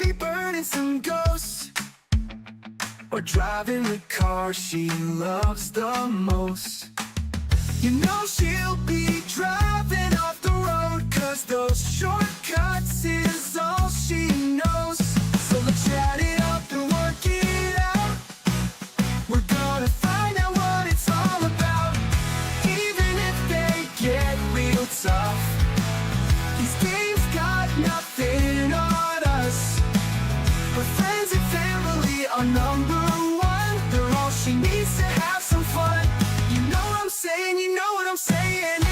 be burning some ghosts, or driving the car she loves the most. You know she'll be driving off the road, 'cause those shortcuts is all she knows. So let's chat it up and work it out. We're gonna find out what it's all about. Even if they get real tough, these games got nothing on us. Her friends and family are number one. They're all she needs to have some fun. You know what I'm saying, you know what I'm saying.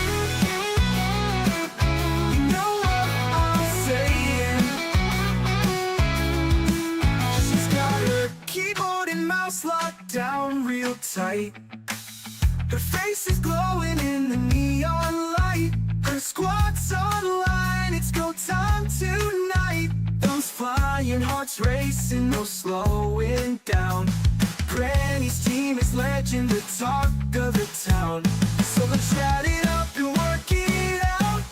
You know what I'm saying. She's got her keyboard and mouse locked down real tight. Her face is glowing in the neon light. Her squad's online, it's go time tonight. Thumbs flying, hearts racing, no slowing down. Granny's team is legend, the talk of the town. So let's chat it up and work it out.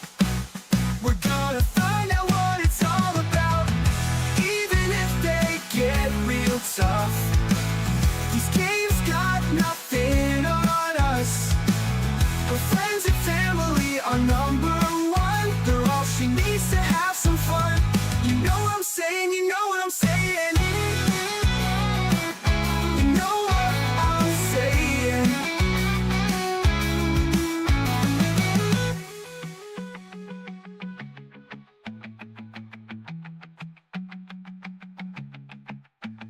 We're gonna find out what it's all about. Even if they get real tough, these games got nothing on us. Her friends and family are number one. They're all she needs to have some fun. You know what I'm saying, you know what I'm saying. You know what I'm saying.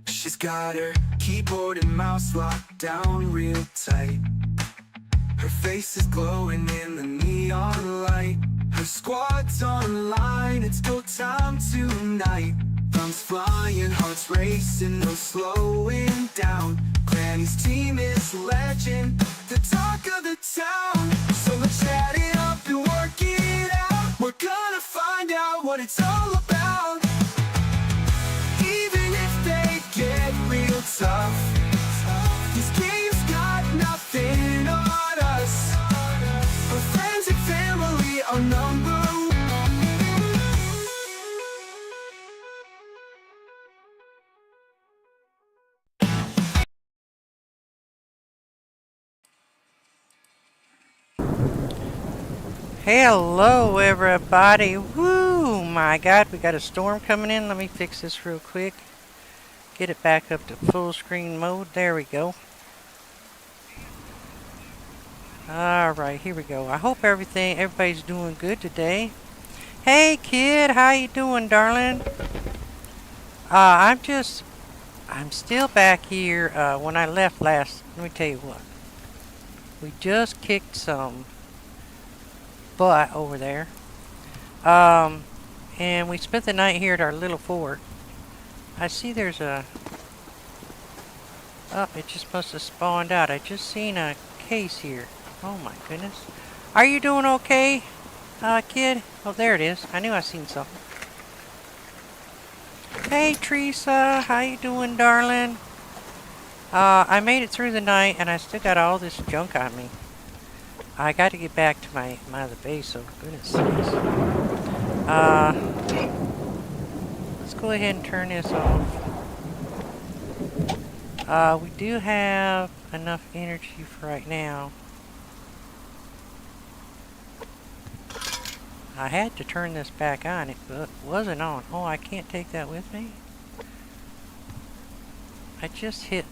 She's got her keyboard and mouse locked down real tight. Her face is glowing in the neon light. Her squad's online, it's go time tonight. Thumbs flying, hearts racing, no slowing down. Granny's team is legend, the talk of the town. So let's chat it up and work it out. We're gonna find out what it's all about. Even if they get real tough, these games got nothing on us. Our friends and family are number one. Hello everybody. Woo, my god, we got a storm coming in. Let me fix this real quick. Get it back up to full screen mode. There we go. Alright, here we go. I hope everybody's doing good today. Hey kid, how you doing, darling? I'm still back here. When I left last, let me tell you what. We just kicked some butt over there. And we spent the night here at our little fort. I see there's a... Oh, it just must have spawned out. I just seen a case here. Oh my goodness. Are you doing okay, kid? Oh, there it is. I knew I seen something. Hey, Teresa. How you doing, darling? I made it through the night, and I still got all this junk on me. I got to get back to my other base, so goodness sakes. Let's go ahead and turn this off. We do have enough energy for right now. I had to turn this back on. It wasn't on. Oh, I can't take that with me? I just hit...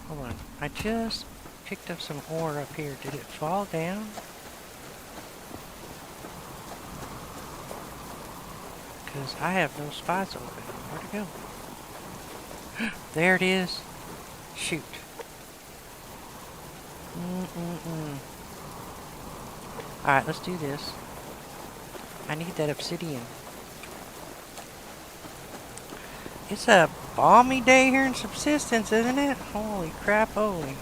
Hold on. I just picked up some ore up here. Did it fall down? Because I have no spots open. Where'd it go? There it is. Shoot. Alright, let's do this. I need that obsidian. It's a balmy day here in Subsistence, isn't it? Holy crap, holy.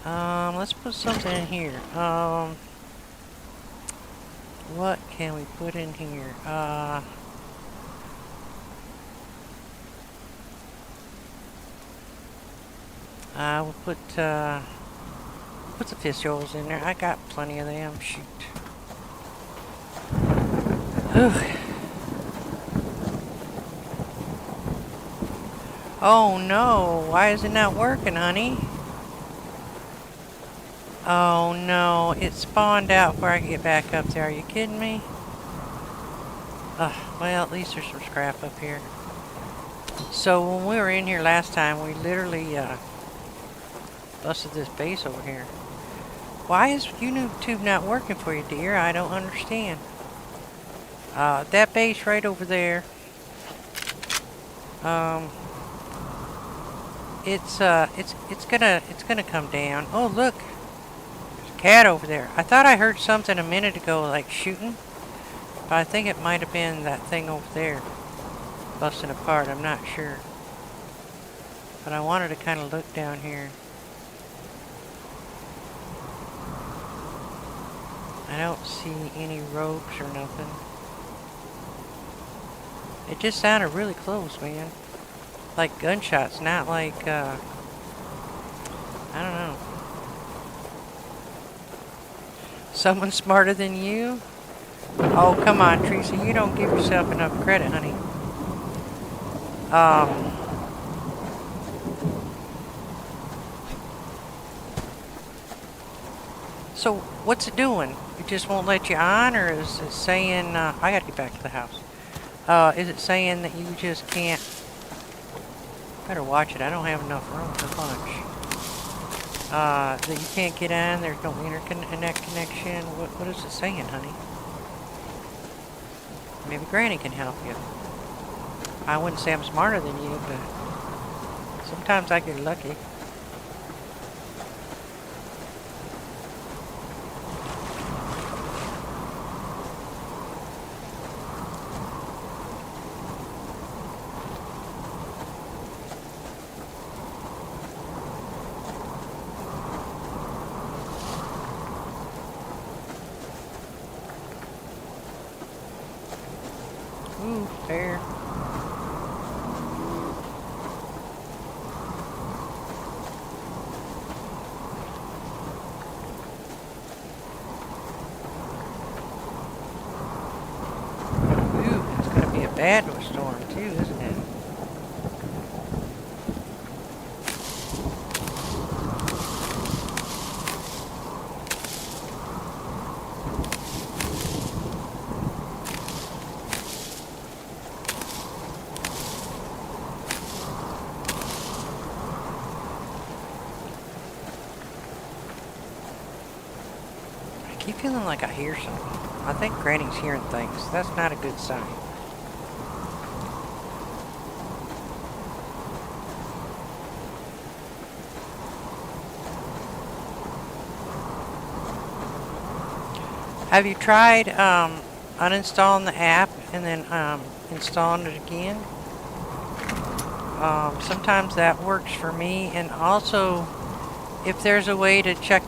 Let's put something in here. What can we put in here? We'll put the fish oils in there. I got plenty of them. Shoot. Ugh. Oh no, why is it not working, honey? Oh no, it spawned out before I can get back up there. Are you kidding me? Well, at least there's some scrap up here. So when we were in here last time, we literally busted this base over here. Why is YouTube not working for you, dear? I don't understand. That base right over there. It's gonna come down. Oh look, there's a cat over there. I thought I heard something a minute ago, like shooting, but I think it might have been that thing over there busting apart. I'm not sure, but I wanted to kind of look down here. I don't see any ropes or nothing. It just sounded really close, man. Like gunshots, not like, I don't know. Someone smarter than you? Oh, come on, Teresa. You don't give yourself enough credit, honey. So, what's it doing? It just won't let you on, or is it saying, I gotta get back to the house. Is it saying that you just can't? Better watch it. I don't have enough room for lunch. That you can't get on. There's no internet connection. What is it saying, honey? Maybe Granny can help you. I wouldn't say I'm smarter than you, but sometimes I get lucky. Ooh, there. Ooh, it's gonna be a bad storm too, isn't it? I keep feeling like I hear something. I think Granny's hearing things. That's not a good sign. Have you tried uninstalling the app and then installing it again? Sometimes that works for me, and also if there's a way to check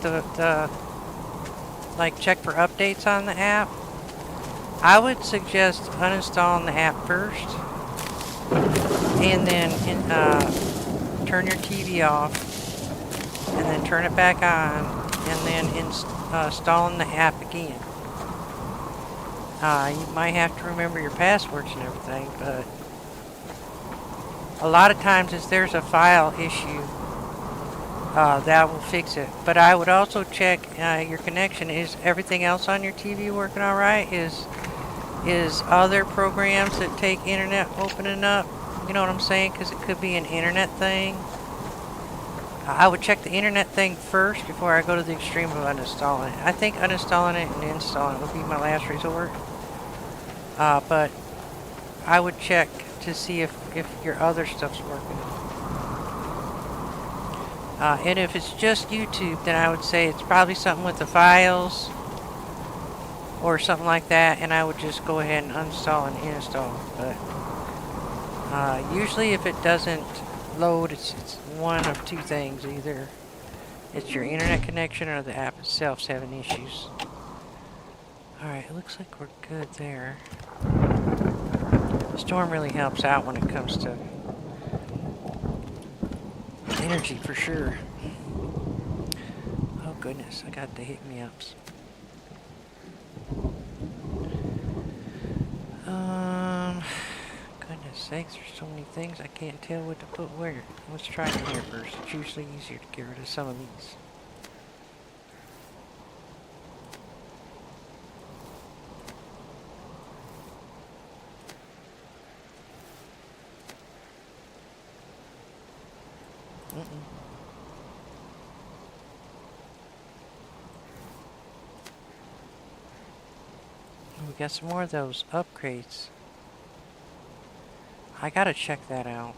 check for updates on the app, I would suggest uninstalling the app first and then turn your TV off and then turn it back on and then installing the app again. You might have to remember your passwords and everything, but a lot of times if there's a file issue, that will fix it. But I would also check your connection. Is everything else on your TV working all right? Is other programs that take internet opening up? You know what I'm saying? Because it could be an internet thing. I would check the internet thing first before I go to the extreme of uninstalling it. I think uninstalling it and installing it would be my last resort. But I would check to see if your other stuff's working. And if it's just YouTube, then I would say it's probably something with the files or something like that, and I would just go ahead and uninstall and install. But usually if it doesn't load, it's one of two things. Either it's your internet connection or the app itself's having issues. Alright, it looks like we're good there. The storm really helps out when it comes to energy for sure. Oh goodness, I got the hit-me-ups. Goodness. sakes, there's so many things I can't tell what to put where. Let's try it here first. It's usually easier to get rid of some of these. We got some more of those upgrades. I gotta check that out.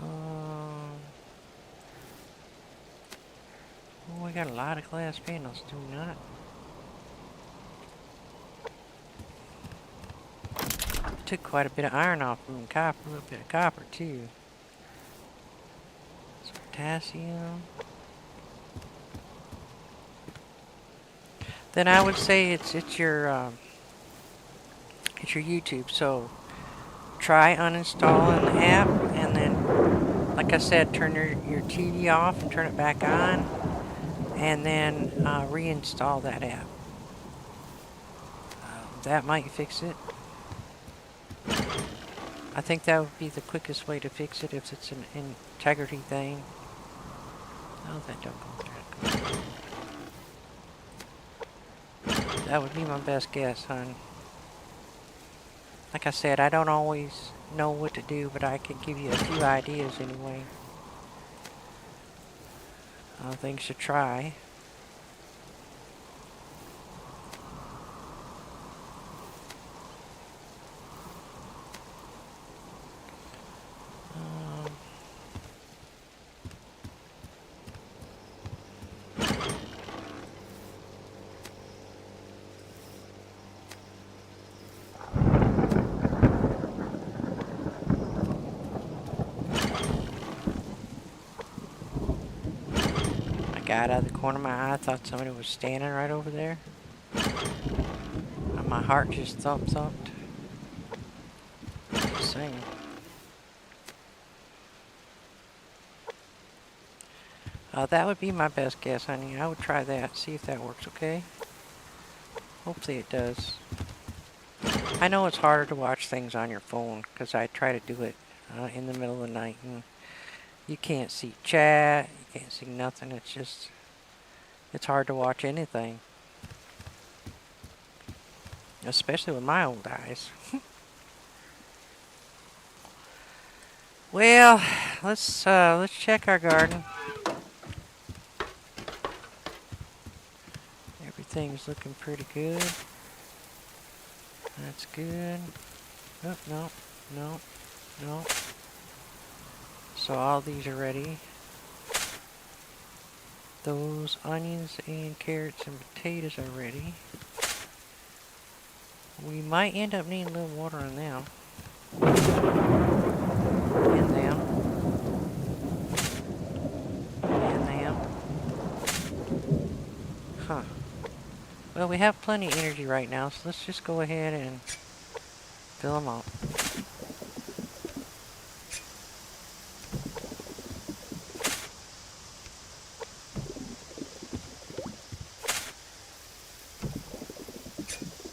Oh, we got a lot of glass panels, do we not? Took quite a bit of iron off them and copper, a little bit of copper too. Some potassium. Then I would say it's your YouTube. So try uninstalling the app, and then, like I said, turn your TV off and turn it back on, and then reinstall that app. That might fix it. I think that would be the quickest way to fix it if it's an integrity thing. Oh, that don't go there. That would be my best guess, hon. Like I said, I don't always know what to do, but I can give you a few ideas anyway. Things to try. Out of the corner of my eye, I thought somebody was standing right over there. And my heart just thumped. Just saying. That would be my best guess, honey. I would try that, see if that works, okay? Hopefully it does. I know it's harder to watch things on your phone, because I try to do it in the middle of the night, and you can't see chat, you can't see nothing. It's hard to watch anything. Especially with my old eyes. Well, let's check our garden. Everything's looking pretty good. That's good. Oh, no. So all these are ready. Those onions and carrots and potatoes are ready. We might end up needing a little water on them. And them. And them. Huh. Well, we have plenty of energy right now, so let's just go ahead and fill them up.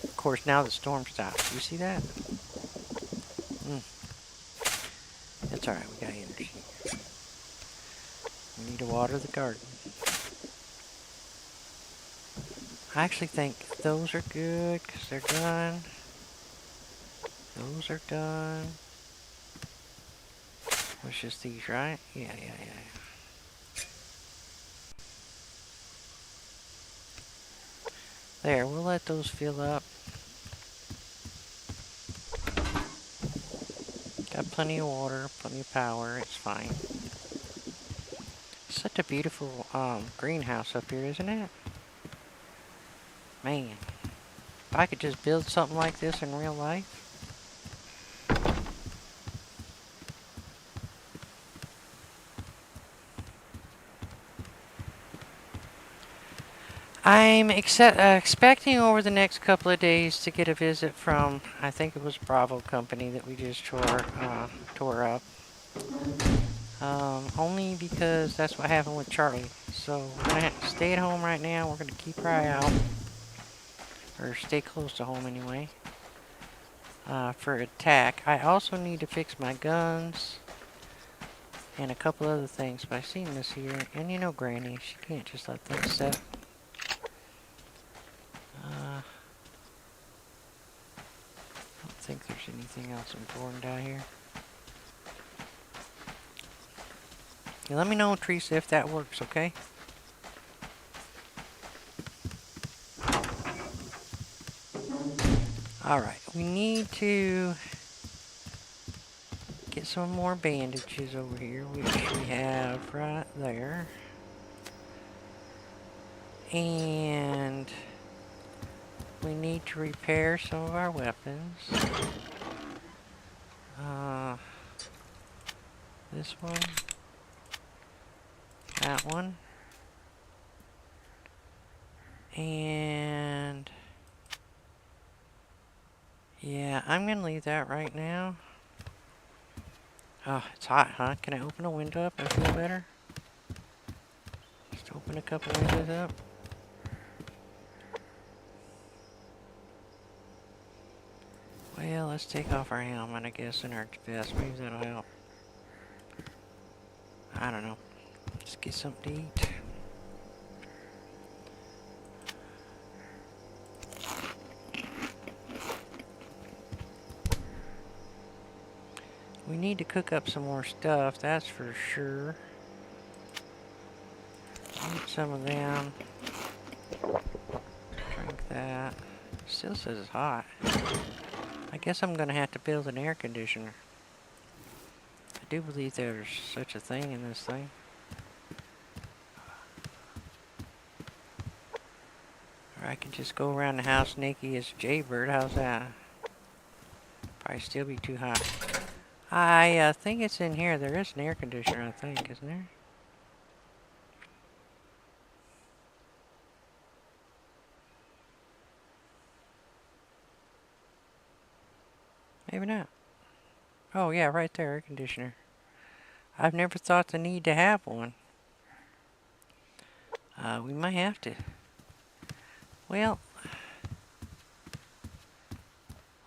Of course, now the storm stops. You see that? That's alright, we got energy. We need to water the garden. I actually think those are good because they're done. Those are done. It's just these, right? Yeah. There, we'll let those fill up. Got plenty of water, plenty of power, it's fine. Such a beautiful greenhouse up here, isn't it? Man, if I could just build something like this in real life. I'm expecting over the next couple of days to get a visit from, I think it was Bravo Company that we just tore up. Only because that's what happened with Charlie. So we're going to have to stay at home right now. We're going to keep our eye out. Or stay close to home anyway. for attack. I also need to fix my guns and a couple other things. But I seen this here, and you know Granny, she can't just let things set. I don't think there's anything else important out here. You let me know, Teresa, if that works, okay? Alright, we need to get some more bandages over here, which we have right there. And we need to repair some of our weapons. This one. That one. And yeah, I'm gonna leave that right now. Oh, it's hot, huh? Can I open a window up and feel better? Just open a couple windows up. Well, let's take off our helmet, I guess, and our vest. Maybe that'll help. I don't know. Let's get something to eat. We need to cook up some more stuff, that's for sure. Eat some of them. Drink that. Still says it's hot. I guess I'm gonna have to build an air conditioner. I do believe there's such a thing in this thing. Or I can just go around the house naked as a jaybird. How's that? Probably still be too hot. I think it's in here. There is an air conditioner, I think, isn't there? Maybe not. Oh, yeah, right there, air conditioner. I've never thought the need to have one. We might have to. Well,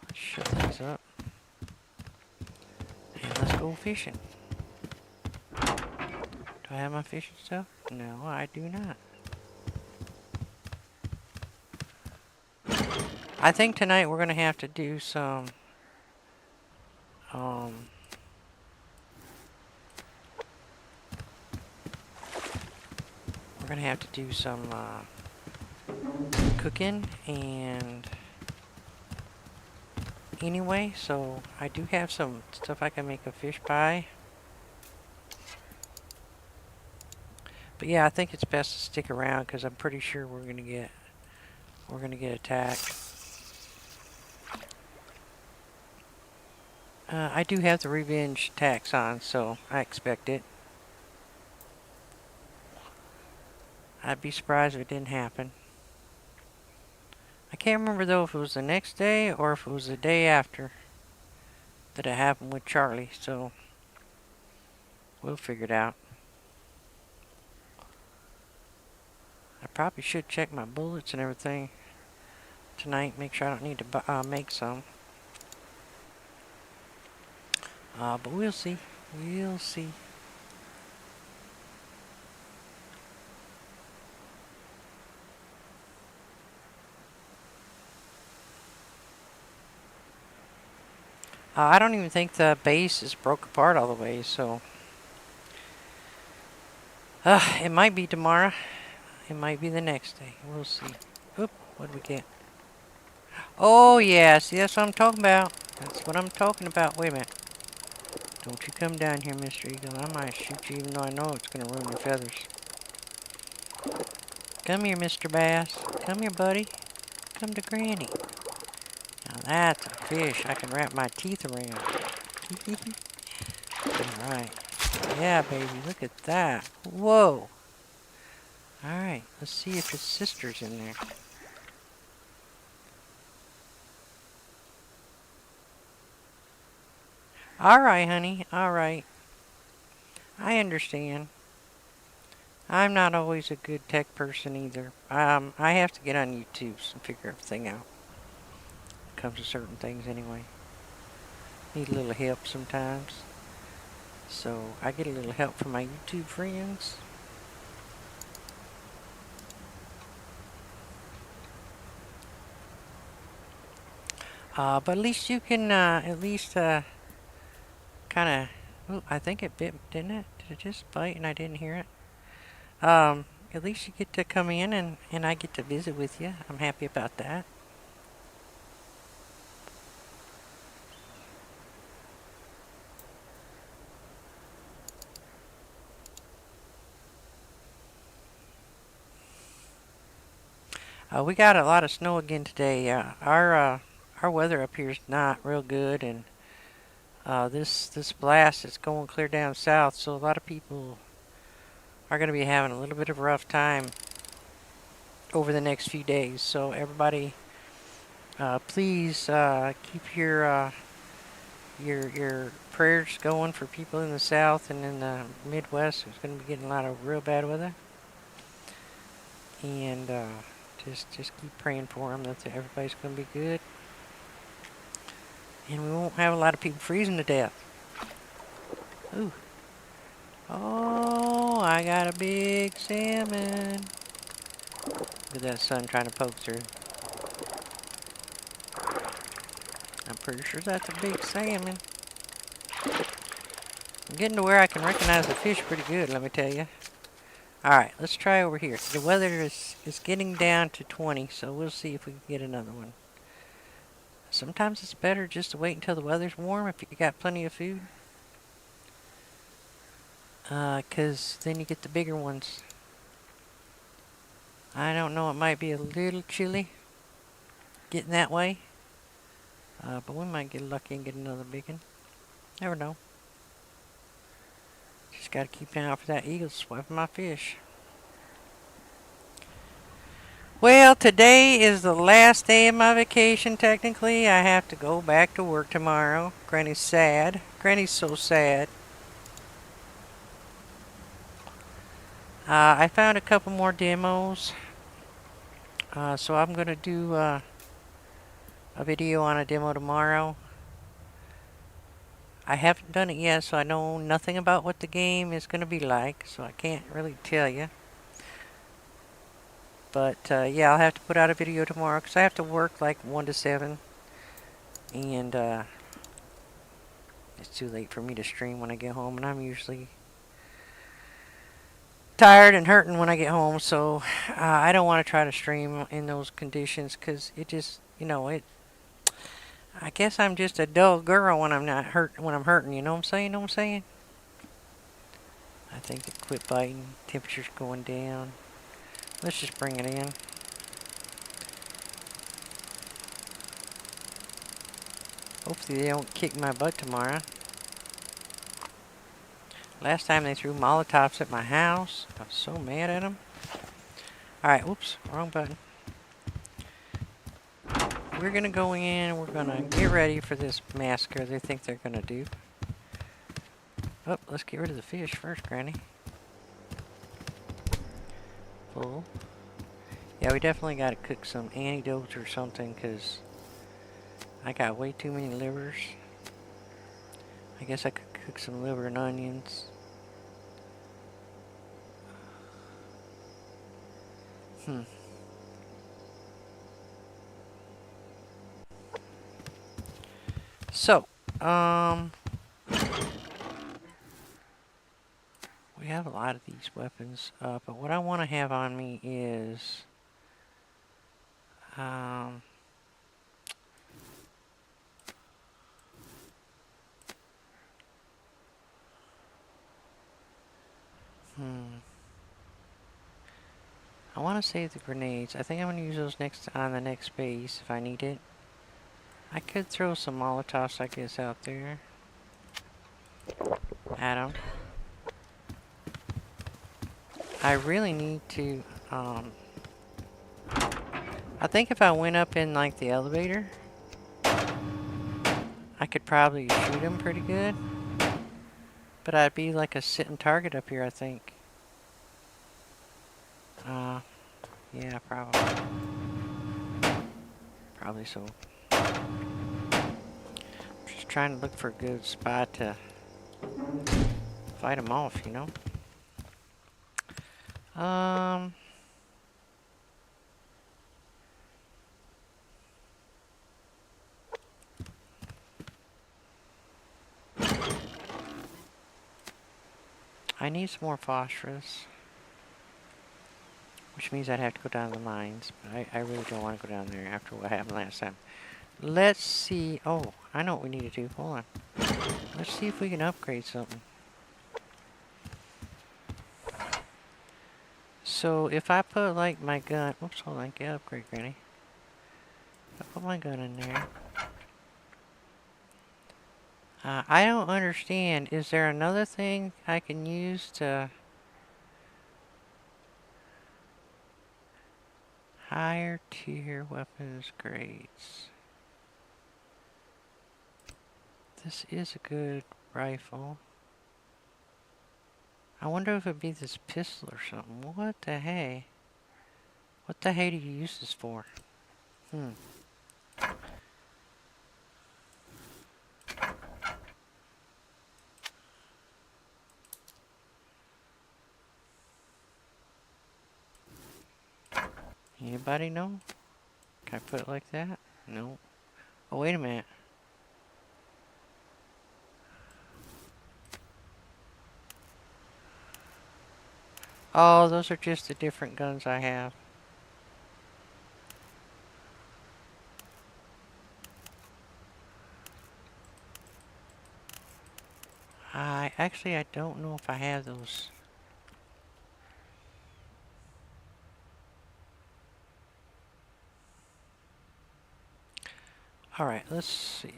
let's shut things up. And let's go fishing. Do I have my fishing stuff? No, I do not. I think tonight we're going to have to do some... we're going to have to do some cooking and... Anyway, so I do have some stuff I can make a fish pie. But yeah, I think it's best to stick around because I'm pretty sure we're gonna get attacked. I do have the revenge tax on, so I expect it. I'd be surprised if it didn't happen. I can't remember though if it was the next day or if it was the day after that it happened with Charlie, so we'll figure it out. I probably should check my bullets and everything tonight, make sure I don't need to make some. But we'll see. We'll see. I don't even think the base is broke apart all the way, so... it might be tomorrow. It might be the next day. We'll see. Oop, what do we get? Oh, yeah, see, that's what I'm talking about. That's what I'm talking about. Wait a minute. Don't you come down here, Mr. Eagle. I might shoot you even though I know it's going to ruin your feathers. Come here, Mr. Bass. Come here, buddy. Come to Granny. Now that's a fish I can wrap my teeth around. Alright. Yeah, baby, look at that. Whoa. Alright, let's see if his sister's in there. Alright, honey. Alright. I understand. I'm not always a good tech person either. I have to get on YouTube and figure everything out. Comes to certain things anyway. need a little help sometimes. So I get a little help from my YouTube friends. But at least you can kind of. Oh, I think it bit, didn't it? Did it just bite and I didn't hear it? At least you get to come in and I get to visit with you. I'm happy about that. We got a lot of snow again today. Our weather up here is not real good, and this blast is going clear down south, so a lot of people are going to be having a little bit of a rough time over the next few days. So everybody, please keep your prayers going for people in the south and in the Midwest who's going to be getting a lot of real bad weather, and just keep praying for them that everybody's going to be good, and we won't have a lot of people freezing to death. Ooh. Oh, I got a big salmon. Look at that sun trying to poke through. I'm pretty sure that's a big salmon. I'm getting to where I can recognize the fish pretty good, let me tell you. Alright, let's try over here. The weather is getting down to 20, so we'll see if we can get another one. Sometimes it's better just to wait until the weather's warm if you got plenty of food. 'Cause then you get the bigger ones. I don't know, it might be a little chilly getting that way. But we might get lucky and get another big one. Never know. Just gotta keep an eye out for that eagle swiping my fish. Well, today is the last day of my vacation, technically. I have to go back to work tomorrow. Granny's sad. Granny's so sad. I found a couple more demos. So I'm going to do a video on a demo tomorrow. I haven't done it yet, so I know nothing about what the game is going to be like, so I can't really tell you. But yeah, I'll have to put out a video tomorrow because I have to work like 1 to 7. And it's too late for me to stream when I get home, and I'm usually tired and hurting when I get home, so I don't want to try to stream in those conditions because it just, you know, I guess I'm just a dull girl when I'm not when I'm hurting, you know what I'm saying? I think it quit biting. Temperature's going down. Let's just bring it in. Hopefully they don't kick my butt tomorrow. Last time they threw Molotovs at my house. I was so mad at them. Alright, whoops, wrong button. We're gonna go in, we're gonna get ready for this massacre they think they're gonna do. Oh, let's get rid of the fish first, Granny. Full. Yeah, we definitely gotta cook some antidotes or something, because I got way too many livers. I guess I could cook some liver and onions. So, we have a lot of these weapons, but what I want to have on me is, I want to save the grenades. I think I'm going to use those on the next base if I need it. I could throw some Molotovs, I guess, out there. At them. I really need to, I think if I went up in, like, the elevator, I could probably shoot him pretty good. But I'd be like a sitting target up here, I think. Yeah, probably. Probably so. Just trying to look for a good spot to fight them off, you know? I need some more phosphorus. Which means I'd have to go down the mines. But I really don't want to go down there after what happened last time. Let's see. Oh, I know what we need to do. Hold on. Let's see if we can upgrade something. So if I put like my gun... Oops, hold on. Get upgrade, Granny. If I put my gun in there... I don't understand. Is there another thing I can use to... Higher tier weapons grades. This is a good rifle. I wonder if it'd be this pistol or something. What the hey? What the hey do you use this for? Anybody know? Can I put it like that? No. Oh, wait a minute. Oh, those are just the different guns I have. I don't know if I have those. Alright, let's see.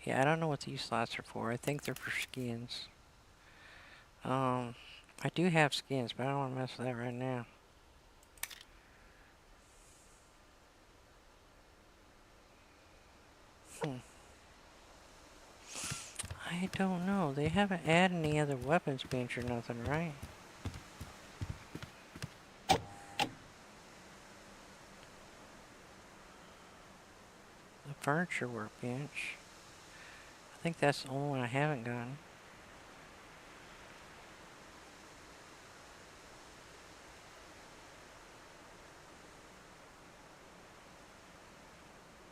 Yeah, I don't know what these slots are for. I think they're for skins. I do have skins, but I don't want to mess with that right now. I don't know. They haven't added any other weapons bench or nothing, right? The furniture workbench. I think that's the only one I haven't gotten.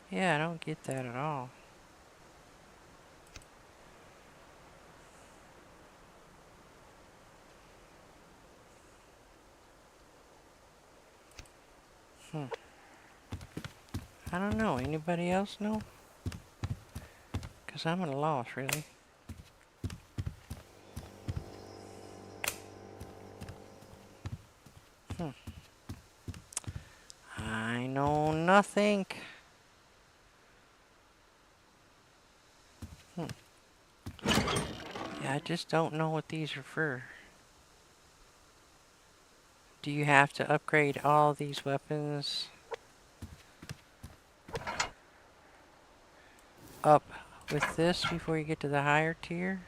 Yeah, I don't get that at all. I don't know. Anybody else know? Because I'm at a loss, really. I know nothing. Yeah, I just don't know what these are for. Do you have to upgrade all these weapons up with this before you get to the higher tier?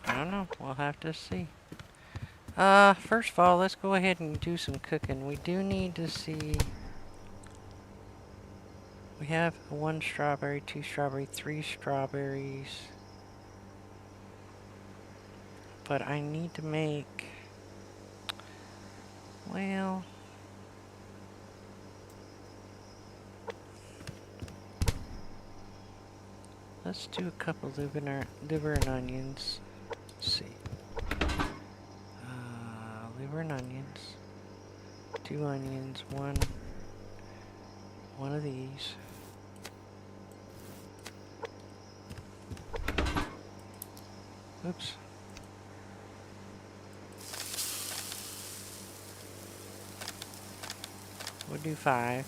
I don't know. We'll have to see. First of all, let's go ahead and do some cooking. We do need to see... We have 1 strawberry, 2 strawberry, 3 strawberries. But I need to make... Well... Let's do a couple liver and onions. Let's see. Liver and onions. 2 onions, one of these. Oops. We'll do 5.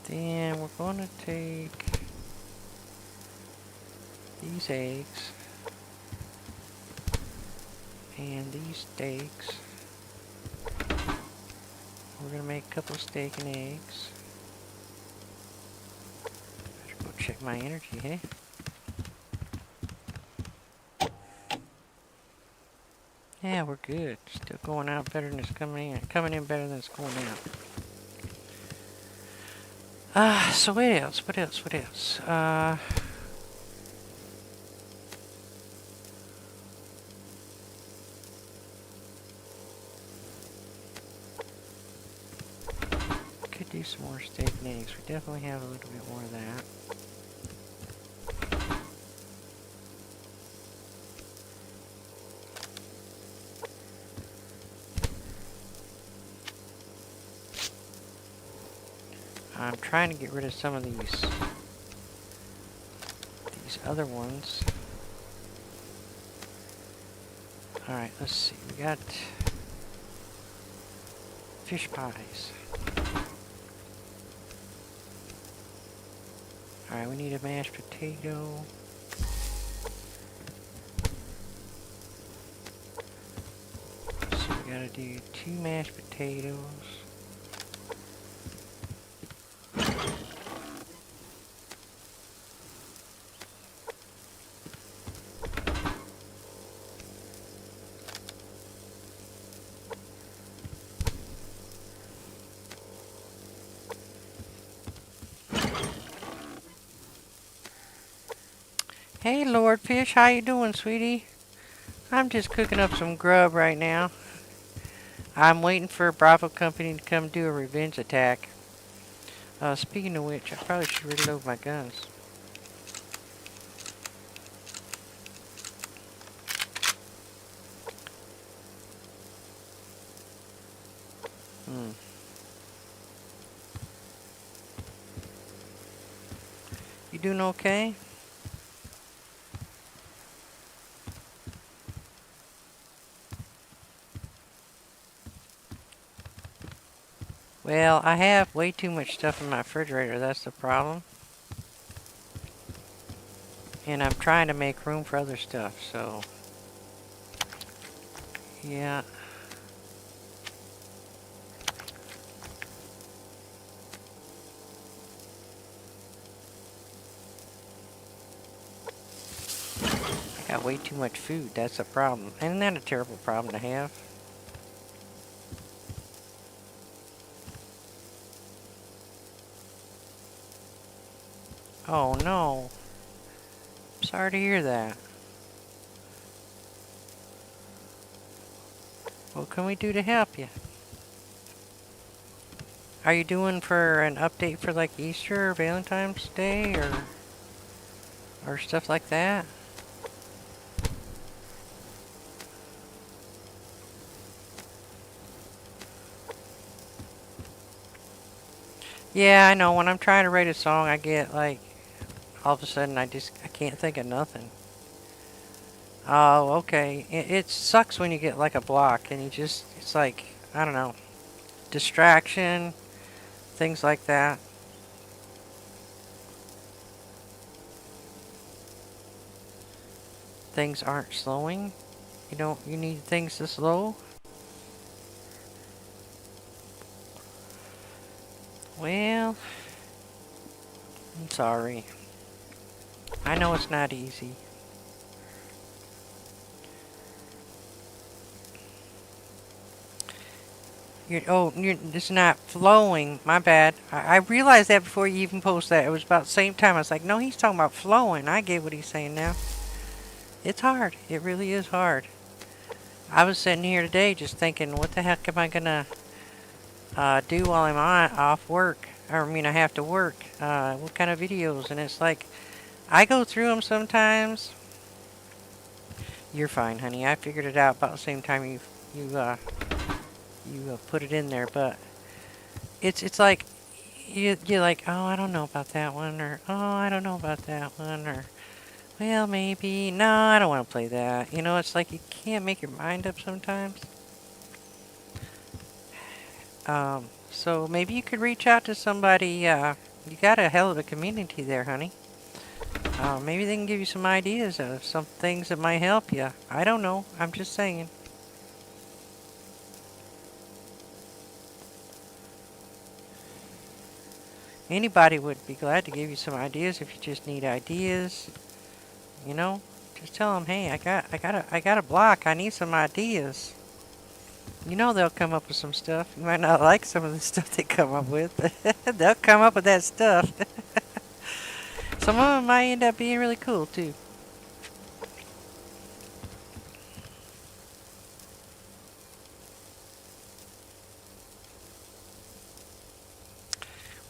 Then we're going to take these eggs. And these steaks. We're gonna make a couple of steak and eggs. Better go check my energy, hey? Yeah, we're good. Still going out better than it's coming in. Coming in better than it's going out. So what else? What else? What else? Could do some more steak and eggs. We definitely have a little bit more of that. I'm trying to get rid of some of these other ones. Alright, let's see. We got fish pies. Alright, we need a mashed potato. So we gotta do 2 mashed potatoes. Hey, Lord Fish, how you doing, sweetie? I'm just cooking up some grub right now. I'm waiting for Bravo Company to come do a revenge attack. Speaking of which, I probably should reload my guns. You doing okay? Well, I have way too much stuff in my refrigerator, that's the problem. And I'm trying to make room for other stuff, so... yeah. I got way too much food, that's a problem. Isn't that a terrible problem to have? Oh no. I'm sorry to hear that. What can we do to help you? Are you doing for an update for like Easter or Valentine's Day or stuff like that? Yeah, I know. When I'm trying to write a song, I get like all of a sudden I can't think of nothing. Oh, okay. It sucks when you get like a block and it's like, I don't know, distraction, things like that. Things aren't slowing. You need things to slow. Well, I'm sorry. I know it's not easy. It's not flowing. My bad. I realized that before you even post that. It was about the same time. I was like, no, he's talking about flowing. I get what he's saying now. It's hard. It really is hard. I was sitting here today just thinking, what the heck am I gonna do while I'm off work? I mean, I have to work. What kind of videos? And it's like, I go through them sometimes. You're fine, honey. I figured it out about the same time you put it in there, but it's like you're like, oh, I don't know about that one, or oh, I don't know about that one, or well, maybe no, I don't want to play that. You know, it's like you can't make your mind up sometimes. So maybe you could reach out to somebody. You got a hell of a community there, honey. Maybe they can give you some ideas of some things that might help you. I don't know. I'm just saying. Anybody would be glad to give you some ideas if you just need ideas. You know, just tell them, hey, I got a block. I need some ideas. You know they'll come up with some stuff. You might not like some of the stuff they come up with, but they'll come up with that stuff. Some of them might end up being really cool too.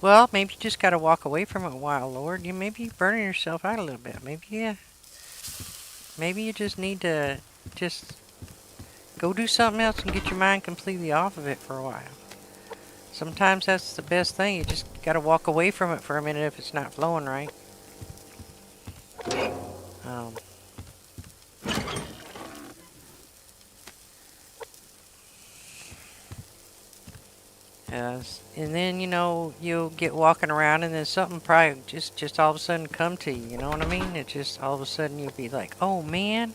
Well, maybe you just gotta walk away from it a while, Lord. You maybe you're burning yourself out a little bit. Maybe you just need to just go do something else and get your mind completely off of it for a while. Sometimes that's the best thing. You just gotta walk away from it for a minute if it's not flowing right. Um, and then you'll get walking around, and then something probably just all of a sudden come to you. You know what I mean? It just all of a sudden you'll be like, oh man,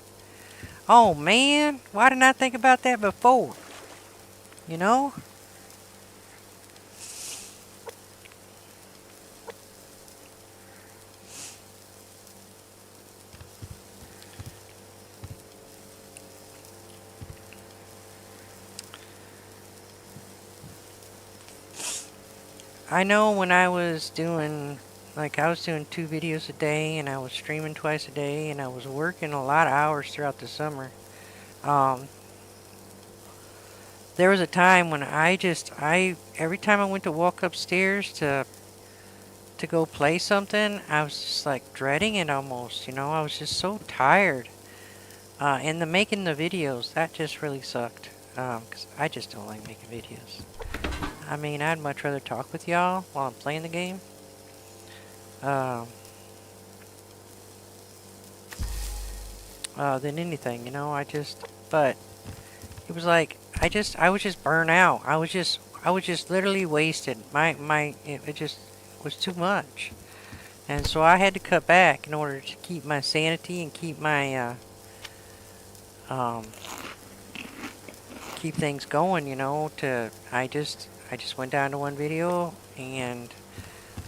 why didn't I think about that before? You know? I know when I was doing, I was doing 2 videos a day, and I was streaming twice a day, and I was working a lot of hours throughout the summer. There was a time when every time I went to walk upstairs to go play something, I was just like dreading it almost, I was just so tired. And making the videos, that just really sucked. 'Cause I just don't like making videos. I mean, I'd much rather talk with y'all while I'm playing the game. Than anything, but it was like, I was just burnt out. I was just literally wasted. It just was too much. And so I had to cut back in order to keep my sanity and keep my, keep things going, I just went down to 1 video and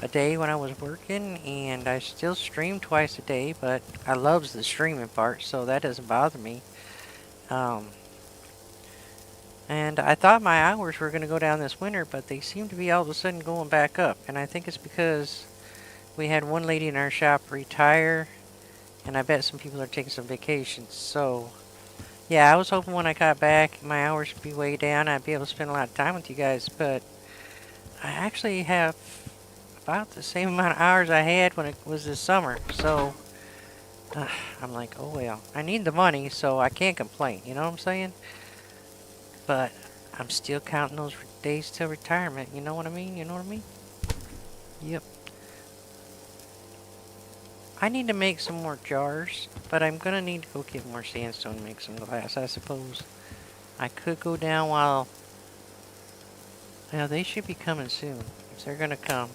a day when I was working, and I still stream twice a day, but I loves the streaming part, so that doesn't bother me. And I thought my hours were going to go down this winter, but they seem to be all of a sudden going back up, and I think it's because we had one lady in our shop retire, and I bet some people are taking some vacations, so yeah, I was hoping when I got back my hours would be way down, I'd be able to spend a lot of time with you guys, but I actually have about the same amount of hours I had when it was this summer, so I'm like, oh well, I need the money, so I can't complain, you know what I'm saying? But I'm still counting those days till retirement, you know what I mean? Yep. I need to make some more jars, but I'm gonna need to go get more sandstone to make some glass, I suppose. I could go down while... they should be coming soon, if they're gonna come.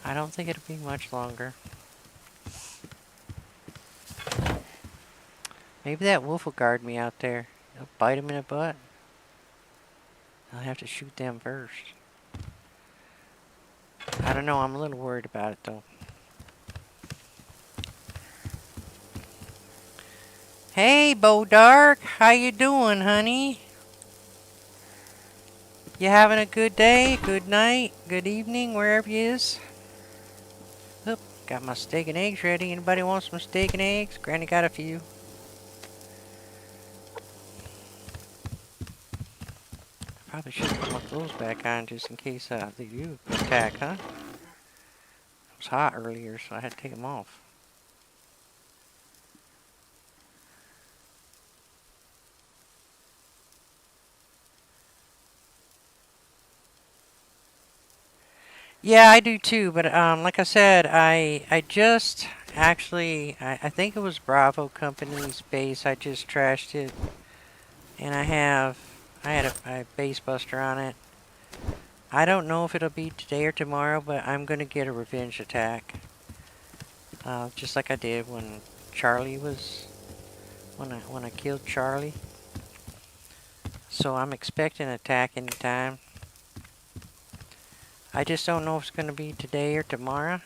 I don't think it'll be much longer. Maybe that wolf will guard me out there. I'll bite him in the butt. I'll have to shoot them first. I don't know, I'm a little worried about it though. Hey, Bo Dark, how you doing, honey? You having a good day, good night, good evening, wherever you is? Oop, got my steak and eggs ready. Anybody want some steak and eggs? Granny got a few. Probably should put my clothes back on just in case they do attack, huh? It was hot earlier, so I had to take them off. Yeah, I do too, but like I said, I just actually, I think it was Bravo Company's base. I just trashed it, and I had a base buster on it. I don't know if it'll be today or tomorrow, but I'm gonna get a revenge attack, just like I did when Charlie was, when I killed Charlie. So I'm expecting an attack anytime. I just don't know if it's going to be today or tomorrow.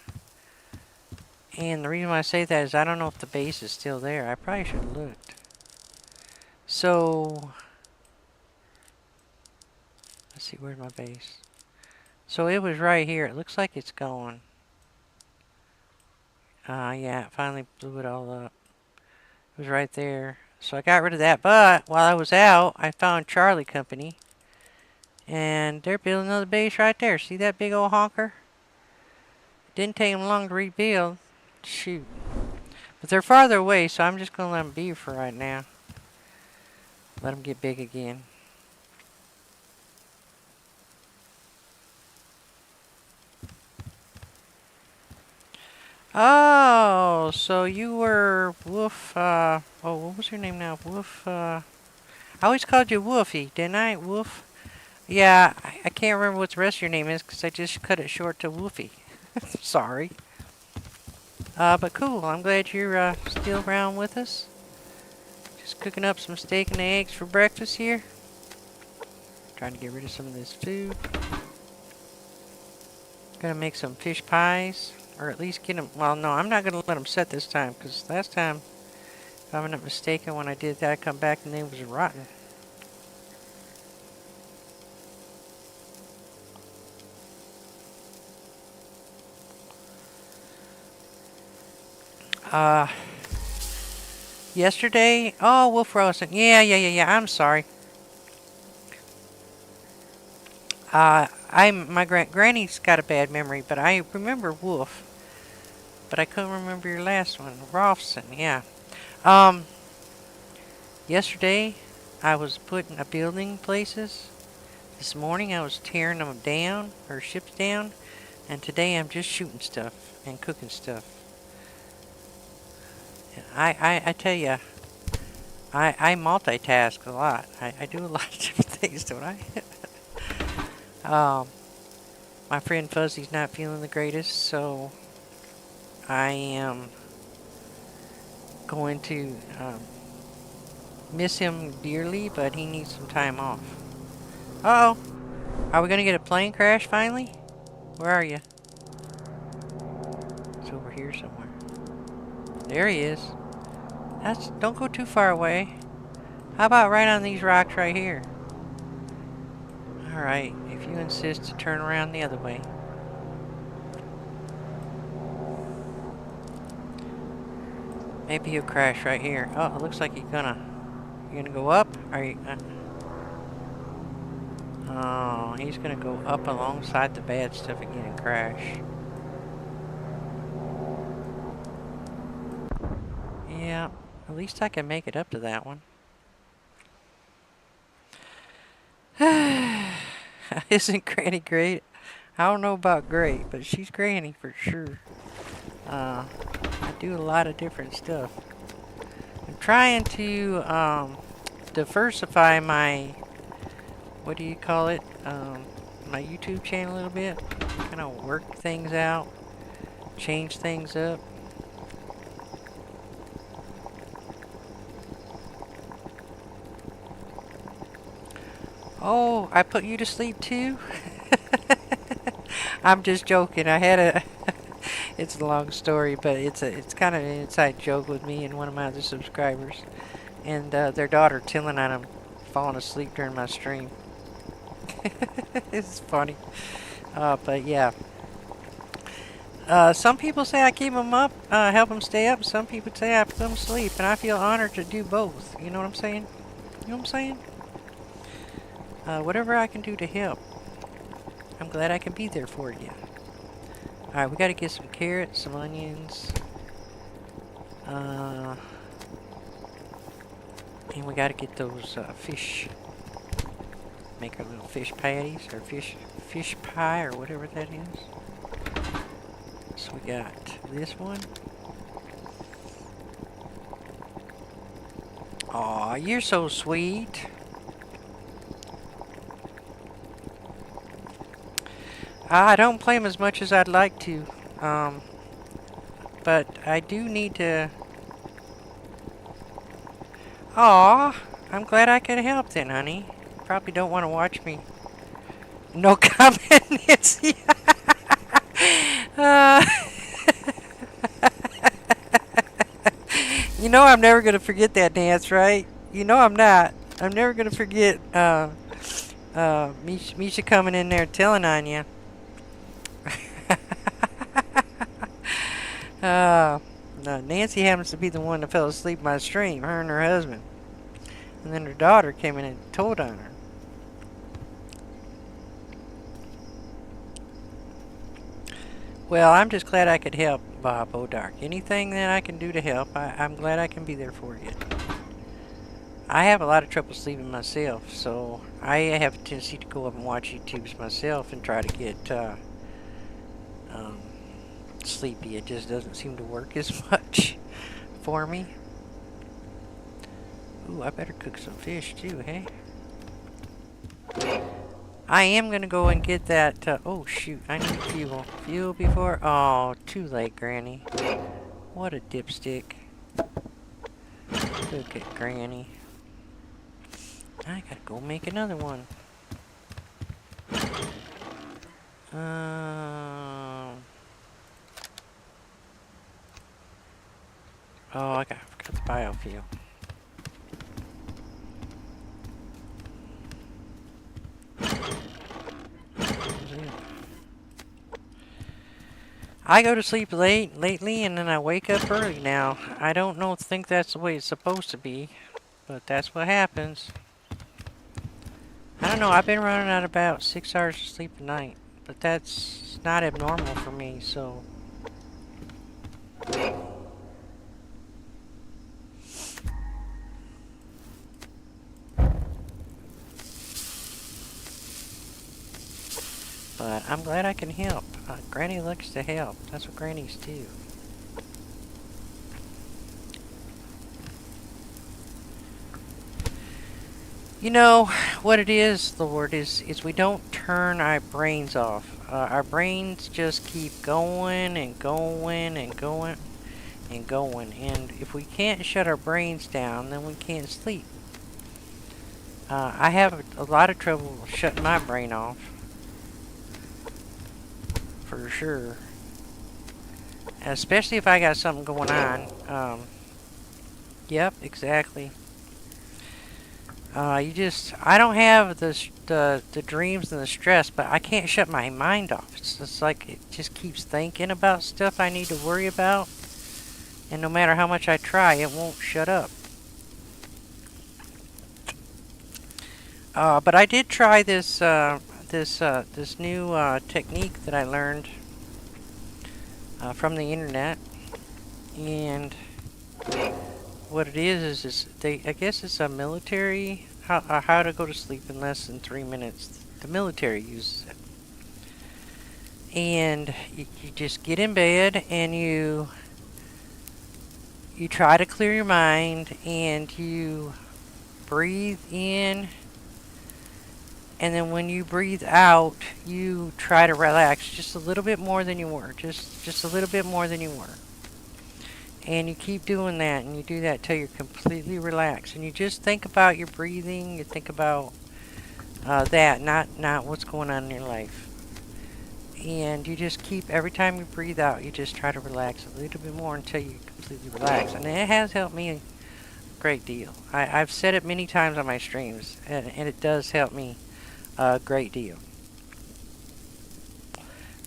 And the reason why I say that is I don't know if the base is still there. I probably should have looked. So, let's see, where's my base? So it was right here. It looks like it's gone. Yeah, it finally blew it all up. It was right there. So I got rid of that. But while I was out, I found Charlie Company. And they're building another base right there. See that big old honker? Didn't take them long to rebuild. Shoot. But they're farther away, so I'm just going to let them be for right now. Let them get big again. Oh, so you were Wolf, oh, what was your name now? Wolf, I always called you Wolfie, didn't I? Wolf? Yeah, I can't remember what the rest of your name is because I just cut it short to Wolfie. Sorry. But cool, I'm glad you're still around with us. Just cooking up some steak and eggs for breakfast here. Trying to get rid of some of this food. Gonna make some fish pies. Or at least get them, well no, I'm not going to let them set this time, because last time, if I'm not mistaken, when I did that, I come back and they was rotten. Yesterday, oh, Wolf Rosen, yeah, I'm sorry. My granny's got a bad memory, but I remember Wolf. But I couldn't remember your last one. Rolfson, yeah. Yesterday, I was putting a building places. This morning, I was tearing them down, or ships down. And today, I'm just shooting stuff and cooking stuff. I tell you, I multitask a lot. I do a lot of different things, don't I? My friend Fuzzy's not feeling the greatest, so I am going to miss him dearly, but he needs some time off. Uh-oh. Are we going to get a plane crash finally? Where are you? It's over here somewhere. There he is. Don't go too far away. How about right on these rocks right here? Alright, if you insist to turn around the other way. Maybe he'll crash right here. Oh, it looks like he's gonna. You gonna go up? Are you? Oh, he's gonna go up alongside the bad stuff again and crash. Yeah, at least I can make it up to that one. Isn't Granny great? I don't know about great, but she's Granny for sure. I do a lot of different stuff. I'm trying to diversify my, what do you call it? My YouTube channel a little bit. Kind of work things out, change things up. Oh, I put you to sleep too? I'm just joking. I had a it's a long story, but it's kind of an inside joke with me and one of my other subscribers. And their daughter telling on them falling asleep during my stream. It's funny. But yeah. Some people say I keep them up, help them stay up. Some people say I put them to sleep, and I feel honored to do both. You know what I'm saying? You know what I'm saying? Whatever I can do to help. I'm glad I can be there for you. Alright, we gotta get some carrots, some onions. And we gotta get those fish. Make our little fish patties, or fish pie, or whatever that is. So we got this one. Aw, you're so sweet. I don't play them as much as I'd like to, but I do need to. Aw, I'm glad I could help then, honey. Probably don't want to watch me No comment, Nancy. uh, you know I'm never gonna forget that dance, right? You know I'm not. I'm never gonna forget Misha coming in there telling on you. uh, no, Nancy happens to be the one that fell asleep in my stream, her and her husband. And then her daughter came in and told on her. Well, I'm just glad I could help, Bob Odark. Anything that I can do to help, I'm glad I can be there for you. I have a lot of trouble sleeping myself, so I have a tendency to go up and watch YouTubes myself and try to get sleepy. It just doesn't seem to work as much for me. Ooh, I better cook some fish too, hey? I am gonna go and get that, oh shoot, I need fuel. Fuel before, oh, too late, Granny. What a dipstick. Look at Granny. I gotta go make another one. Oh, I forgot the biofuel. I go to sleep lately, and then I wake up early now. I don't think that's the way it's supposed to be, but that's what happens. I don't know, I've been running at about 6 hours of sleep a night, but that's not abnormal for me, so... But I'm glad I can help. Granny likes to help. That's what grannies do. You know, what it is, Lord, is we don't turn our brains off. Our brains just keep going and going and going and going. And if we can't shut our brains down, then we can't sleep. I have a lot of trouble shutting my brain off. For sure. Especially if I got something going on. Yep, exactly. I don't have the dreams and the stress, but I can't shut my mind off. It's just like it just keeps thinking about stuff I need to worry about. And no matter how much I try, it won't shut up. But I did try this this new technique that I learned from the internet, and what it is I guess it's a military how to go to sleep in less than 3 minutes. The military uses it, and you just get in bed and you try to clear your mind, and you breathe in. And then when you breathe out, you try to relax just a little bit more than you were. Just a little bit more than you were. And you keep doing that, and you do that till you're completely relaxed. And you just think about your breathing. You think about that, not what's going on in your life. And you just keep, every time you breathe out, you just try to relax a little bit more until you completely relax. And it has helped me a great deal. I've said it many times on my streams, and it does help me a great deal,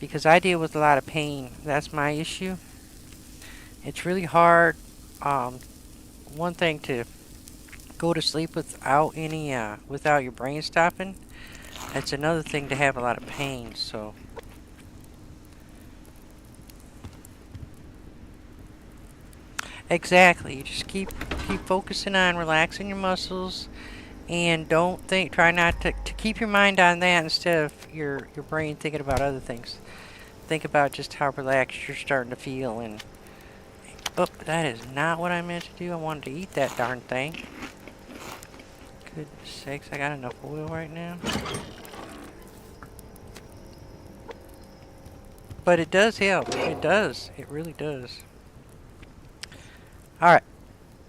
because I deal with a lot of pain. That's my issue. It's really hard. One thing to go to sleep without any without your brain stopping. It's another thing to have a lot of pain. So exactly, you just keep focusing on relaxing your muscles. And don't think, try not to keep your mind on that instead of your brain thinking about other things. Think about just how relaxed you're starting to feel. And oh, that is not what I meant to do. I wanted to eat that darn thing. Goodness sakes, I got enough oil right now. But it does help. It does. It really does. Alright.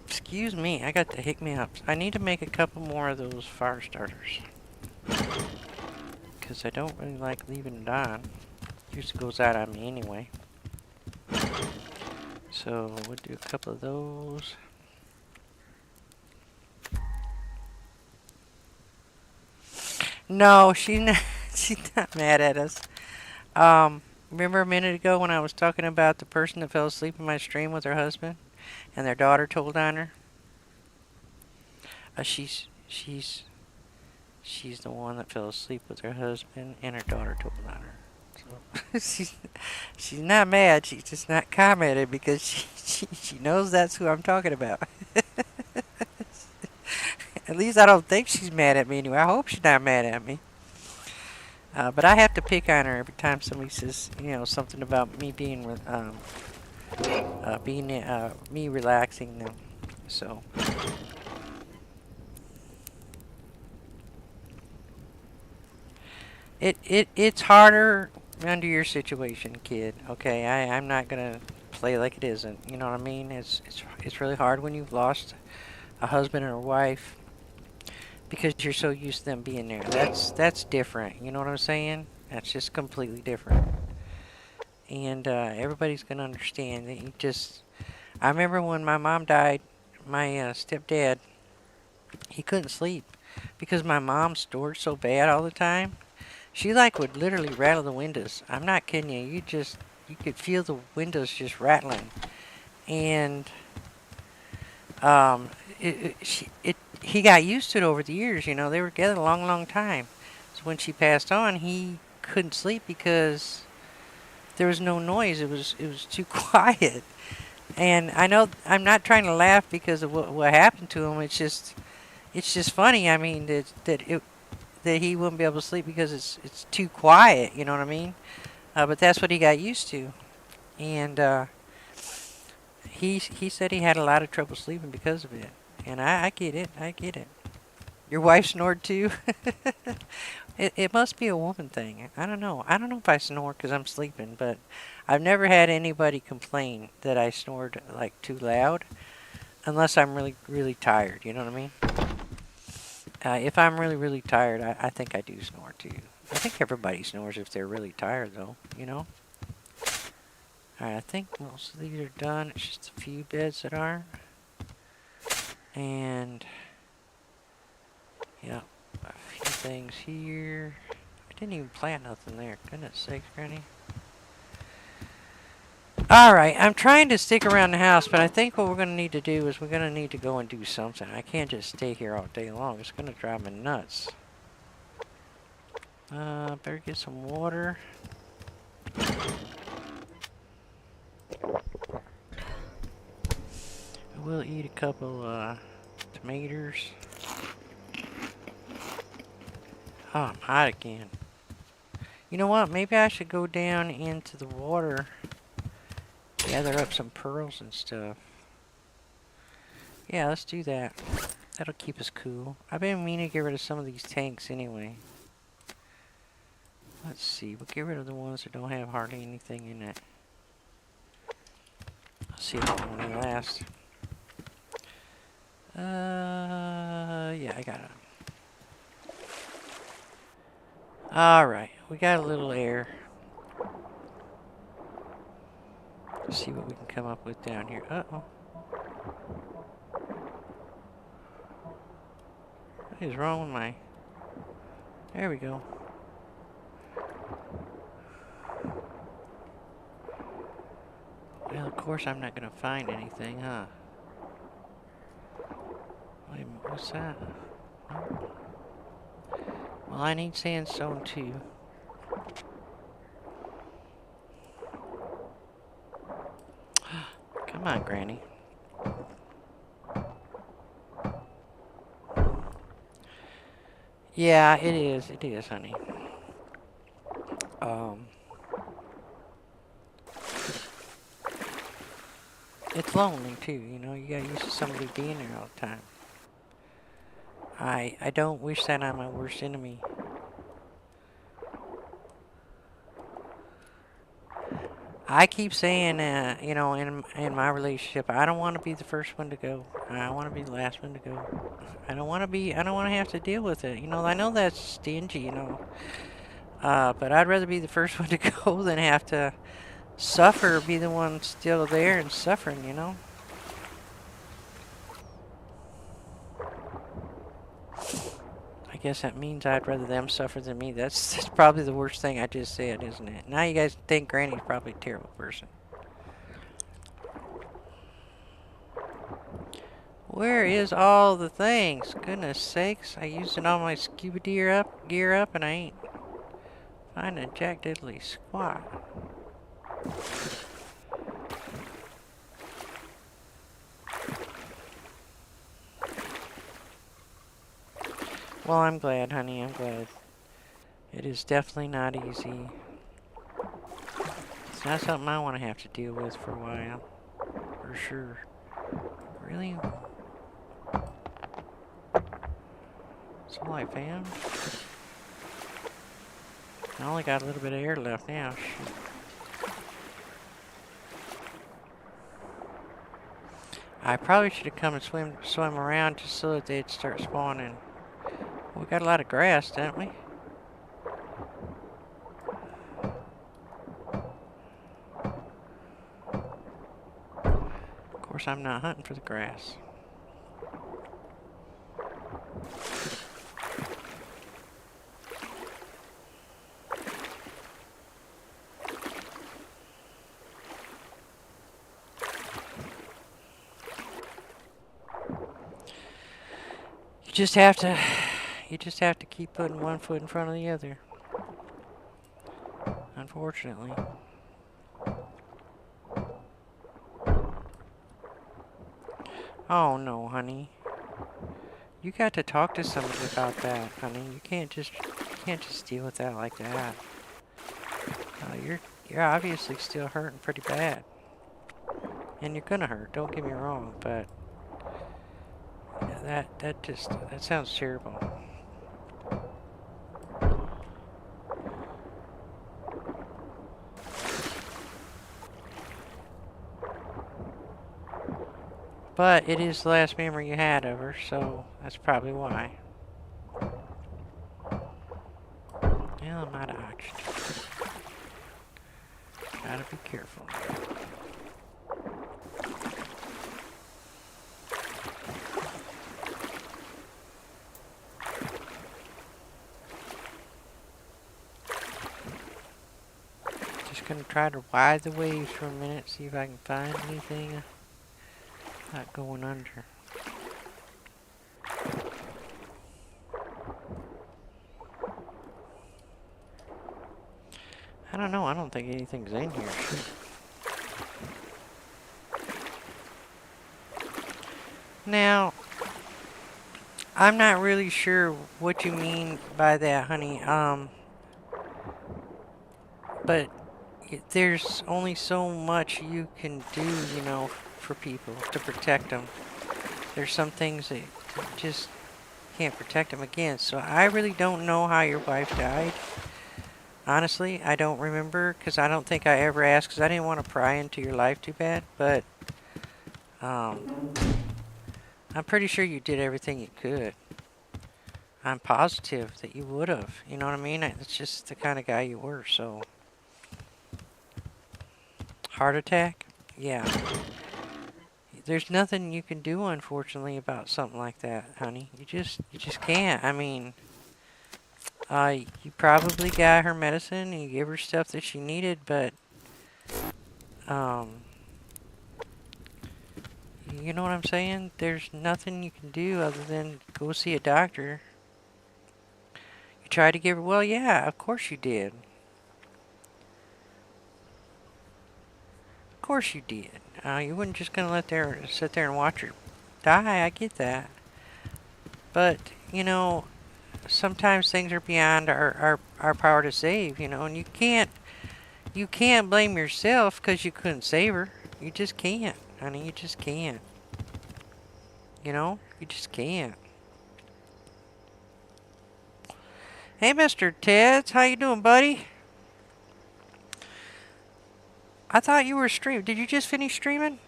Excuse me, I got the hick me ups. I need to make a couple more of those fire starters. because I don't really like leaving it on. Usually goes out on me anyway. So we'll do a couple of those. No, she's not mad at us. Remember a minute ago when I was talking about the person that fell asleep in my stream with her husband, and their daughter told on her? She's the one that fell asleep with her husband, and her daughter told on her. So she's not mad. She's just not commented because she knows that's who I'm talking about. At least I don't think she's mad at me anyway. I hope she's not mad at me. But I have to pick on her every time somebody says, you know, something about me being, me relaxing them. So. It's harder under your situation, kid. Okay, I'm not gonna play like it isn't. You know what I mean? It's really hard when you've lost a husband or a wife because you're so used to them being there. That's different. You know what I'm saying? That's just completely different. And everybody's gonna understand that you just. I remember when my mom died, my stepdad, he couldn't sleep because my mom snored so bad all the time. She like would literally rattle the windows. I'm not kidding you. You could feel the windows just rattling, and he got used to it over the years. You know, they were together a long, long time. So when she passed on, he couldn't sleep because there was no noise. It was too quiet. And I know I'm not trying to laugh because of what happened to him. It's just funny. I mean that he wouldn't be able to sleep because it's too quiet. You know what I mean? But that's what he got used to, and he said he had a lot of trouble sleeping because of it. And I get it. I get it. Your wife snored too? It must be a woman thing. I don't know. I don't know if I snore because I'm sleeping, but I've never had anybody complain that I snored like too loud, unless I'm really, really tired. You know what I mean? If I'm really, really tired, I think I do snore too. I think everybody snores if they're really tired, though. You know. Alright, I think most of these are done. It's just a few beds that aren't. And yeah, a few things here. I didn't even plant nothing there. Goodness sakes, Granny. Alright, I'm trying to stick around the house, but I think what we're going to need to do is we're going to need to go and do something. I can't just stay here all day long. It's going to drive me nuts. Better get some water. We'll eat a couple tomatoes. Oh, I'm hot again. You know what? Maybe I should go down into the water, gather up some pearls and stuff. Yeah, let's do that. That'll keep us cool. I've been meaning to get rid of some of these tanks anyway. Let's see. We'll get rid of the ones that don't have hardly anything in it. Let's see how long they last. Yeah, I got it. Alright, we got a little air. Let's see what we can come up with down here. Uh-oh. What is wrong with my... There we go. Well, of course I'm not gonna find anything, huh? Wait, what's that? Well, I need sandstone too. Come on, Granny. Yeah, it is, honey. It's lonely too, you know, you got used to somebody being there all the time. I don't wish that on my worst enemy. I keep saying, you know, in my relationship, I don't want to be the first one to go. I want to be the last one to go. I don't want to have to deal with it. You know, I know that's stingy, you know. But I'd rather be the first one to go than have to suffer, be the one still there and suffering, you know? I guess that means I'd rather them suffer than me. That's probably the worst thing I just said, isn't it? Now you guys think Granny's probably a terrible person. Where is all the things? Goodness sakes, I used all my scuba gear up, and I ain't finding jack diddly squat. Well, I'm glad, honey, I'm glad. It is definitely not easy. It's not something I want to have to deal with for a while. For sure. Really? That's all I found? I only got a little bit of air left now. Shoot. I probably should have come and swim around just so that they'd start spawning. We got a lot of grass, don't we? Of course, I'm not hunting for the grass. You just have to keep putting one foot in front of the other. Unfortunately. Oh no, honey. You got to talk to somebody about that, honey. You can't just deal with that like that. You're obviously still hurting pretty bad. And you're gonna hurt, don't get me wrong, but yeah, that sounds terrible. But it is the last memory you had of her, so that's probably why. Yeah, I'm out of oxygen. Gotta be careful. Just gonna try to ride the waves for a minute, see if I can find anything not going under. I don't know, I don't think anything's in here. Now, I'm not really sure what you mean by that, honey. But there's only so much you can do, you know, for people to protect them. There's some things that you just can't protect them against. So I really don't know how your wife died. Honestly, I don't remember because I don't think I ever asked because I didn't want to pry into your life too bad. But I'm pretty sure you did everything you could. I'm positive that you would have. You know what I mean? It's just the kind of guy you were, so. Heart attack? Yeah. There's nothing you can do, unfortunately, about something like that, honey. You just can't. I mean, you probably got her medicine and you gave her stuff that she needed, but, you know what I'm saying? There's nothing you can do other than go see a doctor. You tried to give her, well, yeah, of course you did. Of course you did. You weren't just gonna sit there and watch her die. I get that, but you know, sometimes things are beyond our power to save. You know, and you can't blame yourself because you couldn't save her. You just can't, honey. You just can't. You know, you just can't. Hey, Mr. Teds, how you doing, buddy? I thought you were streaming. Did you just finish streaming?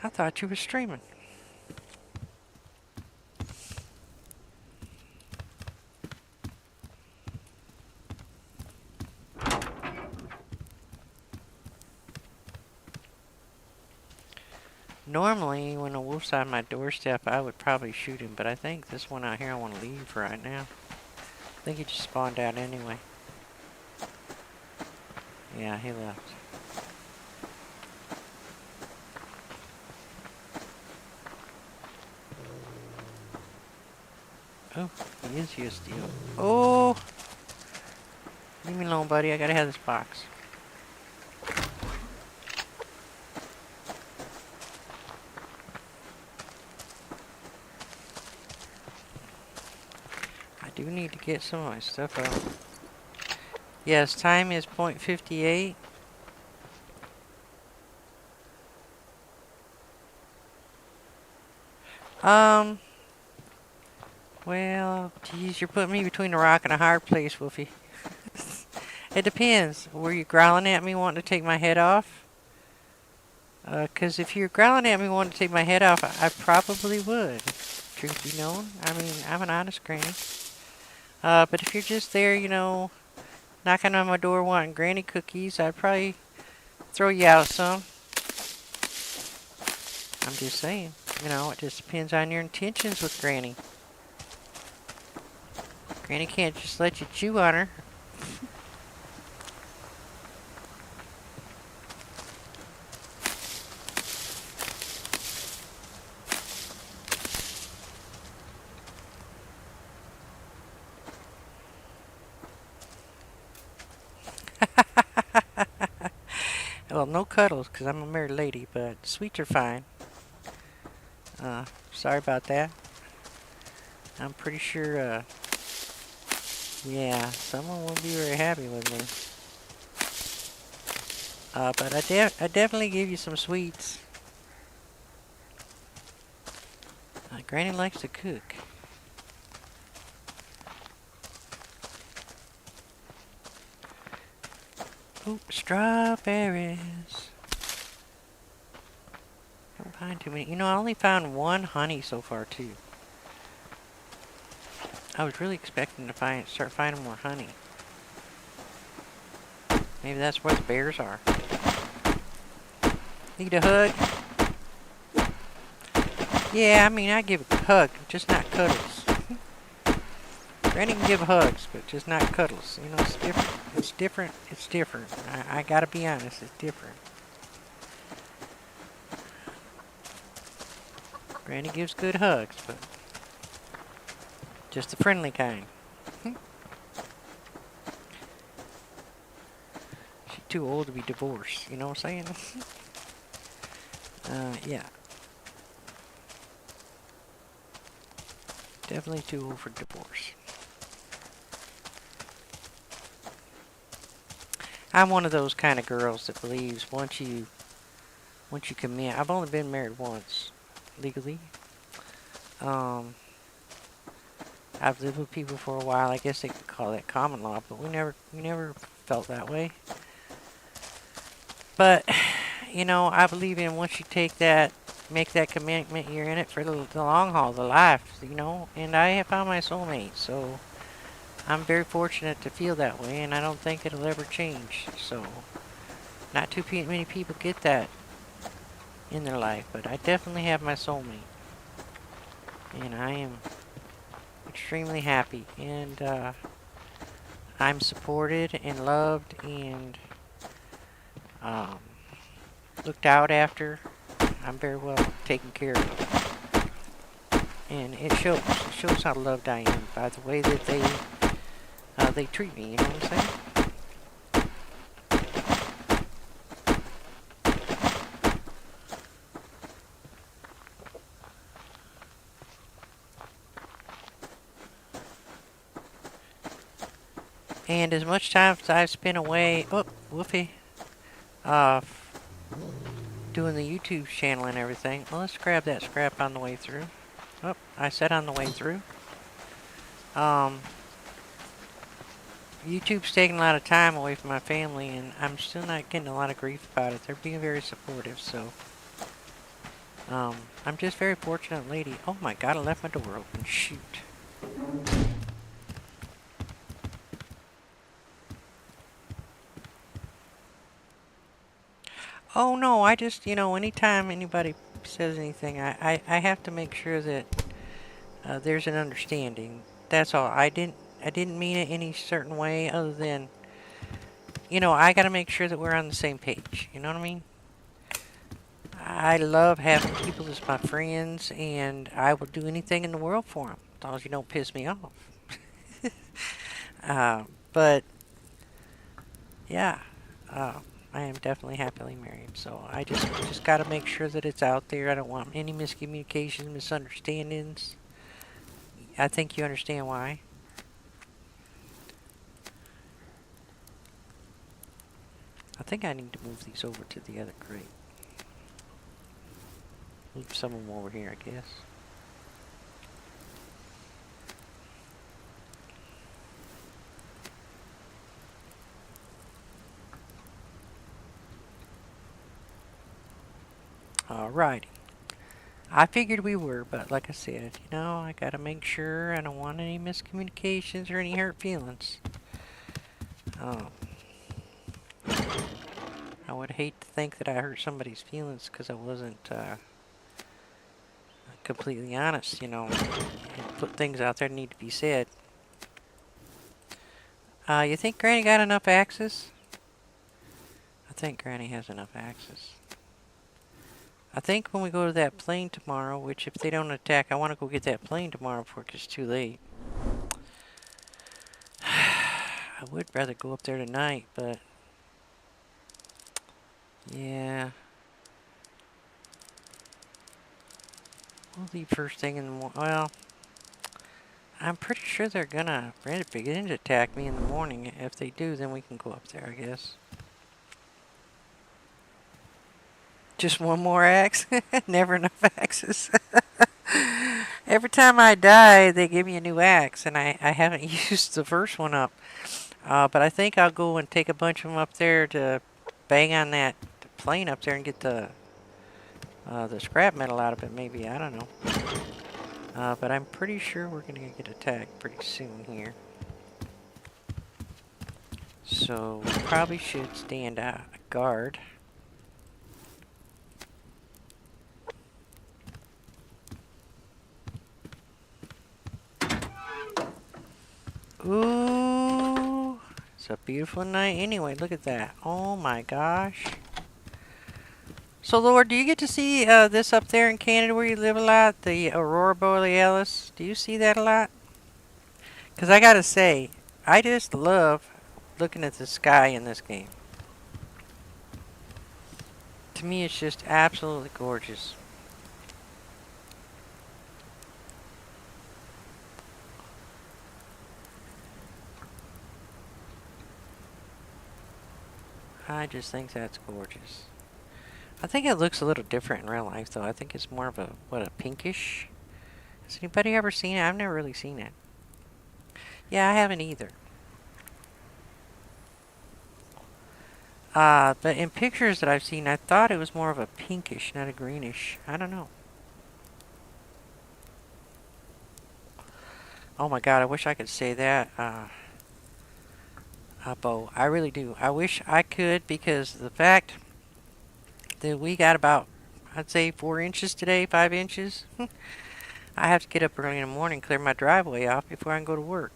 I thought you were streaming. Normally, when a wolf's on my doorstep, I would probably shoot him, but I think this one out here I want to leave for right now. I think he just spawned out anyway. Yeah, he left. Oh, he is just steal. Oh! Leave me alone, buddy. I gotta have this box. I do need to get some of my stuff out. Yes, time is 0.58. Well, geez, you're putting me between a rock and a hard place, Wolfie. It depends. Were you growling at me wanting to take my head off? 'Cause if you're growling at me wanting to take my head off, I probably would. Truth be known. I mean, I'm an honest granny. But if you're just there, you know, knocking on my door wanting granny cookies, I'd probably throw you out some. I'm just saying. You know, it just depends on your intentions with Granny. Granny can't just let you chew on her. Well, no cuddles, because I'm a married lady, but sweets are fine. Sorry about that. I'm pretty sure, yeah, someone won't be very happy with me. But I definitely give you some sweets. Granny likes to cook. Ooh, strawberries. Don't find too many. You know, I only found one honey so far, too. I was really expecting to start finding more honey. Maybe that's where the bears are. Need a hug? Yeah, I mean, I give a hug, just not cuddles. Granny can give hugs, but just not cuddles. You know, it's different. It's different. It's different. I gotta be honest, it's different. Granny gives good hugs, but just the friendly kind. She's too old to be divorced, you know what I'm saying? Yeah. Definitely too old for divorce. I'm one of those kind of girls that believes once you commit. I've only been married once, legally. I've lived with people for a while. I guess they could call that common law, but we never felt that way. But you know, I believe in once you make that commitment, you're in it for the long haul, the life. You know, and I have found my soulmate, so I'm very fortunate to feel that way, and I don't think it'll ever change. So, not too many people get that in their life, but I definitely have my soulmate, and I am extremely happy, and I'm supported and loved and looked out after. I'm very well taken care of, and it shows. It shows how loved I am by the way that they treat me. You know what I'm saying? And as much time as I've spent away, oh, woofy, doing the YouTube channel and everything. Well, let's grab that scrap on the way through. Oh, I said on the way through. YouTube's taking a lot of time away from my family, and I'm still not getting a lot of grief about it. They're being very supportive, so I'm just very fortunate lady. Oh my god, I left my door open. Shoot. Oh no, I just, you know, anytime anybody says anything, I have to make sure that there's an understanding. That's all. I didn't mean it any certain way other than, I got to make sure that we're on the same page. You know what I mean? I love having people as my friends, and I will do anything in the world for them, as long as you don't piss me off. But yeah, uh, I am definitely happily married. So I just got to make sure that it's out there. I don't want any miscommunications, misunderstandings. I think you understand why. I think I need to move these over to the other crate. Leave some of them over here, I guess. Alrighty. I figured we were, but like I said, I gotta make sure I don't want any miscommunications or any hurt feelings. I would hate to think that I hurt somebody's feelings because I wasn't completely honest, and put things out there that need to be said. You think Granny got enough axes? I think Granny has enough axes. I think when we go to that plane tomorrow, which if they don't attack, I want to go get that plane tomorrow before it gets too late. I would rather go up there tonight, but yeah. We'll leave first thing in the morning. Well, I'm pretty sure they're gonna begin to attack me in the morning. If they do, then we can go up there, I guess. Just one more axe? Never enough axes. Every time I die, they give me a new axe, and I haven't used the first one up. But I think I'll go and take a bunch of them up there to bang on that plane up there and get the scrap metal out of it, maybe. I don't know. But I'm pretty sure we're going to get attacked pretty soon here. So we probably should stand guard. Ooh, it's a beautiful night anyway. Look at that. Oh my gosh. So, Lord, do you get to see this up there in Canada where you live a lot? The Aurora Borealis? Do you see that a lot? Because I gotta say, I just love looking at the sky in this game. To me, it's just absolutely gorgeous. I just think that's gorgeous. I think it looks a little different in real life, though. I think it's more of a pinkish? Has anybody ever seen it? I've never really seen it. Yeah, I haven't either. But in pictures that I've seen, I thought it was more of a pinkish, not a greenish. I don't know. Oh my god, I wish I could say that. Bo, I really do. I wish I could, because the fact that we got about, I'd say 4 inches today, 5 inches. I have to get up early in the morning, clear my driveway off before I can go to work.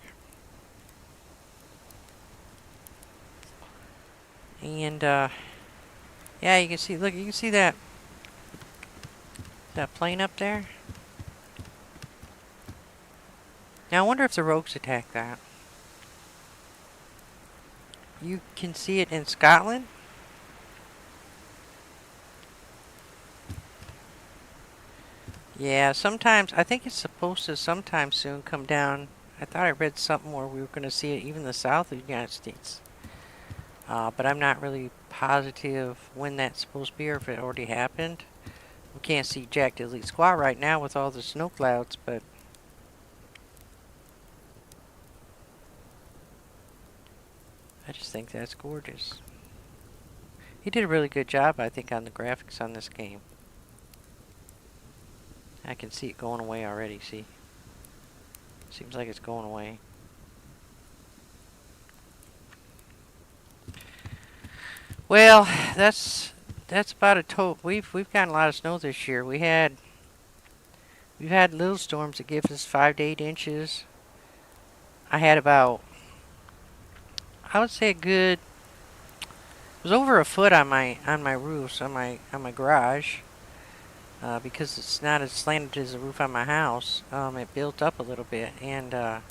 And, yeah, you can see, look, you can see that plane up there? Now, I wonder if the rogues attack that. You can see it in Scotland. Yeah, sometimes, I think it's supposed to sometime soon come down. I thought I read something where we were going to see it even in the south of the United States. But I'm not really positive when that's supposed to be or if it already happened. We can't see jack diddly squat right now with all the snow clouds, but I just think that's gorgeous. He did a really good job, I think, on the graphics on this game. I can see it going away already, see? Seems like it's going away. Well, that's that's about a total. We've gotten a lot of snow this year. We've had little storms that give us 5 to 8 inches. I had about, I would say a good, it was over a foot on my roofs on my garage. Because it's not as slanted as the roof on my house, it built up a little bit, and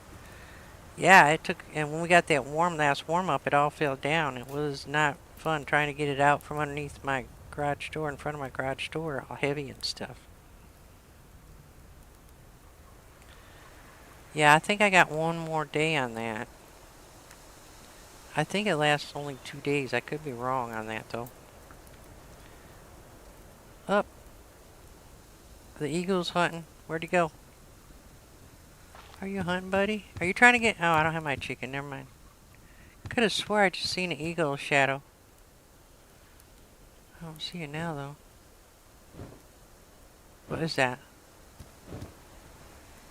yeah, it took. And when we got that last warm up, it all fell down. It was not fun trying to get it out from underneath my garage door, in front of my garage door, all heavy and stuff. Yeah, I think I got one more day on that. I think it lasts only 2 days. I could be wrong on that though. Up, the eagle's hunting. Where'd he go? Are you hunting, buddy? Are you trying to get? Oh, I don't have my chicken. Never mind. Could have swore I just seen an eagle shadow. I don't see it now though. What is that?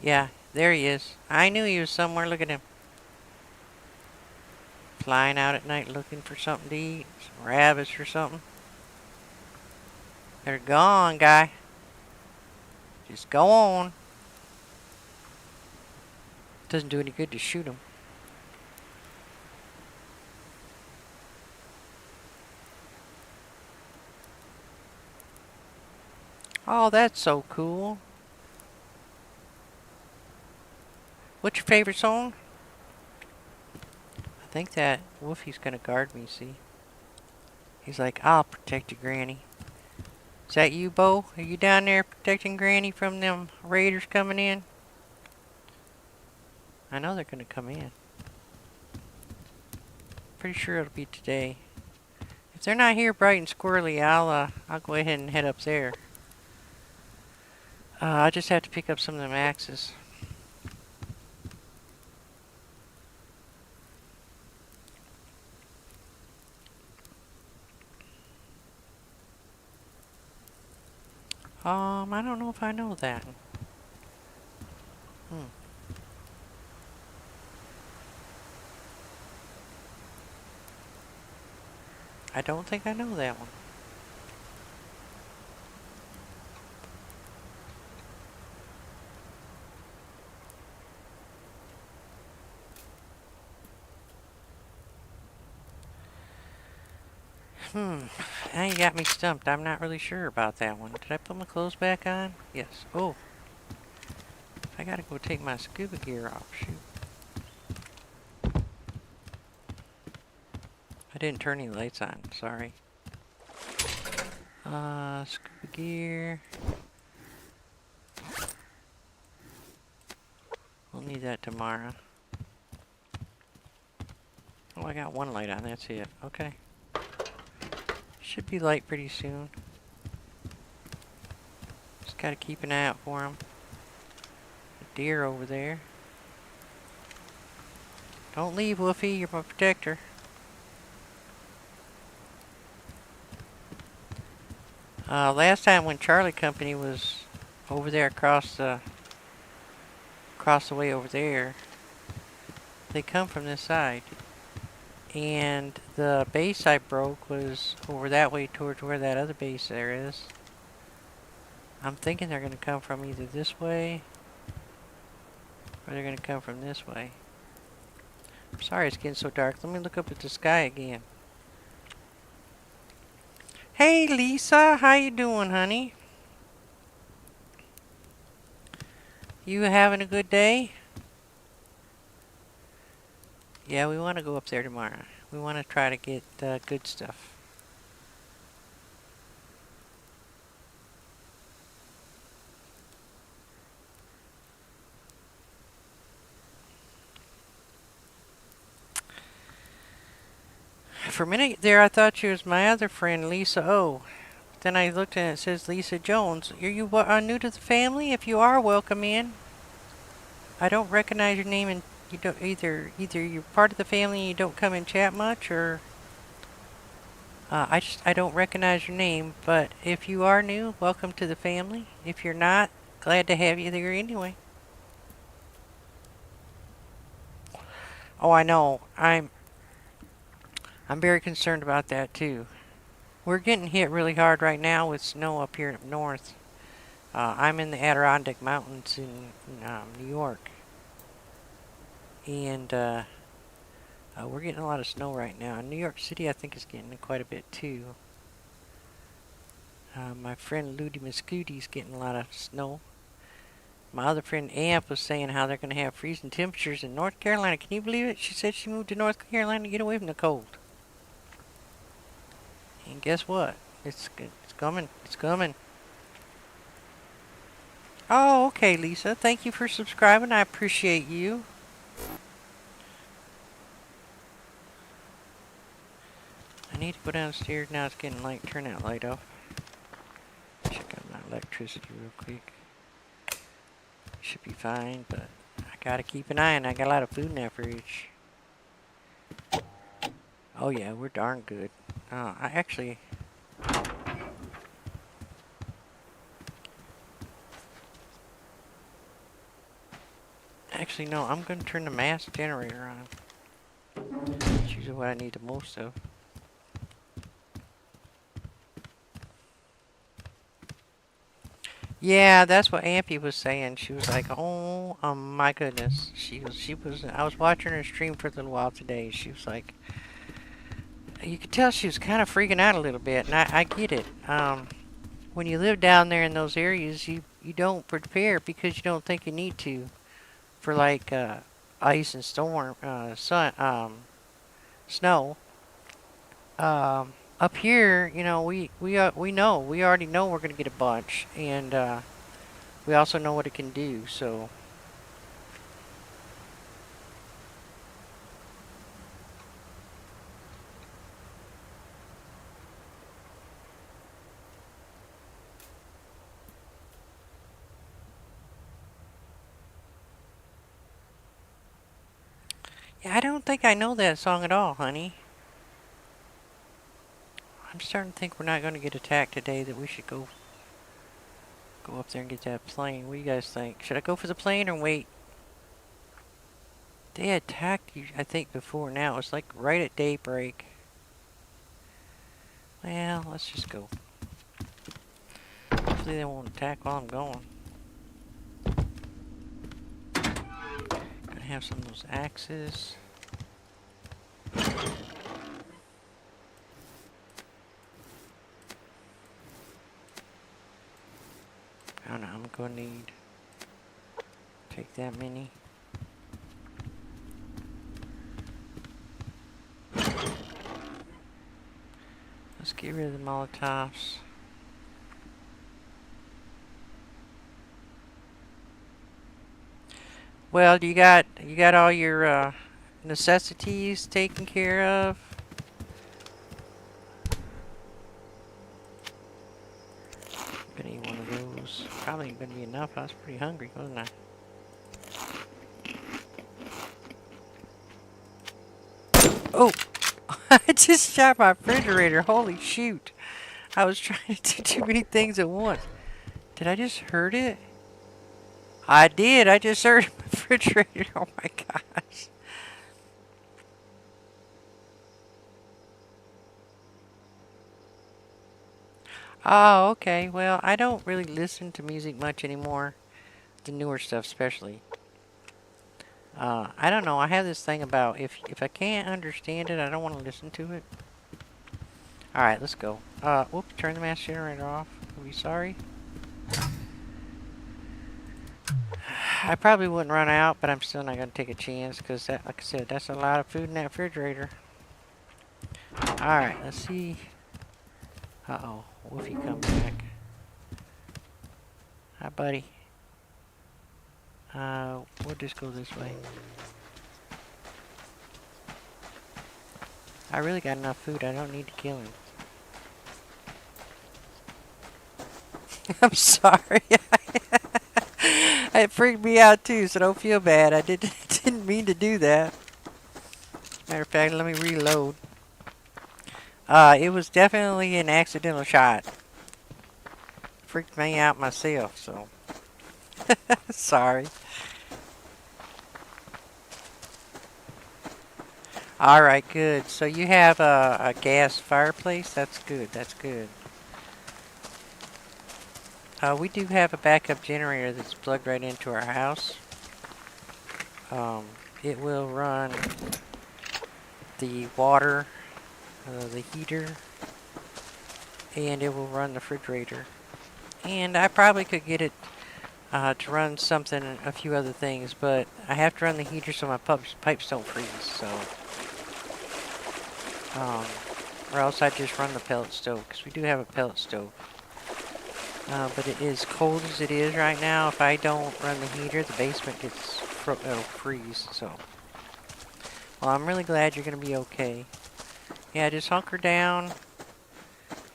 Yeah, there he is. I knew he was somewhere. Look at him. Flying out at night looking for something to eat. Some rabbits or something. They're gone, guy. Just go on. Doesn't do any good to shoot them. Oh, that's so cool. What's your favorite song? I think that Wolfie's gonna guard me, see? He's like, I'll protect you, Granny. Is that you, Bo? Are you down there protecting Granny from them raiders coming in? I know they're gonna come in. Pretty sure it'll be today. If they're not here bright and squirrely, I'll go ahead and head up there. I just have to pick up some of them axes. I don't know if I know that. I don't think I know that one. Now you got me stumped. I'm not really sure about that one. Did I put my clothes back on? Yes. Oh. I gotta go take my scuba gear off. Shoot. I didn't turn any lights on. Sorry. Scuba gear. We'll need that tomorrow. Oh, I got one light on. That's it. Okay. Should be light pretty soon. Just gotta keep an eye out for them. A deer over there. Don't leave, Woofy. You're my protector. Last time when Charlie Company was over there across the way over there, they come from this side. And the base I broke was over that way towards where that other base there is. I'm thinking they're going to come from either this way or they're going to come from this way. I'm sorry it's getting so dark. Let me look up at the sky again. Hey Lisa, how you doing, honey? You having a good day? Yeah, we want to go up there tomorrow. We want to try to get good stuff. For a minute there, I thought she was my other friend, Lisa O. Then I looked and it says Lisa Jones. Are you new to the family? If you are, welcome in. I don't recognize your name, and you don't either you're part of the family and you don't come and chat much, or I don't recognize your name. But if you are new, welcome to the family. If you're not, glad to have you there anyway. Oh, I know. I'm very concerned about that too. We're getting hit really hard right now with snow up here up north. I'm in the Adirondack Mountains in New York. And we're getting a lot of snow right now. In New York City, I think is getting quite a bit too. My friend Ludi Muscuti's getting a lot of snow. My other friend Amp was saying how they're going to have freezing temperatures in North Carolina. Can you believe it? She said she moved to North Carolina to get away from the cold. And guess what? It's coming. It's coming. Oh, okay, Lisa. Thank you for subscribing. I appreciate you. I need to go downstairs now. It's getting light. Turn that light off. Check out my electricity real quick. Should be fine, but I gotta keep an eye on it. I got a lot of food in that fridge. Oh yeah, we're darn good. I actually... Actually, no, I'm gonna turn the mass generator on. It's usually what I need the most of. Yeah, that's what Ampy was saying. She was like, "Oh, my goodness." I was watching her stream for a little while today. She was like, you could tell she was kind of freaking out a little bit, and I get it. When you live down there in those areas, you don't prepare because you don't think you need to for like ice and storm, snow. Up here, you know, we already know we're gonna get a bunch, and we also know what it can do. So yeah, I don't think I know that song at all, honey. I'm starting to think we're not gonna get attacked today. That we should go up there and get that plane. What do you guys think? Should I go for the plane or wait? They attacked you, I think, before now. It's like right at daybreak. Well, let's just go. Hopefully they won't attack while I'm going. Gonna have some of those axes. I don't know, I'm gonna need take that many. Let's get rid of the Molotovs. Well, you got all your necessities taken care of. I'm gonna eat one of those. Probably ain't gonna be enough. I was pretty hungry, wasn't I? Oh! I just shot my refrigerator. Holy shoot. I was trying to do too many things at once. Did I just hurt it? I did. I just hurt my refrigerator. Oh my gosh. Oh, okay. Well, I don't really listen to music much anymore. The newer stuff especially. I don't know. I have this thing about if I can't understand it, I don't want to listen to it. Alright, let's go. Whoops, turn the mass generator off. Are we sorry? I probably wouldn't run out, but I'm still not going to take a chance because, like I said, that's a lot of food in that refrigerator. Alright, let's see. Uh-oh, Wolfie come back. Hi, buddy. We'll just go this way. I really got enough food. I don't need to kill him. I'm sorry. It freaked me out too, so don't feel bad. I didn't mean to do that. Matter of fact, let me reload. It was definitely an accidental shot. Freaked me out myself, so. Sorry. Alright, good. So you have a gas fireplace? That's good, that's good. We do have a backup generator that's plugged right into our house. It will run the water, the heater, and it will run the refrigerator. And I probably could get it to run something, a few other things, but I have to run the heater so my pipes don't freeze, so. Or else I just run the pellet stove, because we do have a pellet stove. But it is cold as it is right now. If I don't run the heater, the basement it'll freeze, so. Well, I'm really glad you're going to be okay. Yeah, just hunker down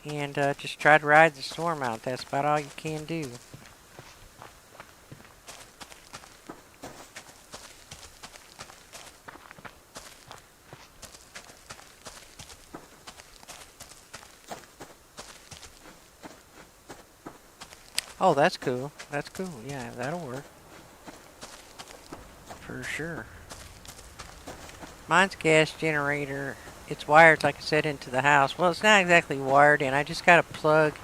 and just try to ride the storm out. That's about all you can do. Oh, that's cool. That's cool. Yeah, that'll work. For sure. Mine's a gas generator. It's wired, like I said, into the house. Well, it's not exactly wired in. I just got a plug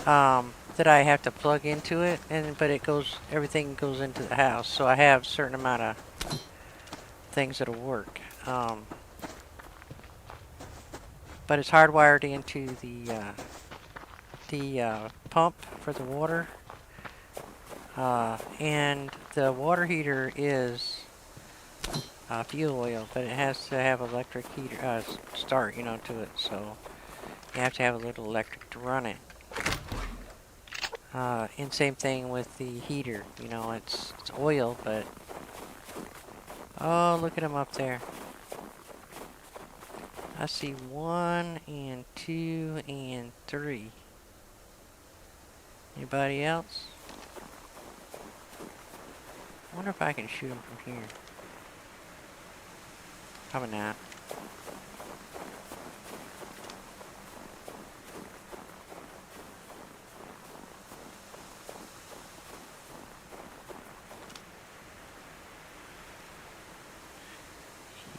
that I have to plug into it, but everything goes into the house. So I have a certain amount of things that'll work. But it's hardwired into the pump for the water, and the water heater is fuel oil, but it has to have electric heater start, to it. So you have to have a little electric to run it. And same thing with the heater. It's oil, but oh, look at them up there. I see 1 and 2 and 3. Anybody else? I wonder if I can shoot them from here. Probably not.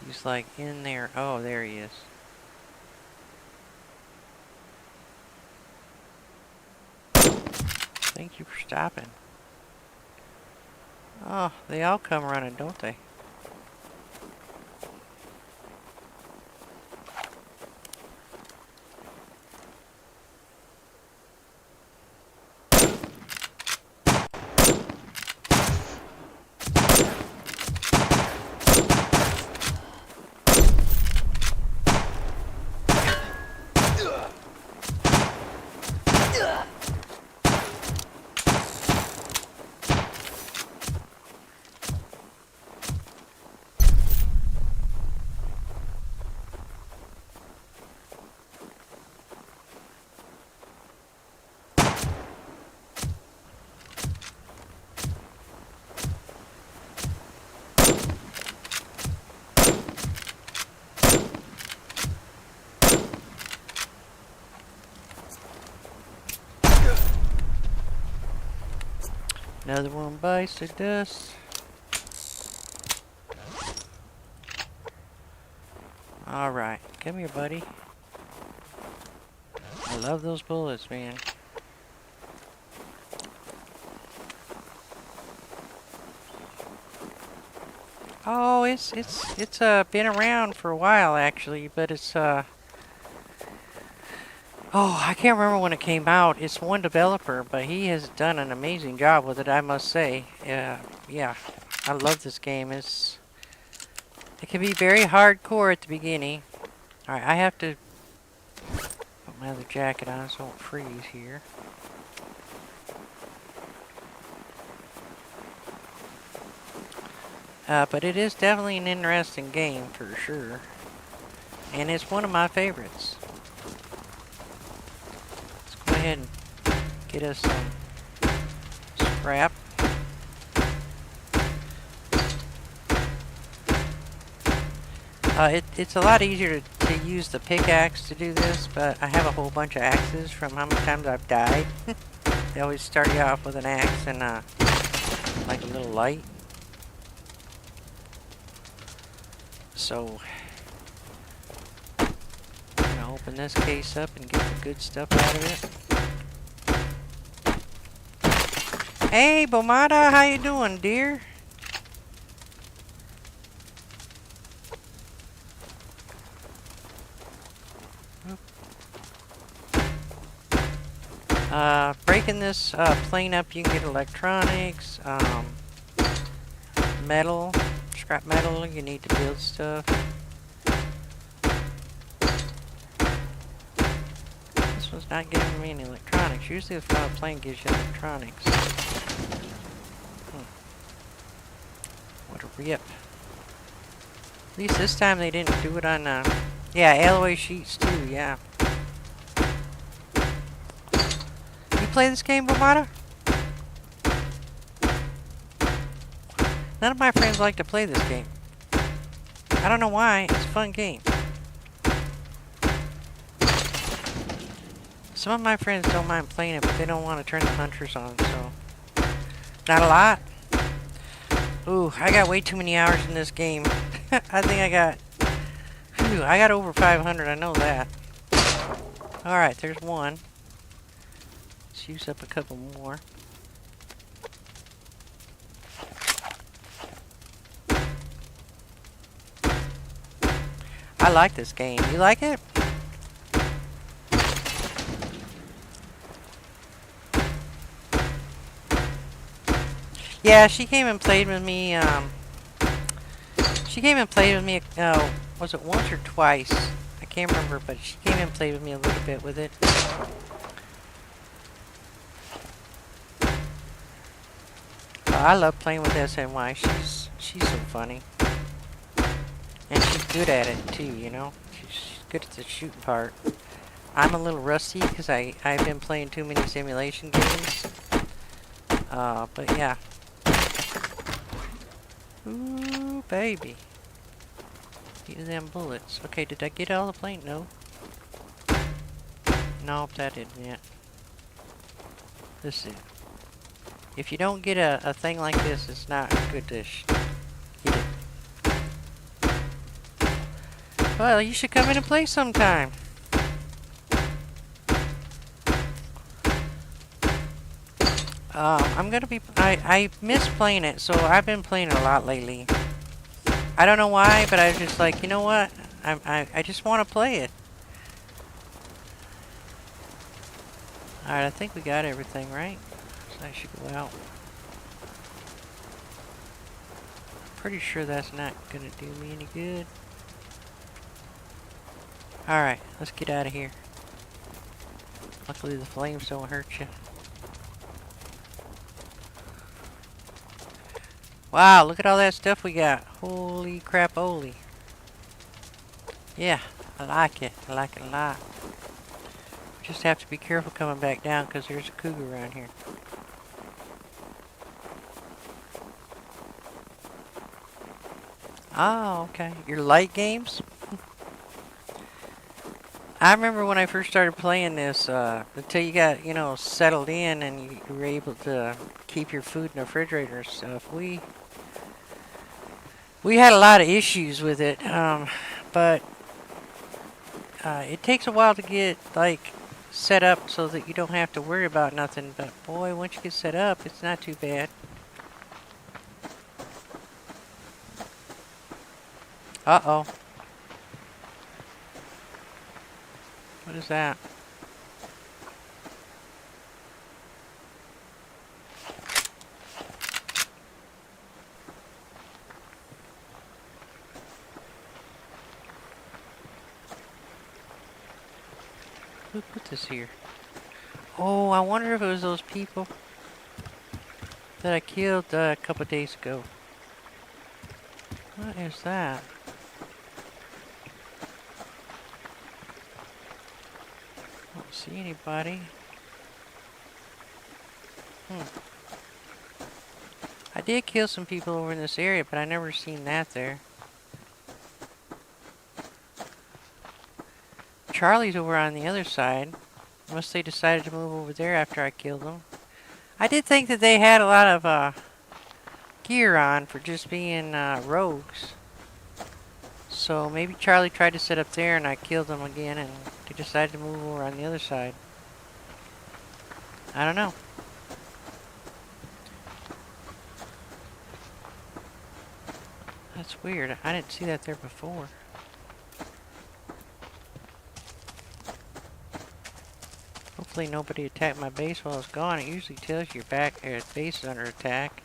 He's like in there. Oh, there he is. Thank you for stopping. Oh, they all come running, don't they? Another one bites the dust. Alright, come here, buddy. I love those bullets, man. Oh, it's been around for a while actually, but it's oh, I can't remember when it came out. It's one developer, but he has done an amazing job with it, I must say. Yeah, I love this game. It can be very hardcore at the beginning. Alright, I have to put my other jacket on so I don't freeze here. But it is definitely an interesting game for sure. And it's one of my favorites. Go ahead and get us some scrap. It's a lot easier to use the pickaxe to do this, but I have a whole bunch of axes from how many times I've died. They always start you off with an axe and like a little light. So gonna open this case up and get the good stuff out of it. Hey, Bomada, how you doing, dear? Breaking this plane up, you can get electronics, metal, scrap metal. You need to build stuff. This one's not giving me any electronics. Usually, the plane gives you electronics. What a rip! At least this time they didn't do it on. Yeah, alloy sheets too. Yeah. You play this game, Bomada? None of my friends like to play this game. I don't know why. It's a fun game. Some of my friends don't mind playing it, but they don't want to turn the hunters on, so... Not a lot? Ooh, I got way too many hours in this game. I think I got... Phew, I got over 500, I know that. Alright, there's one. Let's use up a couple more. I like this game. You like it? Yeah, she came and played with me, was it once or twice? I can't remember, but she came and played with me a little bit with it. I love playing with SNY. She's so funny. And she's good at it, too, you know? She's good at the shooting part. I'm a little rusty, because I've been playing too many simulation games. But yeah. Ooh, baby. Get them bullets. Okay, did I get all the plane? No. Nope, that didn't yet. This is it. If you don't get a thing like this, it's not good to get it. Well, you should come in and play sometime. I'm gonna be... I miss playing it, so I've been playing it a lot lately. I don't know why, but I was just like, you know what? I just want to play it. Alright, I think we got everything, right? So I should go out. Pretty sure that's not gonna do me any good. Alright, let's get out of here. Luckily the flames don't hurt you. Wow, look at all that stuff we got. Holy crap-oly. Yeah, I like it. I like it a lot. Just have to be careful coming back down because there's a cougar around here. Oh, okay. Your light games? I remember when I first started playing this, until you got, you know, settled in and you were able to keep your food in the refrigerator and stuff. We had a lot of issues with it, but it takes a while to get, like, set up so that you don't have to worry about nothing. But boy, once you get set up, it's not too bad. Uh-oh. What is that? Who put this here? Oh, I wonder if it was those people that I killed a couple of days ago. What is that? Don't see anybody. I did kill some people over in this area, but I never seen that there. Charlie's over on the other side. Unless they decided to move over there after I killed them. I did think that they had a lot of gear on for just being rogues. So maybe Charlie tried to sit up there and I killed them again and they decided to move over on the other side. I don't know. That's weird. I didn't see that there before. Hopefully nobody attacked my base while I was gone. It usually tells you your base is under attack.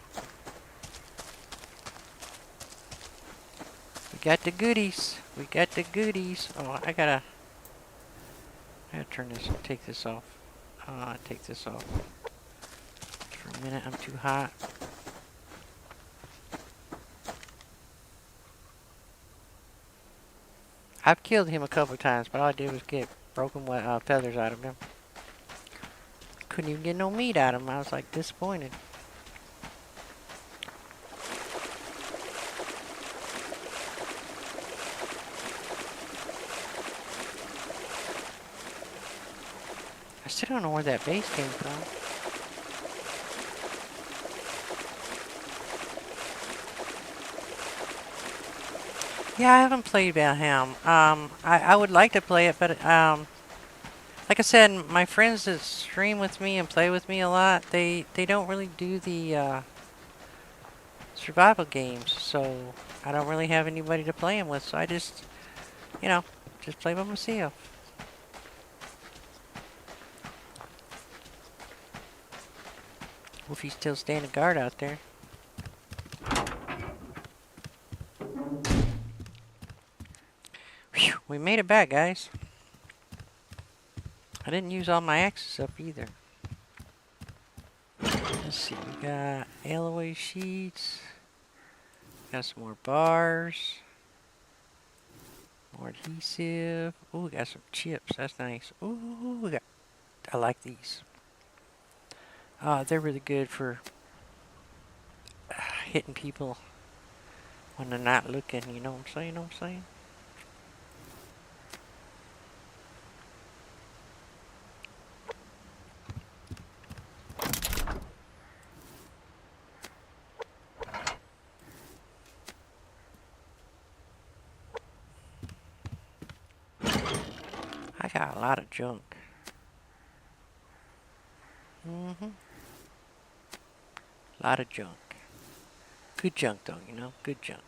We got the goodies. We got the goodies. Oh, I gotta turn this, take this off. Take this off. For a minute, I'm too hot. I've killed him a couple of times, but all I did was get broken feathers out of him. Couldn't even get no meat out of him. I was like disappointed. I still don't know where that base came from. Yeah, I haven't played Valheim. I would like to play it, but like I said, my friends that stream with me and play with me a lot, they don't really do the survival games, so I don't really have anybody to play them with. So I just, you know, just play by myself. Wolfie's still standing guard out there. Whew, we made it back, guys. I didn't use all my axes up either. Let's see, we got alloy sheets. Got some more bars. More adhesive. Ooh, we got some chips. That's nice. Ooh, I like these. They're really good for hitting people when they're not looking. You know what I'm saying? You know what I'm saying? I got a lot of junk. A lot of junk. Good junk though, you know? Good junk.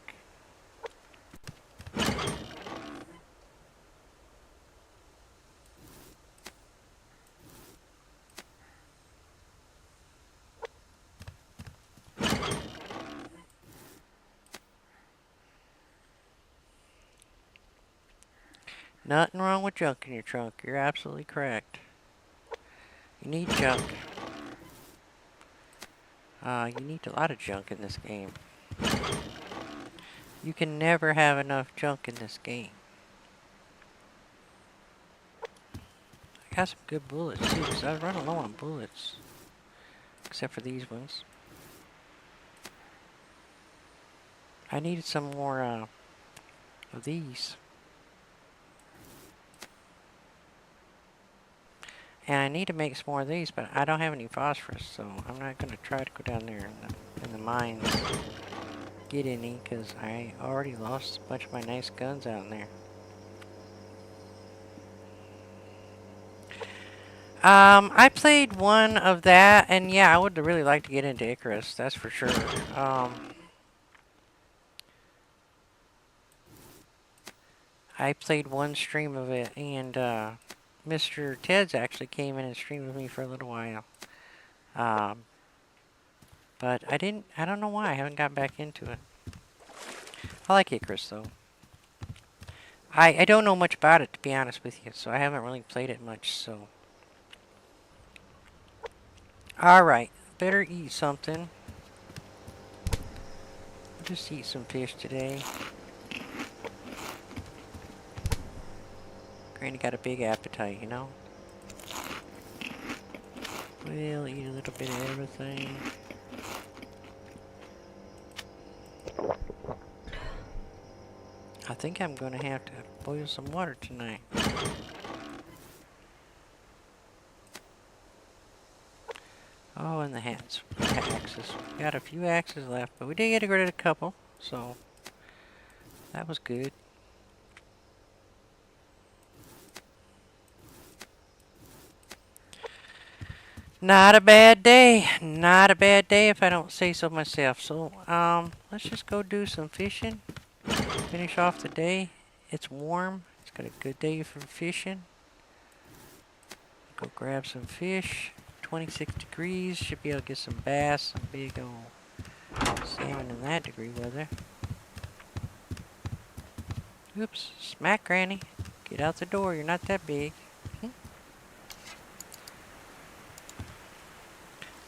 Nothing wrong with junk in your trunk. You're absolutely correct. You need junk. You need a lot of junk in this game. You can never have enough junk in this game. I got some good bullets too, because I was running low on bullets. Except for these ones. I needed some more of these. And I need to make some more of these, but I don't have any phosphorus, so I'm not going to try to go down there in the mines, get any, because I already lost a bunch of my nice guns out in there. I played one of that, and yeah, I would really like to get into Icarus, that's for sure. I played one stream of it, and Mr. Ted's actually came in and streamed with me for a little while. But I don't know why, I haven't got back into it. I like Icarus, though. I don't know much about it, to be honest with you, so I haven't really played it much, so. Alright, better eat something. I'll just eat some fish today. Granny got a big appetite, you know? We'll eat a little bit of everything. I think I'm going to have to boil some water tonight. Oh, and the hats. The axes. We got a few axes left, but we did get rid of a couple, so that was good. Not a bad day. Not a bad day if I don't say so myself. So, let's just go do some fishing. Finish off the day. It's warm. It's got a good day for fishing. Go grab some fish. 26 degrees. Should be able to get some bass, some big old salmon in that degree weather. Oops, smack Granny. Get out the door, you're not that big.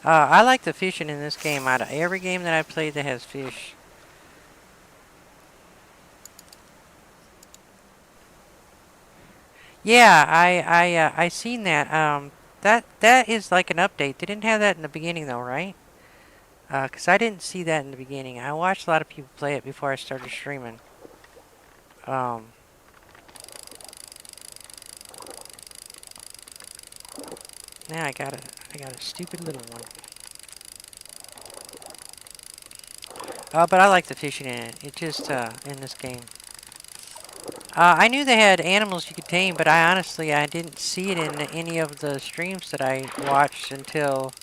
I like the fishing in this game. Out of every game that I've played that has fish. Yeah, I seen that. That is like an update. They didn't have that in the beginning though, right? 'Cause I didn't see that in the beginning. I watched a lot of people play it before I started streaming. Um, Now I got a stupid little one. But I like the fishing in it. It just in this game. I knew they had animals you could tame, but I didn't see it in any of the streams that I watched until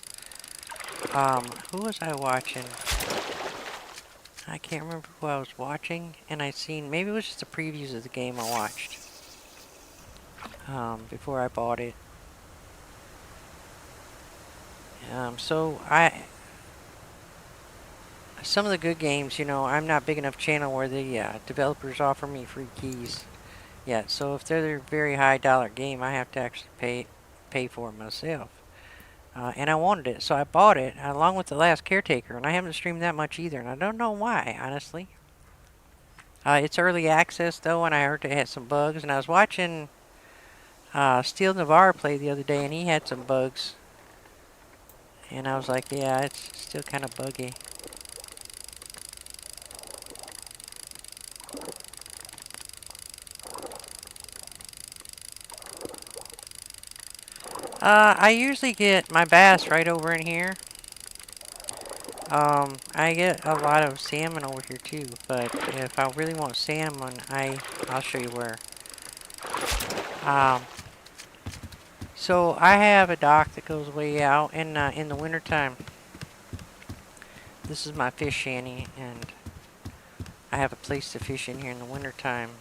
who was I watching? I can't remember who I was watching, and I seen maybe it was just the previews of the game I watched before I bought it. So some of the good games, you know, I'm not big enough channel where the developers offer me free keys yet. So if they're a very high dollar game, I have to actually pay for it myself. And I wanted it, so I bought it along with The Last Caretaker, and I haven't streamed that much either, and I don't know why, honestly. It's early access though, and I heard it had some bugs, and I was watching Steel Navarre play the other day, and he had some bugs. And I was like, yeah, it's still kind of buggy. I usually get my bass right over in here. I get a lot of salmon over here too, but if I really want salmon, I'll show you where. So I have a dock that goes way out in the wintertime. This is my fish shanty, and I have a place to fish in here in the wintertime.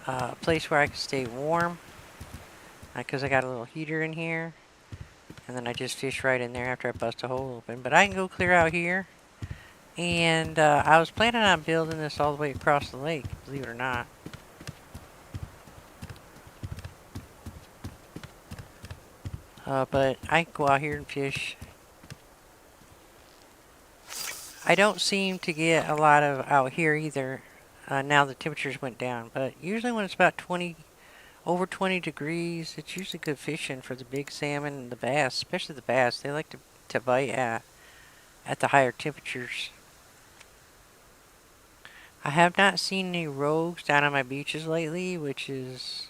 A place where I can stay warm, because I got a little heater in here. And then I just fish right in there after I bust a hole open. But I can go clear out here. And I was planning on building this all the way across the lake, believe it or not. But I can go out here and fish. I don't seem to get a lot of out here either. Now the temperatures went down. But usually when it's about over 20 degrees, it's usually good fishing for the big salmon and the bass, especially the bass. They like to bite at the higher temperatures. I have not seen any rogues down on my beaches lately, which is...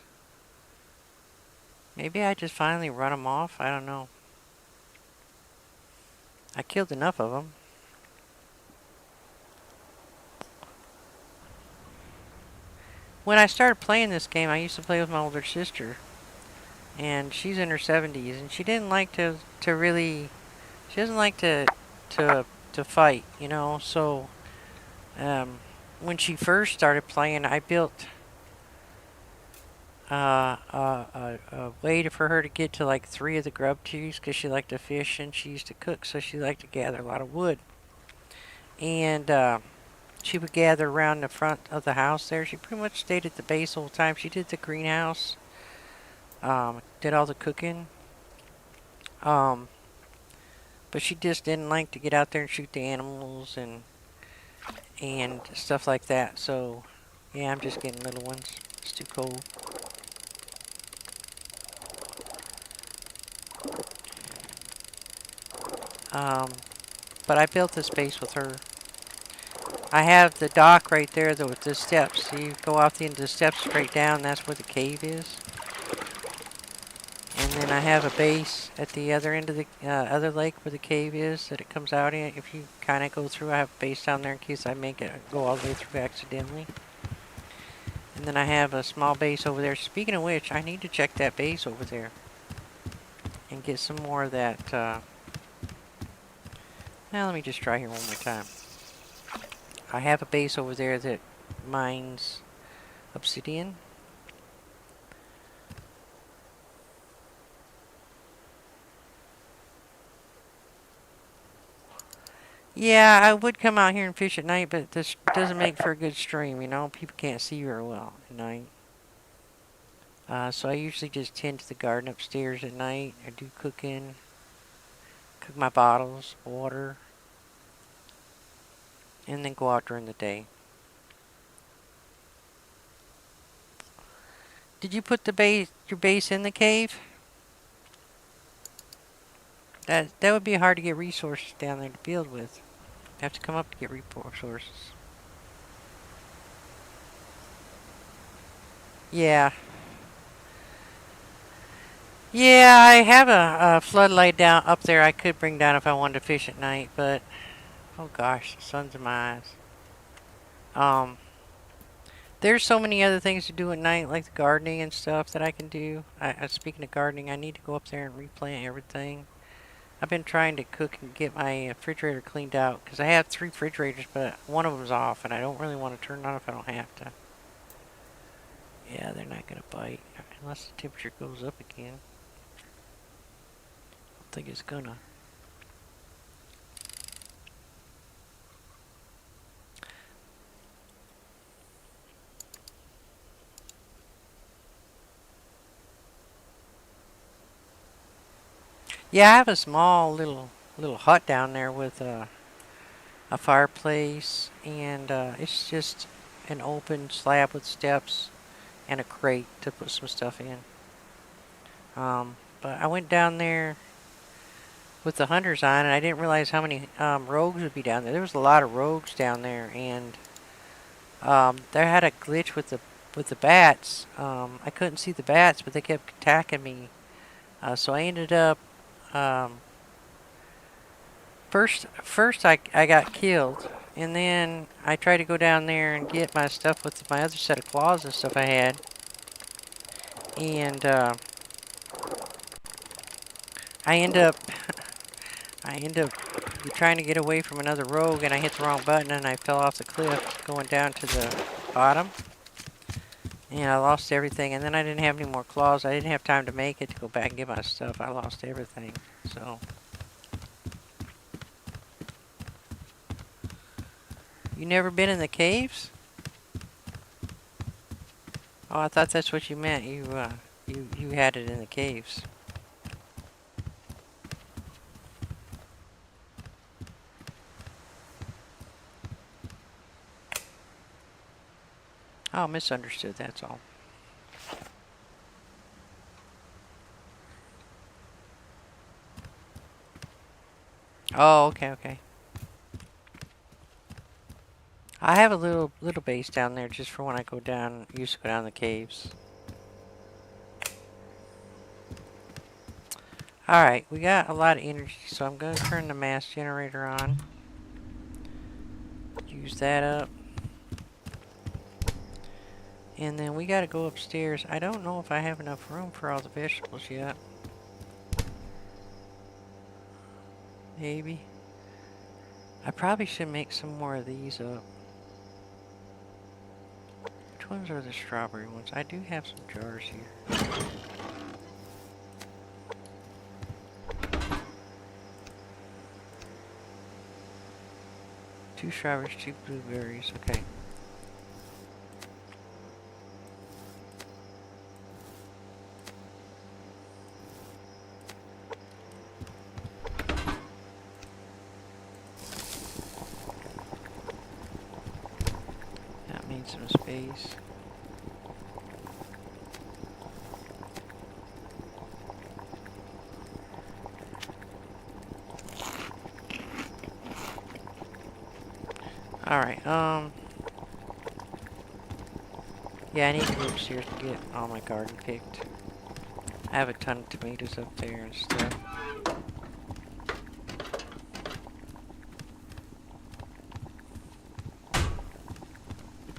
maybe I just finally run them off. I don't know. I killed enough of them. When I started playing this game, I used to play with my older sister. And she's in her 70s, and she didn't like to really... she doesn't like to fight, you know, so... when she first started playing, I built a way for her to get to like 3 of the grub trees, because she liked to fish and she used to cook, so she liked to gather a lot of wood. And she would gather around the front of the house there. She pretty much stayed at the base the whole time. She did the greenhouse, did all the cooking. But she just didn't like to get out there and shoot the animals and stuff like that. So, yeah, I'm just getting little ones. It's too cold. But I built this base with her. I have the dock right there though with the steps. So you go off the end of the steps straight down, that's where the cave is. And then I have a base at the other end of the other lake where the cave is that it comes out in. If you kind of go through, I have a base down there in case I make it go all the way through accidentally. And then I have a small base over there. Speaking of which, I need to check that base over there. and get some more of that. Now let me just try here one more time. I have a base over there that mines obsidian. Yeah, I would come out here and fish at night, but this doesn't make for a good stream, you know? People can't see very well at night. So I usually just tend to the garden upstairs at night. I do cooking, cook my bottles, water, and then go out during the day. Did you put your base in the cave? That would be hard to get resources down there to build with. You have to come up to get resources. Yeah. Yeah, I have a floodlight down up there I could bring down if I wanted to fish at night, but oh gosh, the sun's in my eyes. There's so many other things to do at night, like the gardening and stuff that I can do. Speaking of gardening, I need to go up there and replant everything. I've been trying to cook and get my refrigerator cleaned out because I have 3 refrigerators, but one of them's off, and I don't really want to turn it on if I don't have to. Yeah, they're not going to bite unless the temperature goes up again. I don't think it's gonna. Yeah, I have a small little hut down there with a fireplace, and it's just an open slab with steps and a crate to put some stuff in. But I went down there with the hunters on, and I didn't realize how many rogues would be down there. There was a lot of rogues down there, and they had a glitch with the bats. I couldn't see the bats, but they kept attacking me. So I ended up first I got killed, and then I tried to go down there and get my stuff with my other set of claws and stuff I had, and I end up trying to get away from another rogue, and I hit the wrong button, and I fell off the cliff going down to the bottom, and I lost everything. And then I didn't have any more claws. I didn't have time to make it to go back and get my stuff. I lost everything. So you never been in the caves? Oh, I thought that's what you meant. You had it in the caves. Oh, misunderstood, that's all. Oh, okay. I have a little base down there just for when I go down, used to go down the caves. Alright, we got a lot of energy, so I'm going to turn the mass generator on. Use that up. And then we got to go upstairs. I don't know if I have enough room for all the vegetables yet. Maybe. I probably should make some more of these up. Which ones are the strawberry ones? I do have some jars here. 2 strawberries, 2 blueberries. Okay. That made some space. Alright, yeah, I need to go upstairs to get all my garden picked. I have a ton of tomatoes up there and stuff.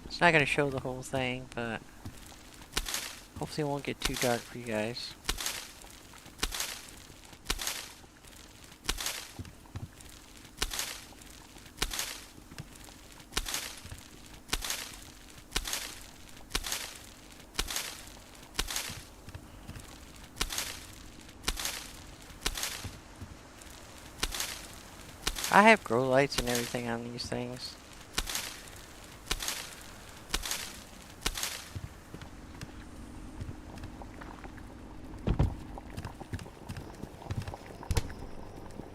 It's not going to show the whole thing, but hopefully it won't get too dark for you guys. I have grow lights and everything on these things.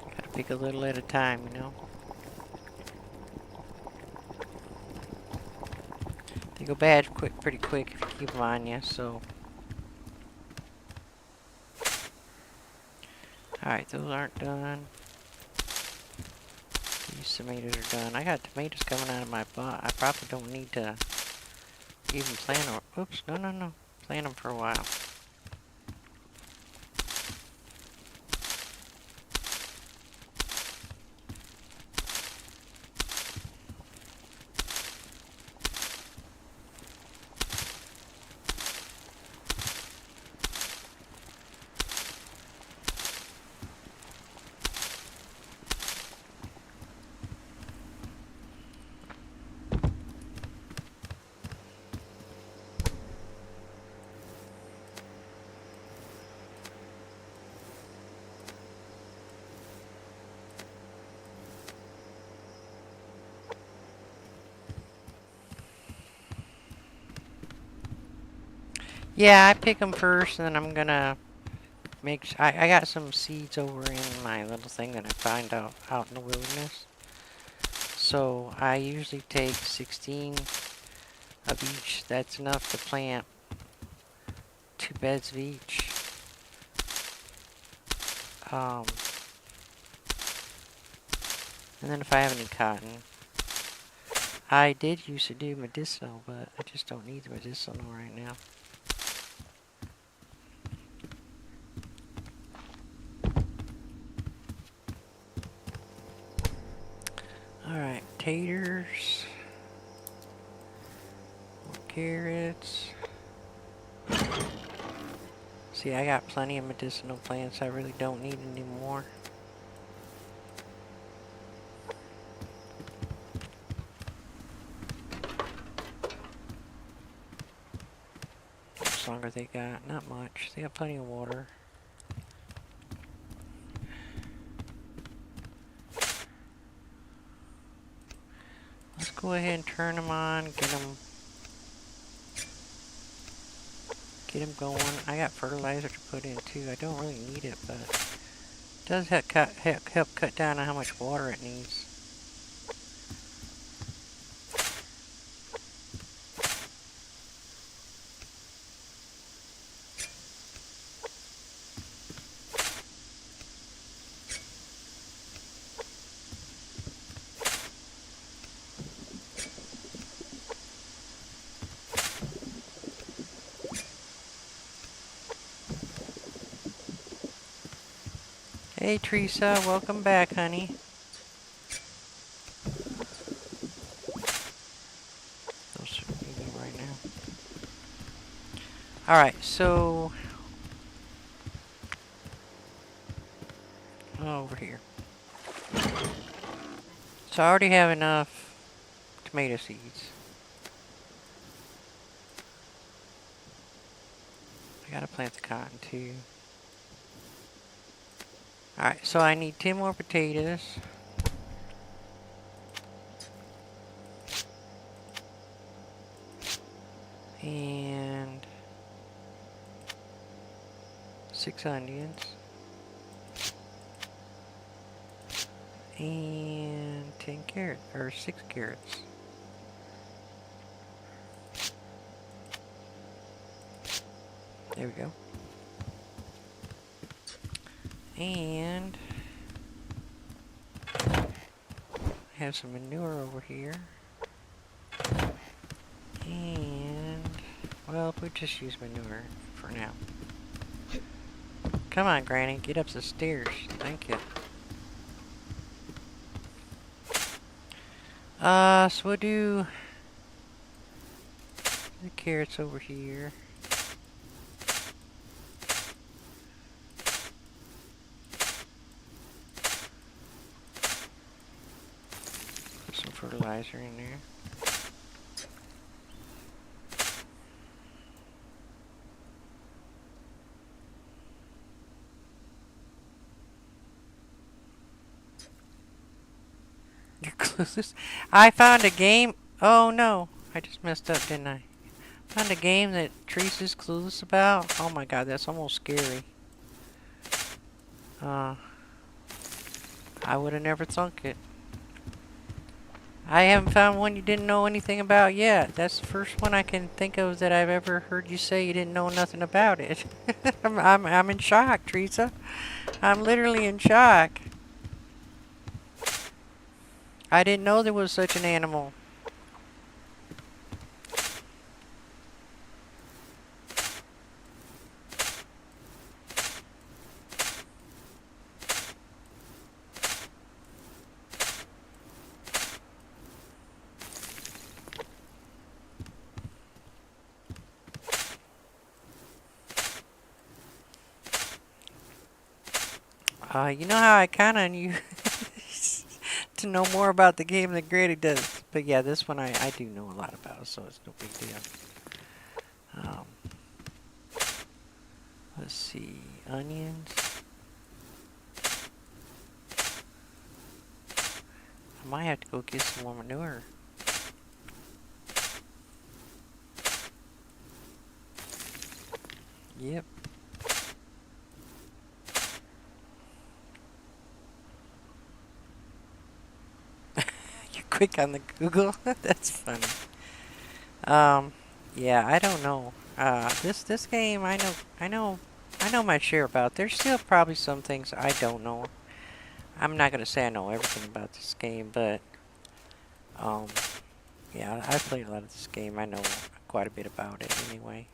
Gotta pick a little at a time, you know. They go bad pretty quick if you keep them on you, so. Alright, those aren't done. These tomatoes are done. I got tomatoes coming out of my butt. I probably don't need to even plant them. Oops, no. Plant them for a while. Yeah, I pick them first, and then I'm gonna make. I got some seeds over in my little thing that I find out in the wilderness. So I usually take 16 of each. That's enough to plant 2 beds of each. And then if I have any cotton, I did used to do medicinal, but I just don't need the medicinal right now. Alright, taters, more carrots. See, I got plenty of medicinal plants. I really don't need any more. How much longer they got? Not much. They got plenty of water. Let's go ahead and turn them on, get them going. I got fertilizer to put in too. I don't really need it, but it does help cut down on how much water it needs. Hey Teresa, welcome back, honey. Those are eating right now. Alright, so over here. So I already have enough tomato seeds. I gotta plant the cotton too. Alright, so I need 10 more potatoes. And 6 onions. And 10 carrots, or 6 carrots. There we go. And I have some manure over here. And, well, we'll just use manure for now. Come on, Granny, get up the stairs. Thank you. So we'll do the carrots over here. Put some fertilizer in there. clueless. I found a game. Oh no, I just messed up, didn't I? Found a game that Teresa's clueless about. Oh my god, that's almost scary. I would have never thunk it. I haven't found one you didn't know anything about yet. That's the first one I can think of that I've ever heard you say you didn't know nothing about it. I'm in shock, Teresa. I'm literally in shock. I didn't know there was such an animal. You know how I kind of knew to know more about the game than Grady does. But yeah, this one I do know a lot about, so it's no big deal. Let's see, onions. I might have to go get some more manure. Yep. You're quick on the Google. That's funny. Yeah, I don't know. This game, I know my share about. There's still probably some things I don't know. I'm not gonna say I know everything about this game, but yeah, I've played a lot of this game. I know quite a bit about it anyway.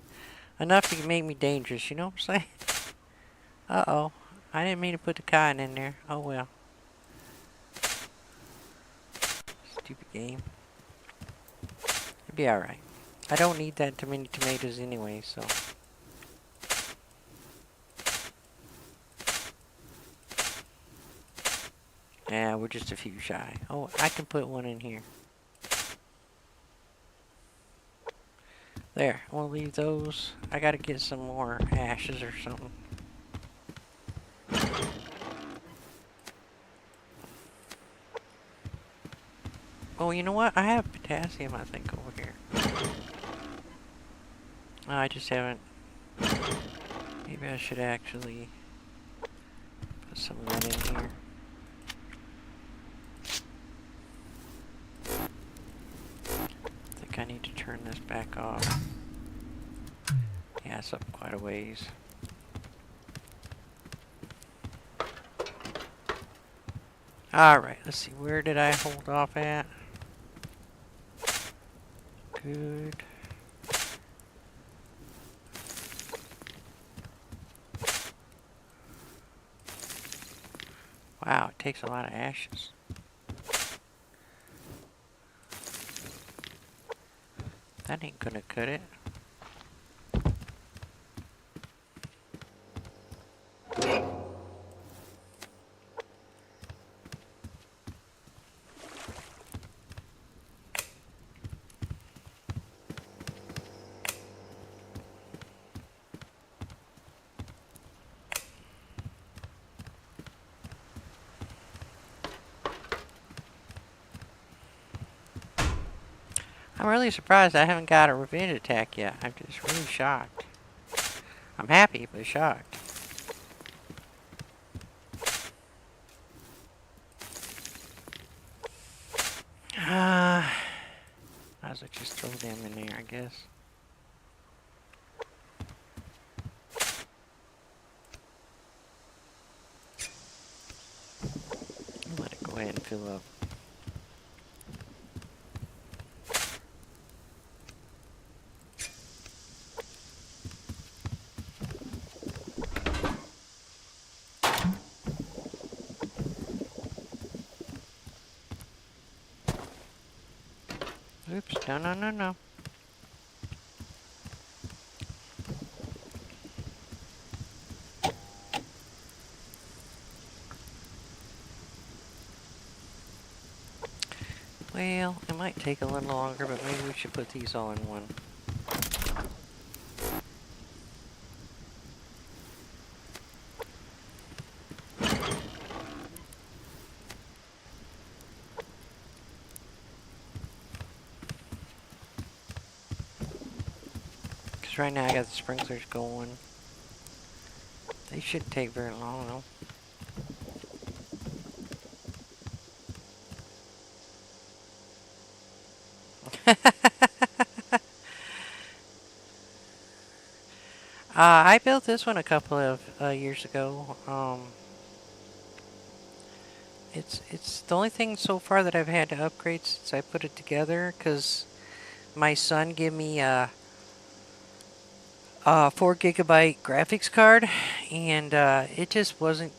Enough to make me dangerous, you know what I'm saying? Uh-oh. I didn't mean to put the cotton in there. Oh well. Stupid game. It'll be alright. I don't need that many tomatoes anyway, so. Yeah, we're just a few shy. Oh, I can put one in here. There, we'll leave those. I gotta get some more ashes or something. Oh, you know what? I have potassium, I think, over here. Oh, I just haven't. Maybe I should actually put some of that in here. I think I need to turn this back off. Yeah, it's up quite a ways. Alright, let's see. Where did I hold off at? Good. Wow, it takes a lot of ashes. That ain't gonna cut it. I'm really surprised I haven't got a revenge attack yet. I'm just really shocked. I'm happy, but shocked. Might as well just throw them in there, I guess. Let it go ahead and fill up. Oops, no, no, no, no. Well, it might take a little longer, but maybe we should put these all in one. right now I got the sprinklers going. They shouldn't take very long though. I built this one a couple of years ago. It's the only thing so far that I've had to upgrade since I put it together, because my son gave me a 4 GB graphics card, and it just wasn't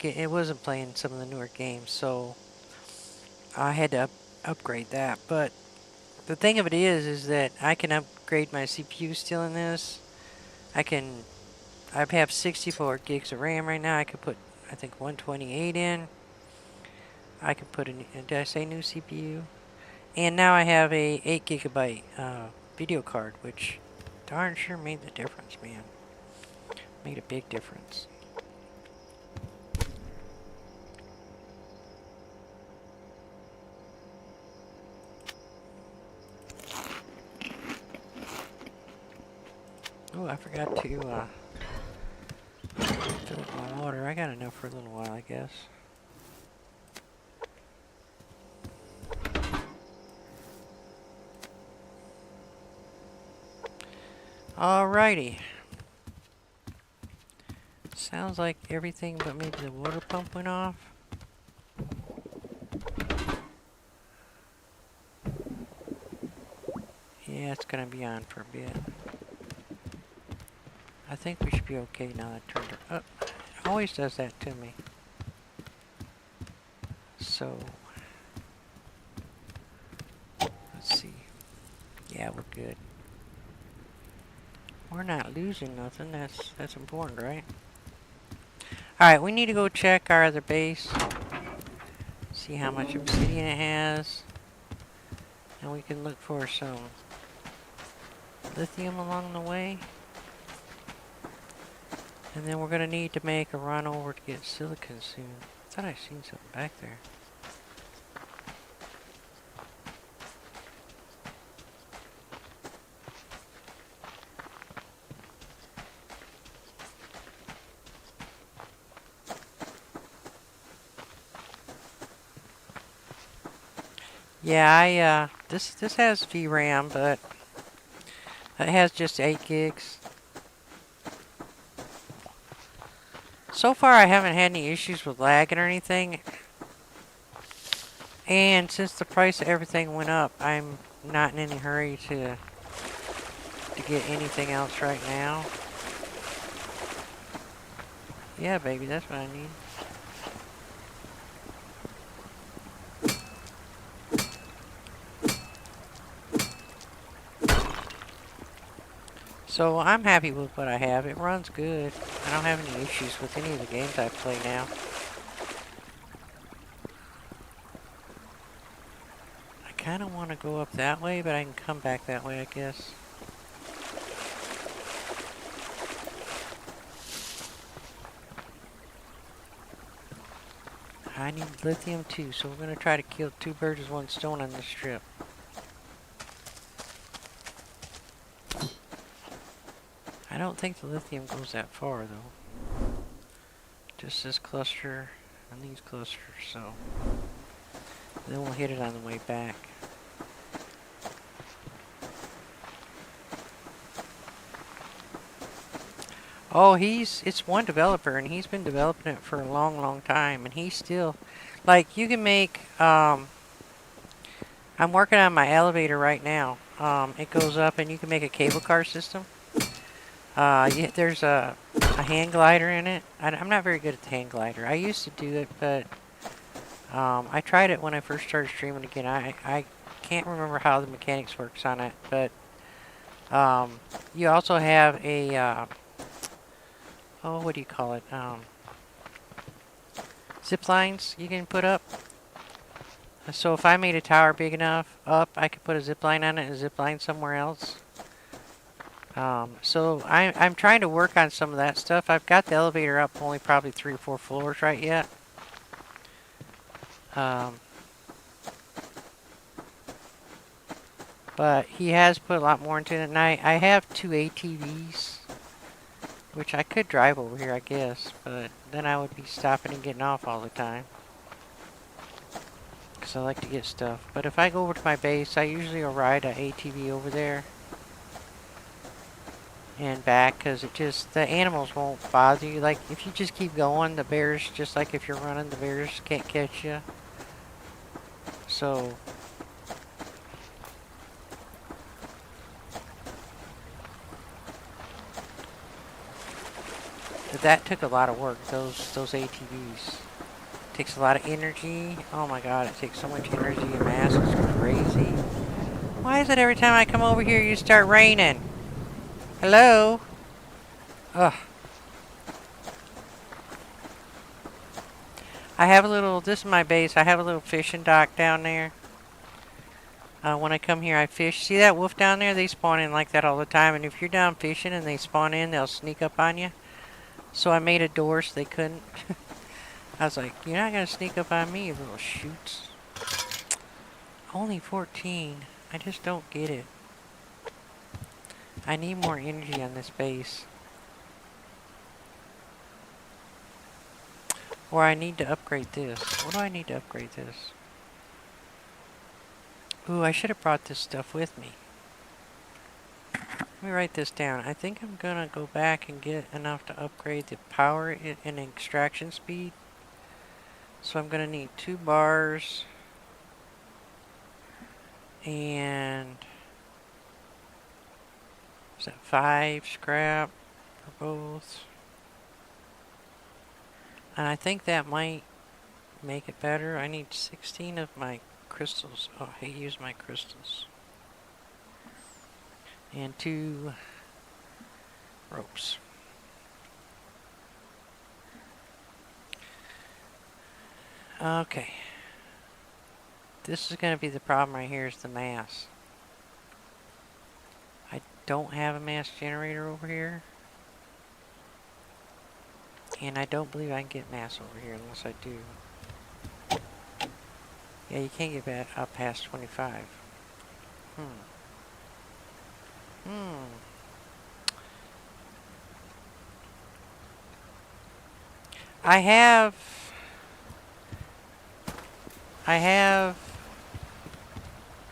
playing some of the newer games, so I had to upgrade that. But the thing of it is that I can upgrade my CPU still in this. I have 64 gigs of RAM right now. I could put, I think, 128 in. I could put did I say new CPU? And now I have a 8 GB video card, which darn sure made the difference, man. Made a big difference. Oh, I forgot to fill up my water. I got enough for a little while, I guess. Alrighty. Sounds like everything but maybe the water pump went off. Yeah, it's gonna be on for a bit. I think we should be okay now that I turned it up. It always does that to me. So, let's see. Yeah, we're good. We're not losing nothing. That's important, right? Alright, we need to go check our other base. See how much obsidian it has. And we can look for some lithium along the way. And then we're going to need to make a run over to get silicon soon. I thought I seen something back there. Yeah, this has VRAM, but it has just 8 gigs. So far I haven't had any issues with lagging or anything. And since the price of everything went up, I'm not in any hurry to get anything else right now. Yeah, baby, that's what I need. So I'm happy with what I have. It runs good. I don't have any issues with any of the games I play now. I kind of want to go up that way, but I can come back that way, I guess. I need lithium too, so we're going to try to kill 2 birds with 1 stone on this trip. I don't think the lithium goes that far though. Just this cluster and these clusters, so then we'll hit it on the way back. Oh, it's one developer, and he's been developing it for a long, long time, and he's still, like, you can make, I'm working on my elevator right now. It goes up, and you can make a cable car system. There's a hand glider in it. I'm not very good at the hand glider. I used to do it, but I tried it when I first started streaming again. I can't remember how the mechanics works on it, but you also have a oh, what do you call it? Zip lines you can put up. So if I made a tower big enough up, I could put a zip line on it and zip line somewhere else. So I'm trying to work on some of that stuff. I've got the elevator up only probably 3 or 4 floors right yet. But he has put a lot more into it, and I have 2 ATVs Which I could drive over here, I guess, but then I would be stopping and getting off all the time. Because I like to get stuff. But if I go over to my base, I usually will ride an ATV over there and back, because the animals won't bother you. Like, if you just keep going, the bears, just like if you're running, the bears can't catch you. So, but that took a lot of work, those ATVs. Takes a lot of energy. Oh my god, it takes so much energy and mass, it's crazy. Why is it every time I come over here you start raining? Hello? Ugh. I have a little, this is my base, I have a little fishing dock down there. When I come here I fish. See that wolf down there? They spawn in like that all the time, and if you're down fishing and they spawn in, they'll sneak up on you. So I made a door so they couldn't. I was like, you're not going to sneak up on me, you little shoots. Only 14. I just don't get it. I need more energy on this base. Or I need to upgrade this. What do I need to upgrade this? Ooh, I should have brought this stuff with me. Let me write this down. I think I'm going to go back and get enough to upgrade the power and extraction speed. So I'm going to need 2 bars. And is that 5 scrap for both? And I think that might make it better. I need 16 of my crystals. Oh, I use my crystals. And 2 ropes. Okay. This is going to be the problem right here, is the mass. I don't have a mass generator over here. And I don't believe I can get mass over here unless I do. Yeah, you can't get that up past 25. I have,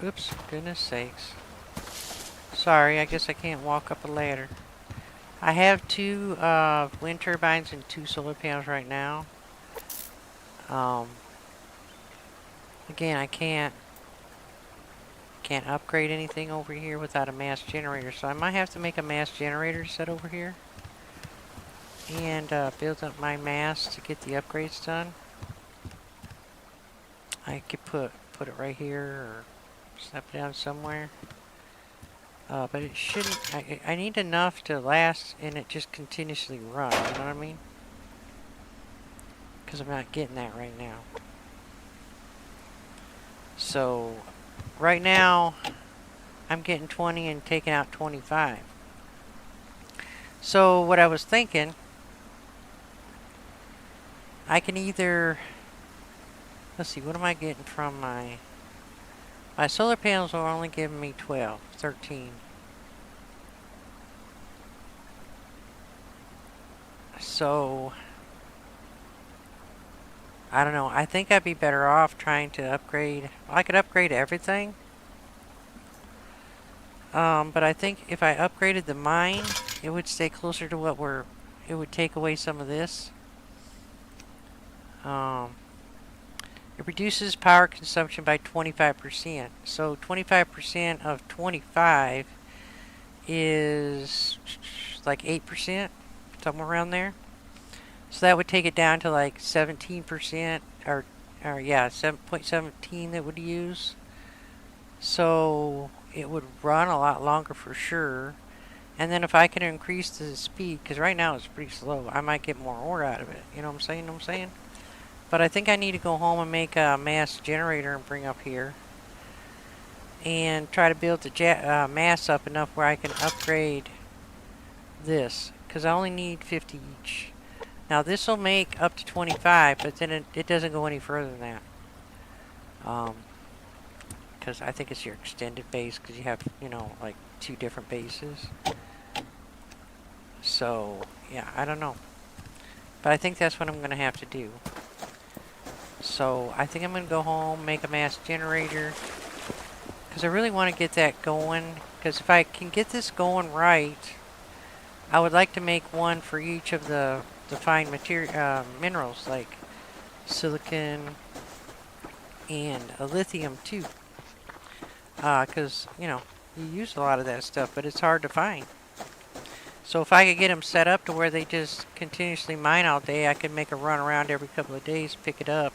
oops, goodness sakes. Sorry, I guess I can't walk up a ladder. I have 2 wind turbines and 2 solar panels right now. Again, I can't upgrade anything over here without a mass generator, so I might have to make a mass generator set over here and build up my mass to get the upgrades done. I could put it right here or snap it down somewhere. But it shouldn't, I need enough to last and it just continuously run, you know what I mean? Because I'm not getting that right now. So, right now, I'm getting 20 and taking out 25. So, what I was thinking, I can either, let's see, what am I getting from my solar panels are only giving me 12, 13. So, I don't know. I think I'd be better off trying to upgrade. Well, I could upgrade everything. But I think if I upgraded the mine, it would stay closer to what it would take away some of this. It reduces power consumption by 25%. So 25% of 25 is like 8%, somewhere around there. So that would take it down to like 17%, or yeah, 7.17 that would use. So it would run a lot longer for sure. And then if I can increase the speed, because right now it's pretty slow, I might get more ore out of it. You know what I'm saying? But I think I need to go home and make a mass generator and bring up here. And try to build the mass up enough where I can upgrade this. Because I only need 50 each. Now this will make up to 25, but then it doesn't go any further than that. Because I think it's your extended base, because you have, you know, like 2 different bases. So, Yeah, I don't know. But I think that's what I'm going to have to do. So I think I'm going to go home, make a mass generator. Because I really want to get that going. Because if I can get this going right, I would like to make one for each of the fine material minerals, like silicon and lithium too. Because, you know, you use a lot of that stuff, but it's hard to find. So if I could get them set up to where they just continuously mine all day, I could make a run around every couple of days, pick it up,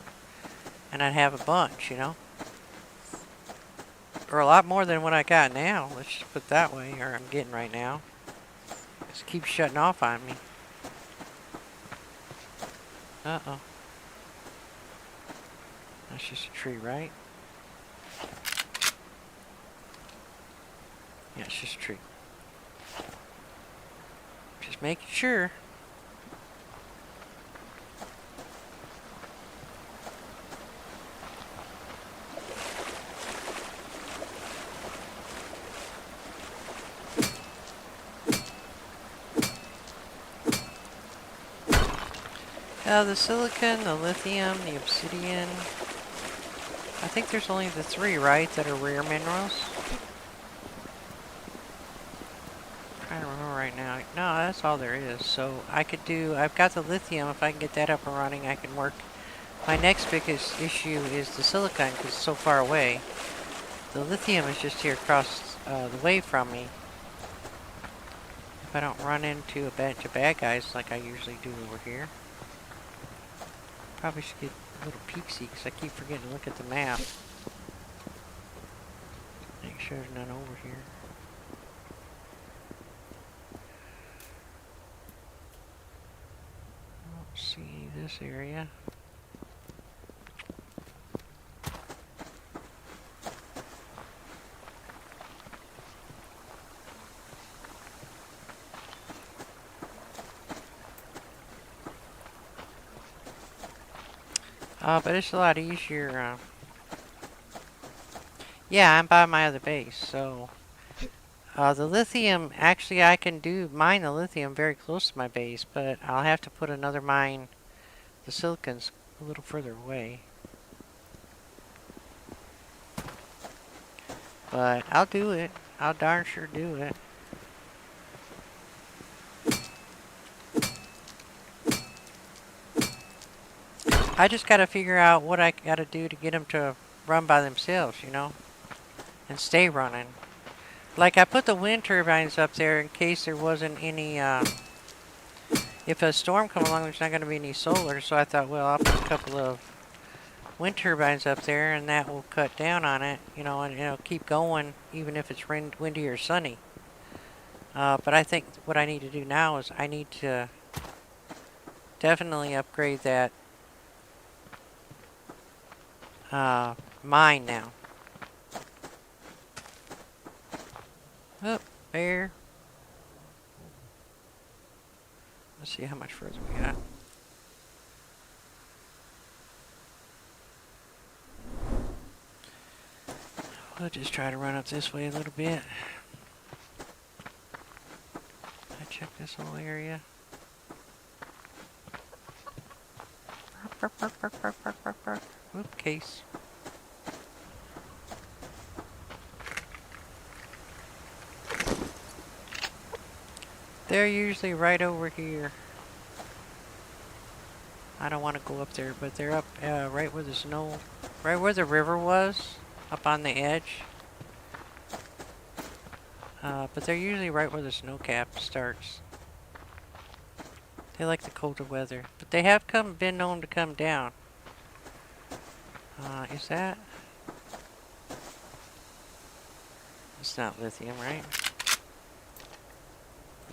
and I'd have a bunch, you know? Or a lot more than what I got now, let's just put it that way, or I'm getting right now. Just keeps shutting off on me. Uh-oh. That's just a tree, right? Yeah, it's just a tree. Just making sure. The silicon, the lithium, the obsidian. I think there's only the three, right, that are rare minerals? I'm trying to remember right now. No, that's all there is. So I could do, I've got the lithium. If I can get that up and running, I can work. My next biggest issue is the silicon because it's so far away. The lithium is just here across the way from me. If I don't run into a bunch of bad guys like I usually do over here. Probably should get a little peek-see because I keep forgetting to look at the map. Make sure there's none over here. I don't see this area. But it's a lot easier. Yeah, I'm by my other base, so the lithium, actually I can mine the lithium very close to my base, but I'll have to put another mine. The silicon's a little further away. But I'll do it. I'll darn sure do it. I just gotta figure out what I gotta do to get them to run by themselves, you know? And stay running. Like I put the wind turbines up there in case there wasn't any, if a storm come along there's not gonna be any solar, so I thought, well, I'll put a couple of wind turbines up there and that will cut down on it, you know, and it'll keep going even if it's windy or sunny. But I think what I need to do now is I need to definitely upgrade that mine now. Oh, bear. Let's see how much further we got. We'll just try to run up this way a little bit. I check this whole area. Oop, case. They're usually right over here. I don't want to go up there, but they're up right where the snow, right where the river was, up on the edge. But they're usually right where the snow cap starts. They like the colder weather, but they have been known to come down. Is that? It's not lithium, right?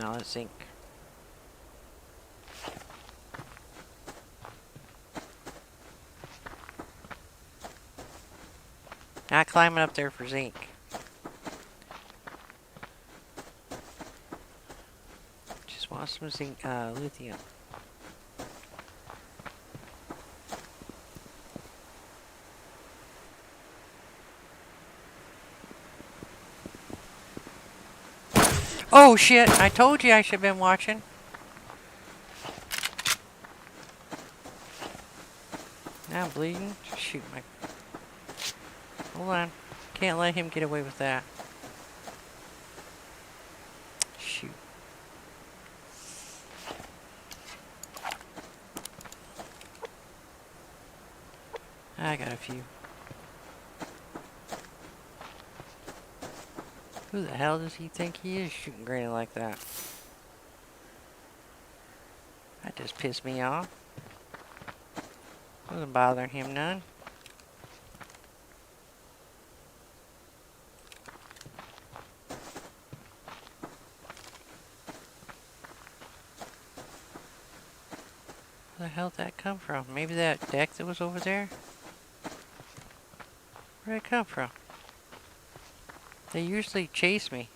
No, it's zinc. Not climbing up there for zinc. Just want some zinc, lithium. Oh shit, I told you I should have been watching. I'm bleeding. Shoot, my... Hold on. Can't let him get away with that. Shoot. I got a few. Who the hell does he think he is shooting Granny like that? That just pissed me off. Wasn't bothering him none. Where the hell did that come from? Maybe that deck that was over there? Where'd it come from? They usually chase me.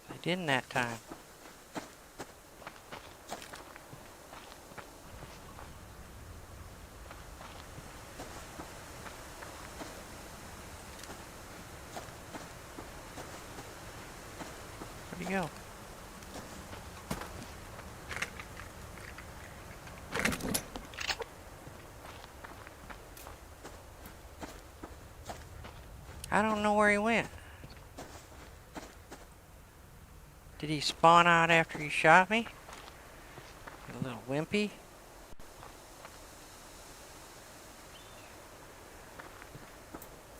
They didn't that time. Where'd he go? I don't know where he went. Did he spawn out after he shot me? A little wimpy.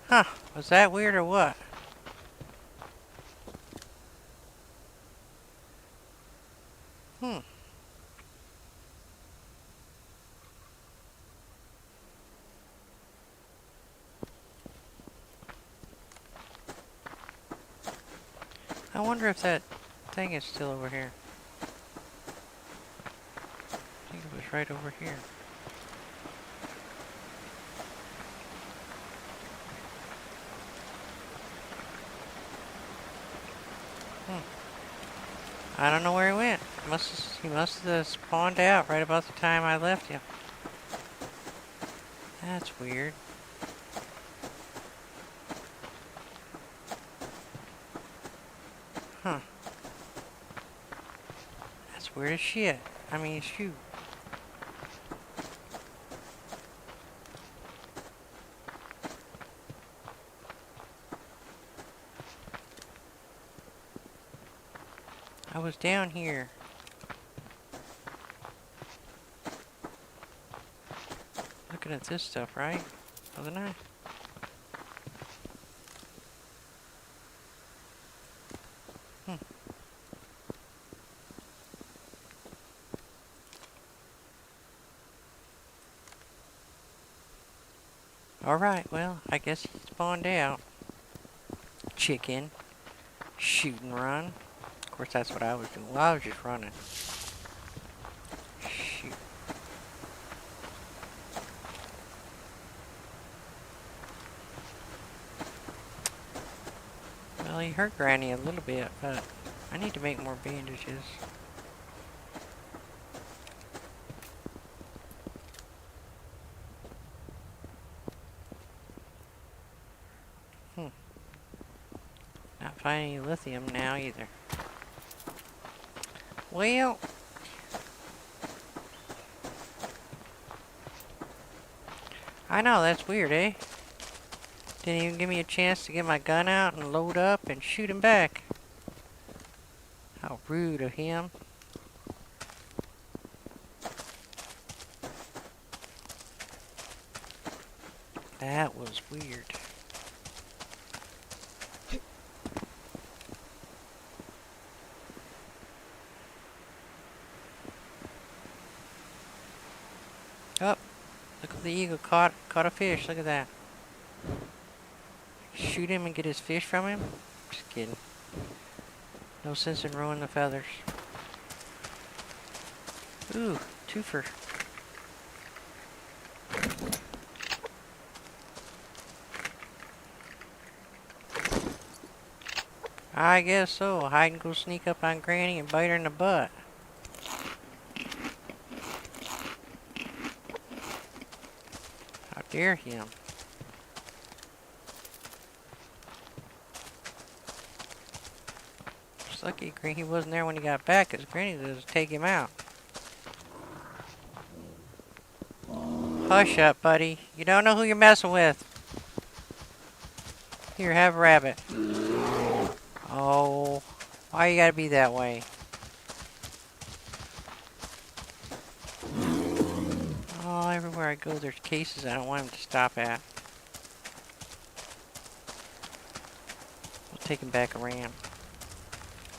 Huh, was that weird or what? I wonder if that thing is still over here. I think it was right over here. I don't know where he went. He must have spawned out right about the time I left him. That's weird. Huh. That's weird as shit. I mean, shoot. I was down here. Looking at this stuff, right? Wasn't I? Alright, well, I guess he spawned out. Chicken. Shoot and run. Of course, that's what I was doing. Well, I was just running. Shoot. Well, he hurt Granny a little bit, but I need to make more bandages. Not finding any lithium now either. Well, I know, that's weird, eh? Didn't even give me a chance to get my gun out and load up and shoot him back. How rude of him. That was weird. Oh, look at the eagle caught a fish. Look at that. Shoot him and get his fish from him? Just kidding. No sense in ruining the feathers. Ooh, twofer. I guess so. Hide and go sneak up on Granny and bite her in the butt. How dare him. It's lucky he wasn't there when he got back, because Granny was to take him out. Hush up, buddy. You don't know who you're messing with. Here, have a rabbit. Oh, why you gotta be that way? Oh, everywhere I go there's cases I don't want him to stop at. We'll take him back around.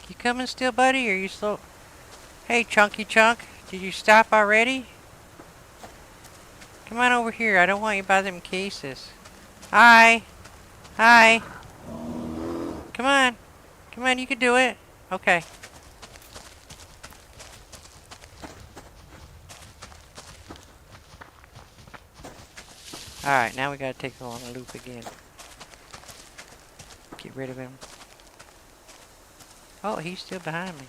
You coming still, buddy, or are you slow? Hey, Chunky Chunk, did you stop already? Come on over here, I don't want you by them cases. Hi! Hi! Come on! Come on, you can do it. Okay. Alright, now we gotta take him on a loop again. Get rid of him. Oh, he's still behind me.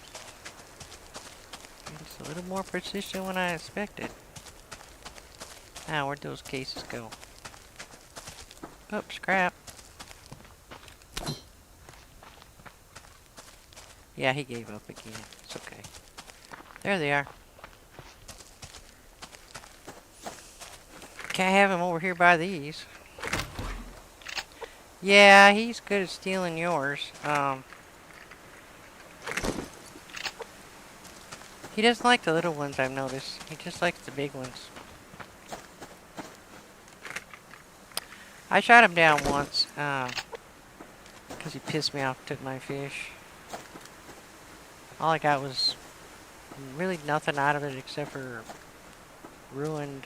He's a little more persistent than I expected. Now, where'd those cases go? Oh, scrap. Yeah, he gave up again. It's okay. There they are. Can't have him over here by these. Yeah, he's good at stealing yours. He doesn't like the little ones, I've noticed. He just likes the big ones. I shot him down once, because he pissed me off, took my fish. All I got was really nothing out of it except for ruined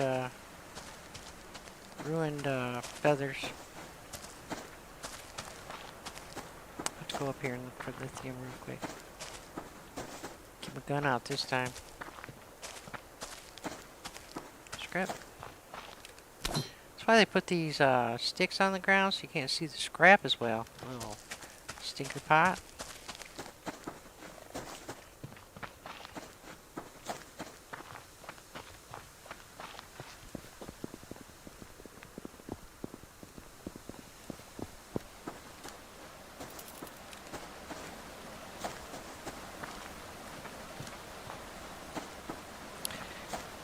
feathers. Let's go up here and look for lithium real quick. Keep my gun out this time. Scrap. That's why they put these sticks on the ground so you can't see the scrap as well. Little stinker pot.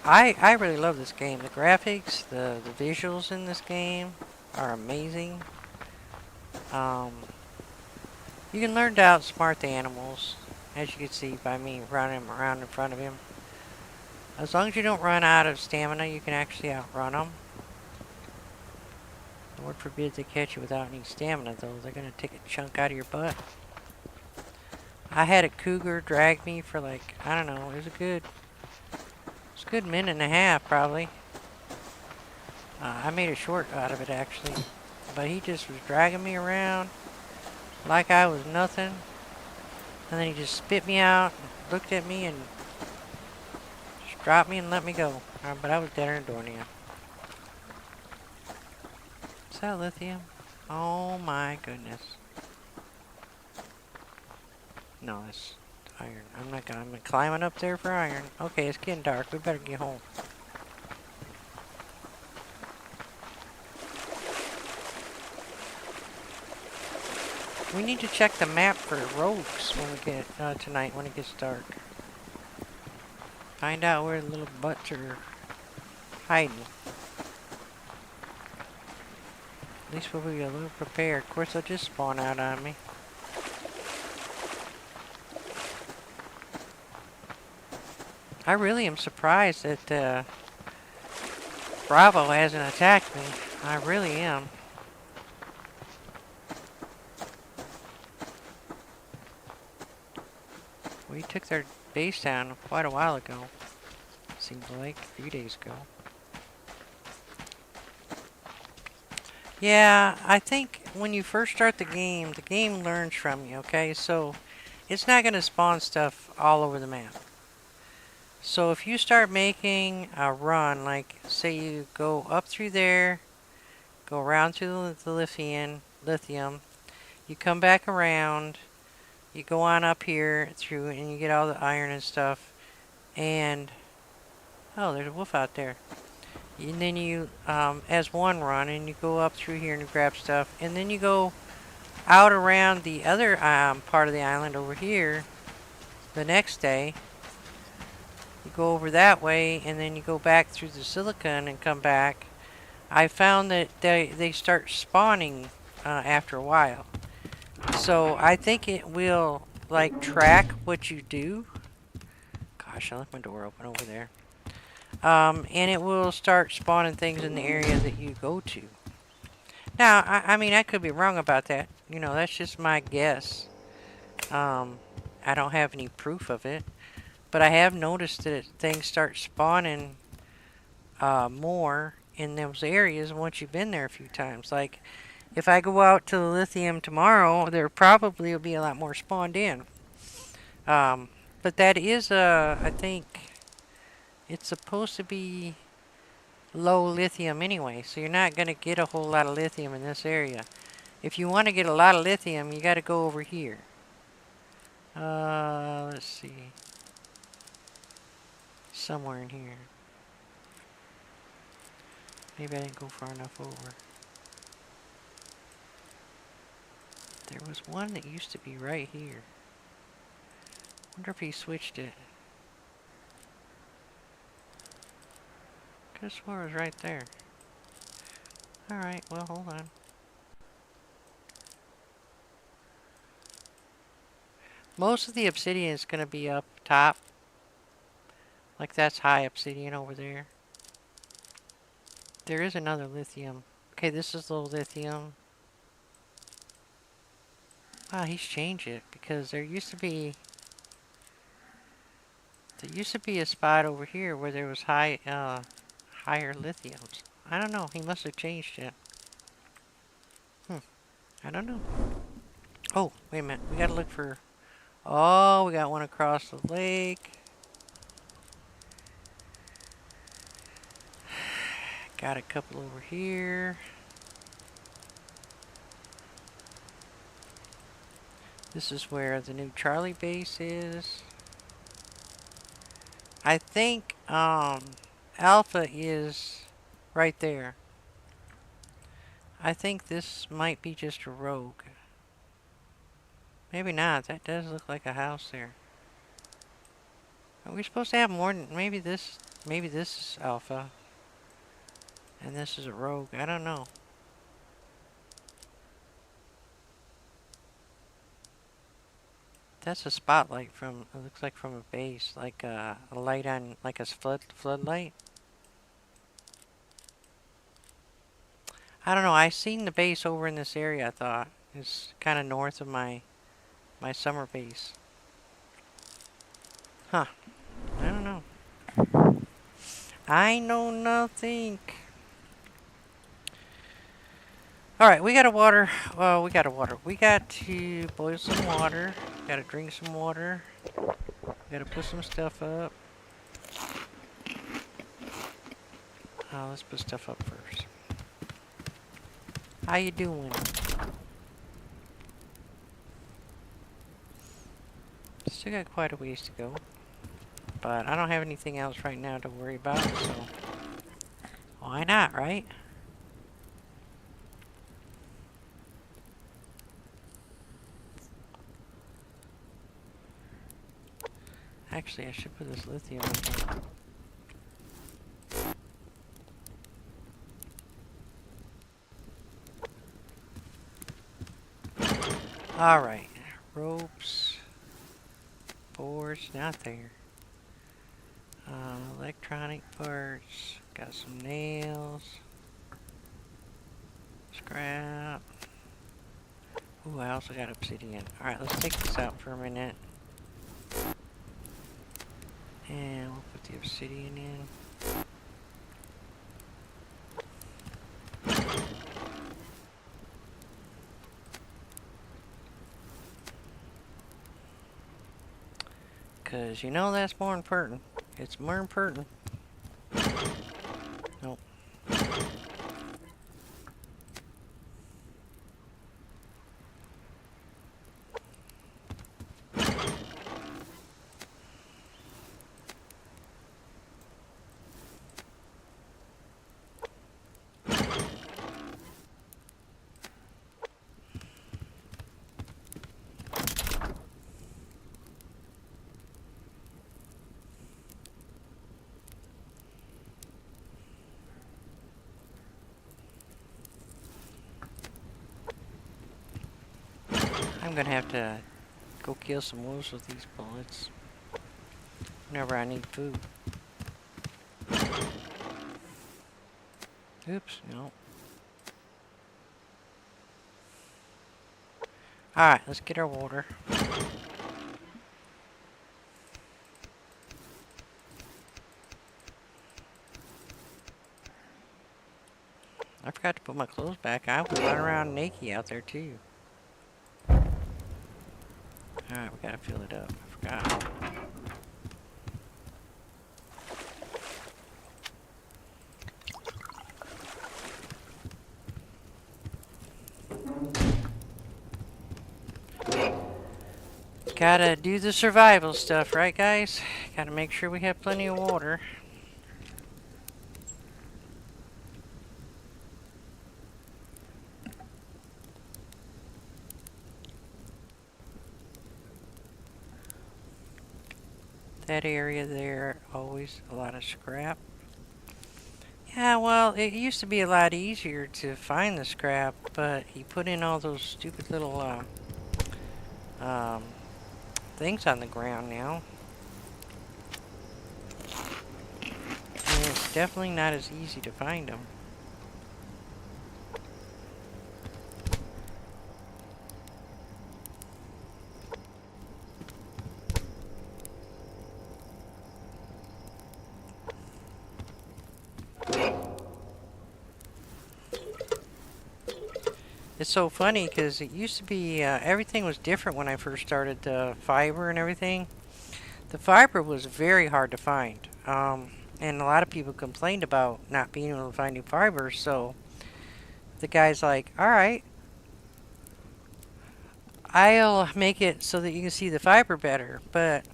I really love this game. The graphics, the visuals in this game are amazing. You can learn to outsmart the animals, as you can see by me running around in front of him. As long as you don't run out of stamina, you can actually outrun them. Lord forbid they catch you without any stamina, though. They're going to take a chunk out of your butt. I had a cougar drag me for like, I don't know, it was a good minute and a half, probably. I made a short out of it, actually. But he just was dragging me around like I was nothing. And then he just spit me out, looked at me, and just dropped me and let me go. But I was deader than doornail. Is that lithium? Oh my goodness. No, it's iron. I'm climbing up there for iron. Okay, it's getting dark. We better get home. We need to check the map for rogues when we get tonight when it gets dark. Find out where the little butts are hiding. At least we'll be a little prepared. Of course, they'll just spawn out on me. I really am surprised that Bravo hasn't attacked me. I really am. We took their base down quite a while ago. Seems like a few days ago. Yeah, I think when you first start the game learns from you, okay? So it's not going to spawn stuff all over the map. So if you start making a run, like say you go up through there, go around through the lithium, you come back around, you go on up here through and you get all the iron and stuff, and oh, there's a wolf out there. And then you, as one run, and you go up through here and you grab stuff, and then you go out around the other part of the island over here the next day. You go over that way, and then you go back through the silicon and come back, I found that they start spawning after a while. So I think it will like track what you do. Gosh, I left my door open over there. And it will start spawning things in the area that you go to. Now, I mean, I could be wrong about that. You know, that's just my guess. I don't have any proof of it. But I have noticed that things start spawning more in those areas once you've been there a few times. Like, if I go out to the lithium tomorrow, there probably will be a lot more spawned in. But that is, I think, it's supposed to be low lithium anyway, so you're not going to get a whole lot of lithium in this area. If you want to get a lot of lithium, you got to go over here. Let's see. Somewhere in here. Maybe I didn't go far enough over. There was one that used to be right here. Wonder if he switched it. Could've swore it was right there. Alright, well, hold on. Most of the obsidian is going to be up top. Like that's high obsidian over there. There is another lithium. Okay, this is low lithium. Wow, he's changed it because there used to be a spot over here where there was higher lithiums. I don't know. He must have changed it. I don't know. Oh, wait a minute. We gotta look for... Oh, we got one across the lake. Got a couple over here. This is where the new Charlie base is. I think Alpha is right there. I think this might be just a rogue. Maybe not. That does look like a house there. Are we supposed to have more than... Maybe this is Alpha. And this is a rogue. I don't know. That's a spotlight from... It looks like from a base. Like a light on... Like a floodlight. I don't know. I seen the base over in this area, I thought. It's kind of north of my summer base. Huh. I don't know. I know nothing. Alright, we gotta water. Well, we gotta water. We got to boil some water. Gotta drink some water. Gotta put some stuff up. Let's put stuff up first. How you doing? Still got quite a ways to go. But I don't have anything else right now to worry about, so... Why not, right? Actually, I should put this lithium in here. Alright. Ropes. Boards. Not there. Electronic parts. Got some nails. Scrap. Ooh, I also got obsidian. Alright, let's take this out for a minute. And we'll put the obsidian in. Because you know that's more important. It's more important. Nope. I'm gonna have to go kill some wolves with these bullets whenever I need food. Oops, no. Alright, let's get our water. I forgot to put my clothes back. I was running around naked out there too. Alright, we gotta fill it up. I forgot. Gotta do the survival stuff, right guys? Gotta make sure we have plenty of water. That area there, always a lot of scrap. Yeah, well, it used to be a lot easier to find the scrap, but he put in all those stupid little things on the ground now. And it's definitely not as easy to find them. It's so funny because it used to be everything was different when I first started the fiber and everything. The fiber was very hard to find, and a lot of people complained about not being able to find new fiber. So the guy's like, "All right, I'll make it so that you can see the fiber better." But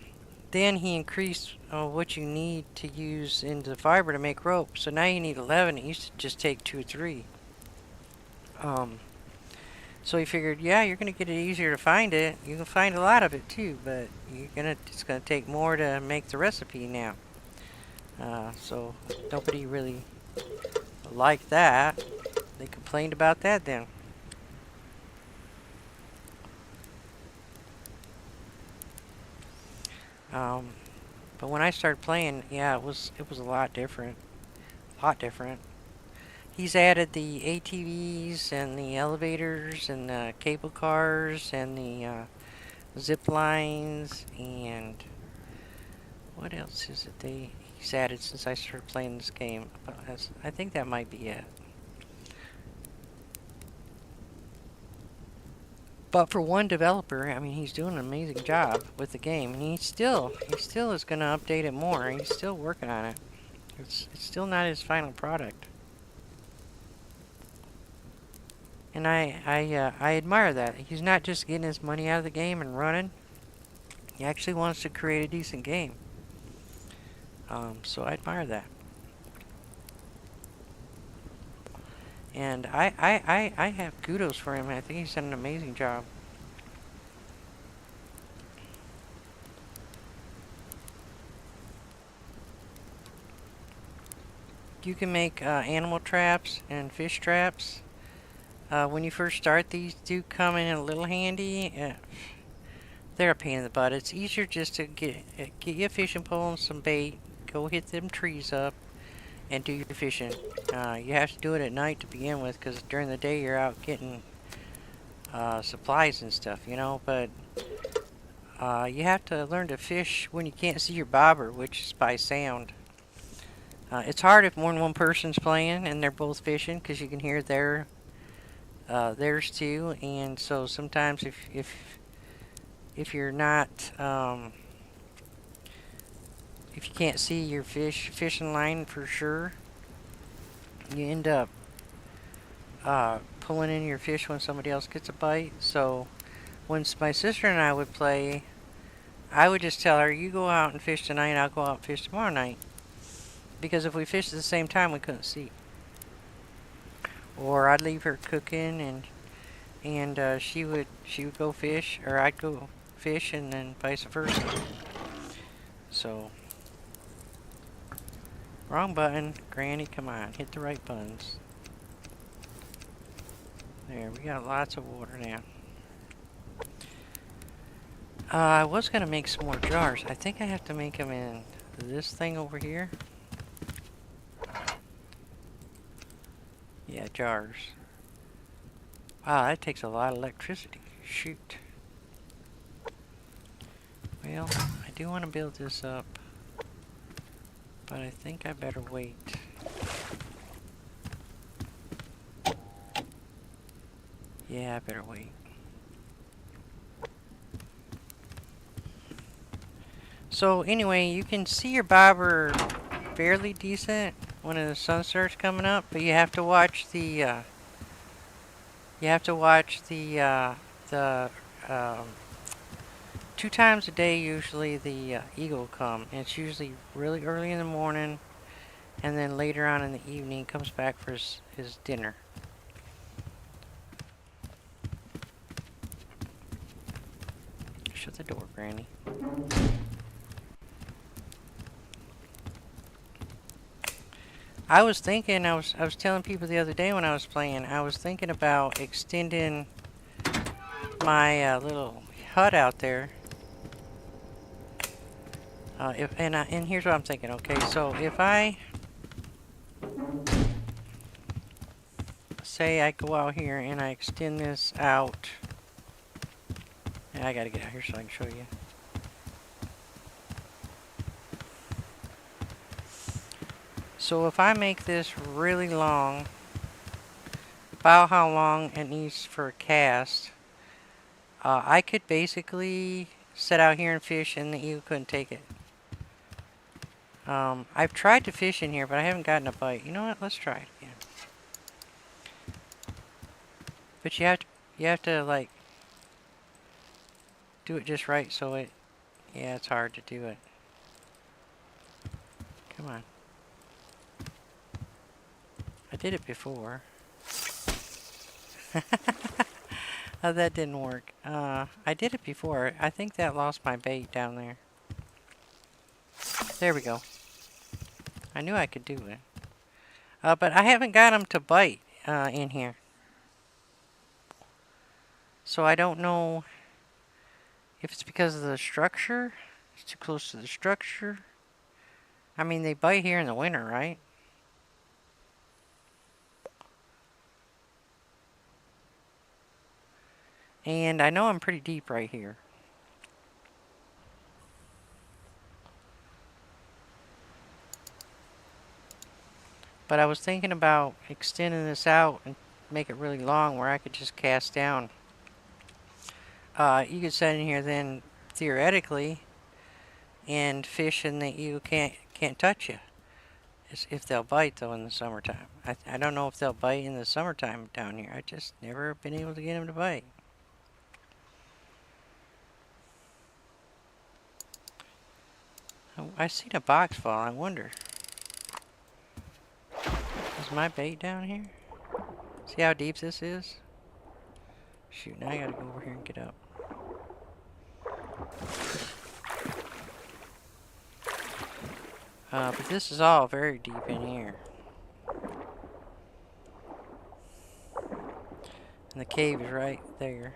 then he increased what you need to use into the fiber to make rope. So now you need 11. It used to just take 2 or 3. So he figured, yeah, you're gonna get it easier to find it. You can find a lot of it too, but it's gonna take more to make the recipe now. So nobody really liked that. They complained about that then. But when I started playing, yeah, it was a lot different. A lot different. He's added the ATVs and the elevators and the cable cars and the zip lines and what else is it he's added since I started playing this game. I think that might be it. But for one developer, I mean, he's doing an amazing job with the game, and he still is going to update it more. He's still working on it. It's still not his final product. And I admire that. He's not just getting his money out of the game and running. He actually wants to create a decent game. So I admire that. And I have kudos for him. I think he's done an amazing job. You can make animal traps and fish traps. When you first start, these do come in a little handy. They're a pain in the butt. It's easier just to get you a fishing pole and some bait, go hit them trees up, and do your fishing. You have to do it at night to begin with, because during the day you're out getting supplies and stuff, you know. But you have to learn to fish when you can't see your bobber, which is by sound. It's hard if more than one person's playing and they're both fishing, because you can hear theirs too. And so sometimes if you're not if you can't see your fishing line for sure, you end up pulling in your fish when somebody else gets a bite. So when my sister and I would play, I would just tell her, you go out and fish tonight, I'll go out and fish tomorrow night. Because if we fished at the same time, we couldn't see. Or I'd leave her cooking, and she would go fish, or I'd go fish, and then vice versa. So wrong button, Granny. Come on, hit the right buttons. There, we got lots of water now. I was gonna make some more jars. I think I have to make them in this thing over here. Yeah, jars. Wow, that takes a lot of electricity. Shoot. Well, I do want to build this up, but I think I better wait. Yeah, I better wait. So anyway, you can see your bobber fairly decent when the sun starts coming up, but you have to watch the um, 2 times a day. Usually the eagle will come, and it's usually really early in the morning, and then later on in the evening he comes back for his dinner. Shut the door, Granny. I was thinking, I was telling people the other day when I was playing, I was thinking about extending my little hut out there. And here's what I'm thinking. Okay, so if I say I go out here and I extend this out, and I gotta get out here so I can show you. So if I make this really long, about how long it needs for a cast, I could basically sit out here and fish and the eagle couldn't take it. I've tried to fish in here, but I haven't gotten a bite. You know what? Let's try it again. But you have to like do it just right so it, yeah, it's hard to do it. Come on. I did it before. Oh, that didn't work. I did it before. I think that lost my bait down there. There we go. I knew I could do it. But I haven't got them to bite in here. So I don't know if it's because of the structure. It's too close to the structure. I mean, they bite here in the winter, right? And I know I'm pretty deep right here. But I was thinking about extending this out and make it really long where I could just cast down. You could set in here then, theoretically, and fish and the eagle can't touch you. It's if they'll bite, though, in the summertime. I don't know if they'll bite in the summertime down here. I just never been able to get them to bite. I seen a box fall. I wonder. Is my bait down here? See how deep this is? Shoot, now I gotta go over here and get up. But this is all very deep in here. And the cave is right there.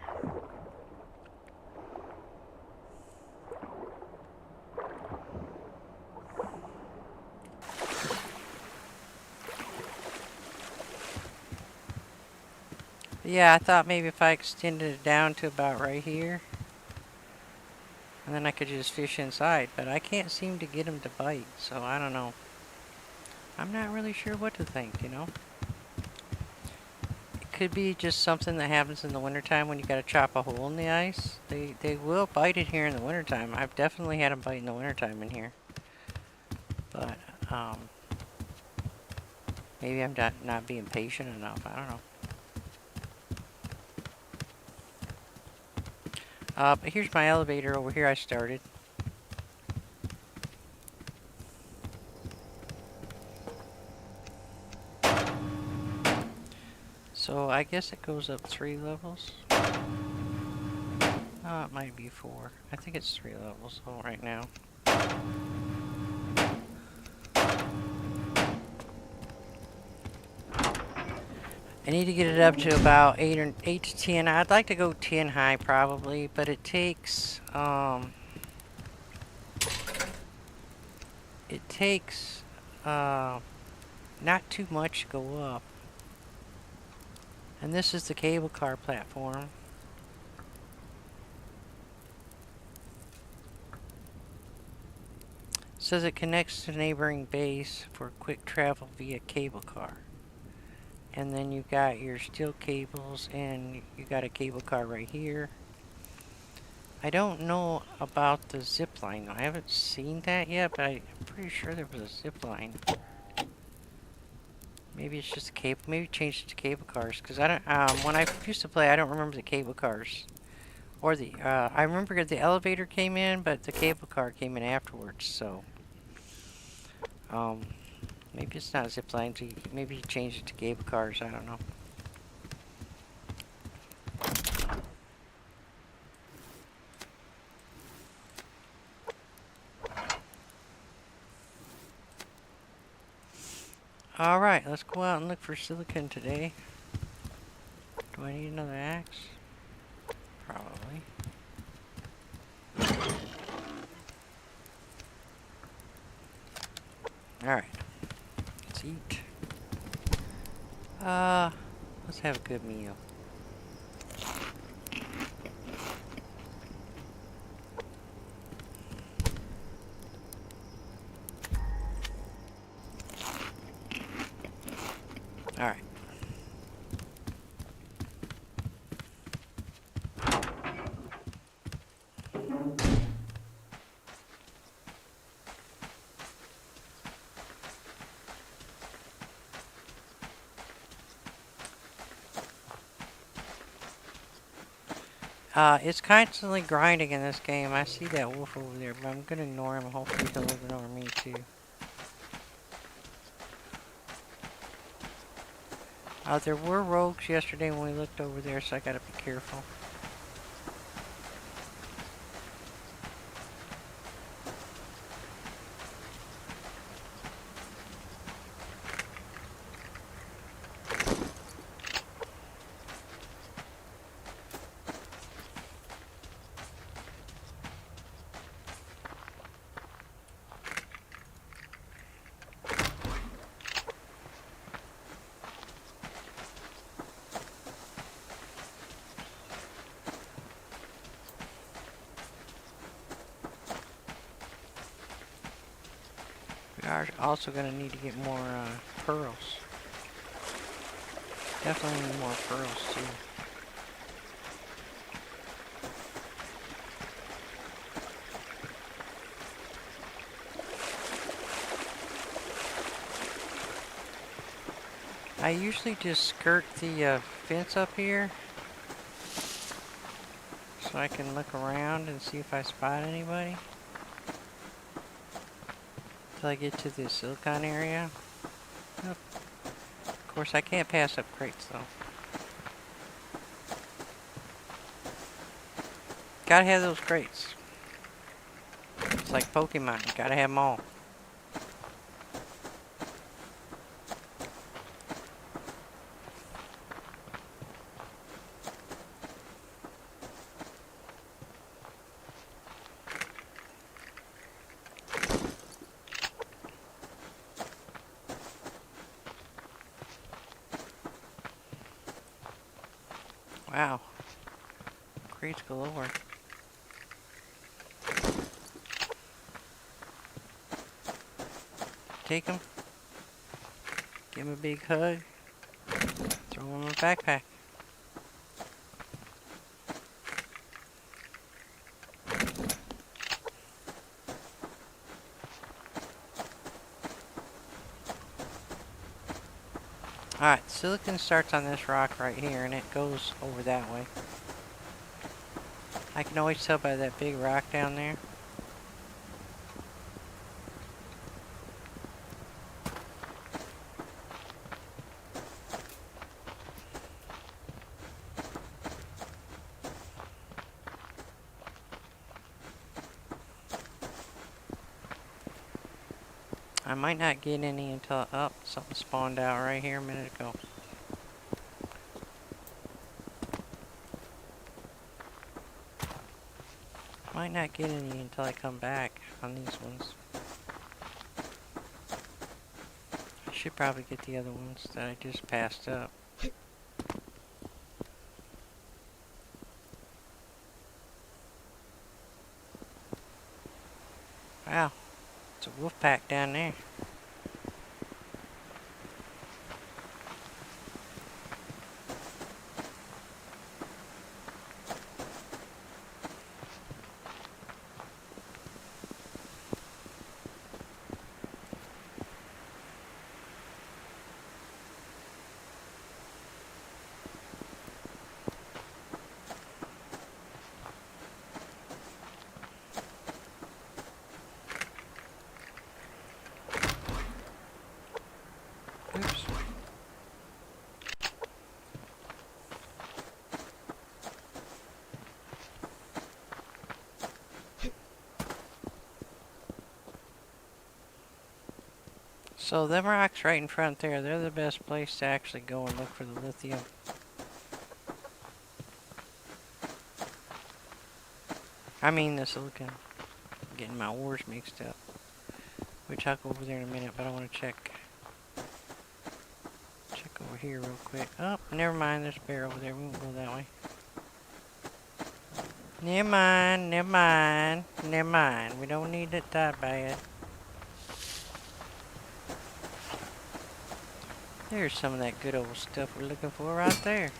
Yeah, I thought maybe if I extended it down to about right here, and then I could just fish inside, but I can't seem to get them to bite, so I don't know. I'm not really sure what to think, you know? It could be just something that happens in the wintertime when you gotta chop a hole in the ice. They will bite it here in the wintertime. I've definitely had them bite in the wintertime in here. But, maybe I'm not being patient enough, I don't know. But here's my elevator over here I started. So I guess it goes up 3 levels. Oh, it might be 4. I think it's 3 levels right now. I need to get it up to about 8 to 10. I'd like to go 10 high probably, but it takes not too much to go up. And this is the cable car platform. It says it connects to neighboring base for quick travel via cable car. And then you got your steel cables and you got a cable car right here. I don't know about the zip line though. I haven't seen that yet, but I'm pretty sure there was a zip line. Maybe it's just a cable. Maybe change it to cable cars because I don't. When I used to play, I don't remember the cable cars or the. I remember the elevator came in, but the cable car came in afterwards. So, maybe it's not zip lines. Maybe change it to cable cars. I don't know. Alright, let's go out and look for silicon today. Do I need another axe? Probably. Alright. Let's eat. Let's have a good meal. Alright. It's constantly grinding in this game. I see that wolf over there, but I'm gonna ignore him. Hopefully he'll ignore me too. There were rogues yesterday when we looked over there, so I gotta be careful. We are also going to need to get more pearls. Definitely need more pearls too. I usually just skirt the fence up here so I can look around and see if I spot anybody. Till I get to the silicon area. Yep. Of course, I can't pass up crates though. Gotta have those crates. It's like Pokemon, you gotta have them all. Wow. Crates galore. Take them. Give them a big hug. Throw them in my backpack. Alright, silicon starts on this rock right here and it goes over that way. I can always tell by that big rock down there. I might not get any until something spawned out right here a minute ago. Might not get any until I come back on these ones. I should probably get the other ones that I just passed up. Wow, it's a wolf pack down there. Oops. So them rocks right in front there, they're the best place to actually go and look for the lithium. I mean the silicon. I'm getting my ores mixed up. Which I'll go over there in a minute, but I want to check over here real quick. Oh, never mind, there's a bear over there. We won't go that way. Never mind, never mind, never mind. We don't need it that bad. There's some of that good old stuff we're looking for right there.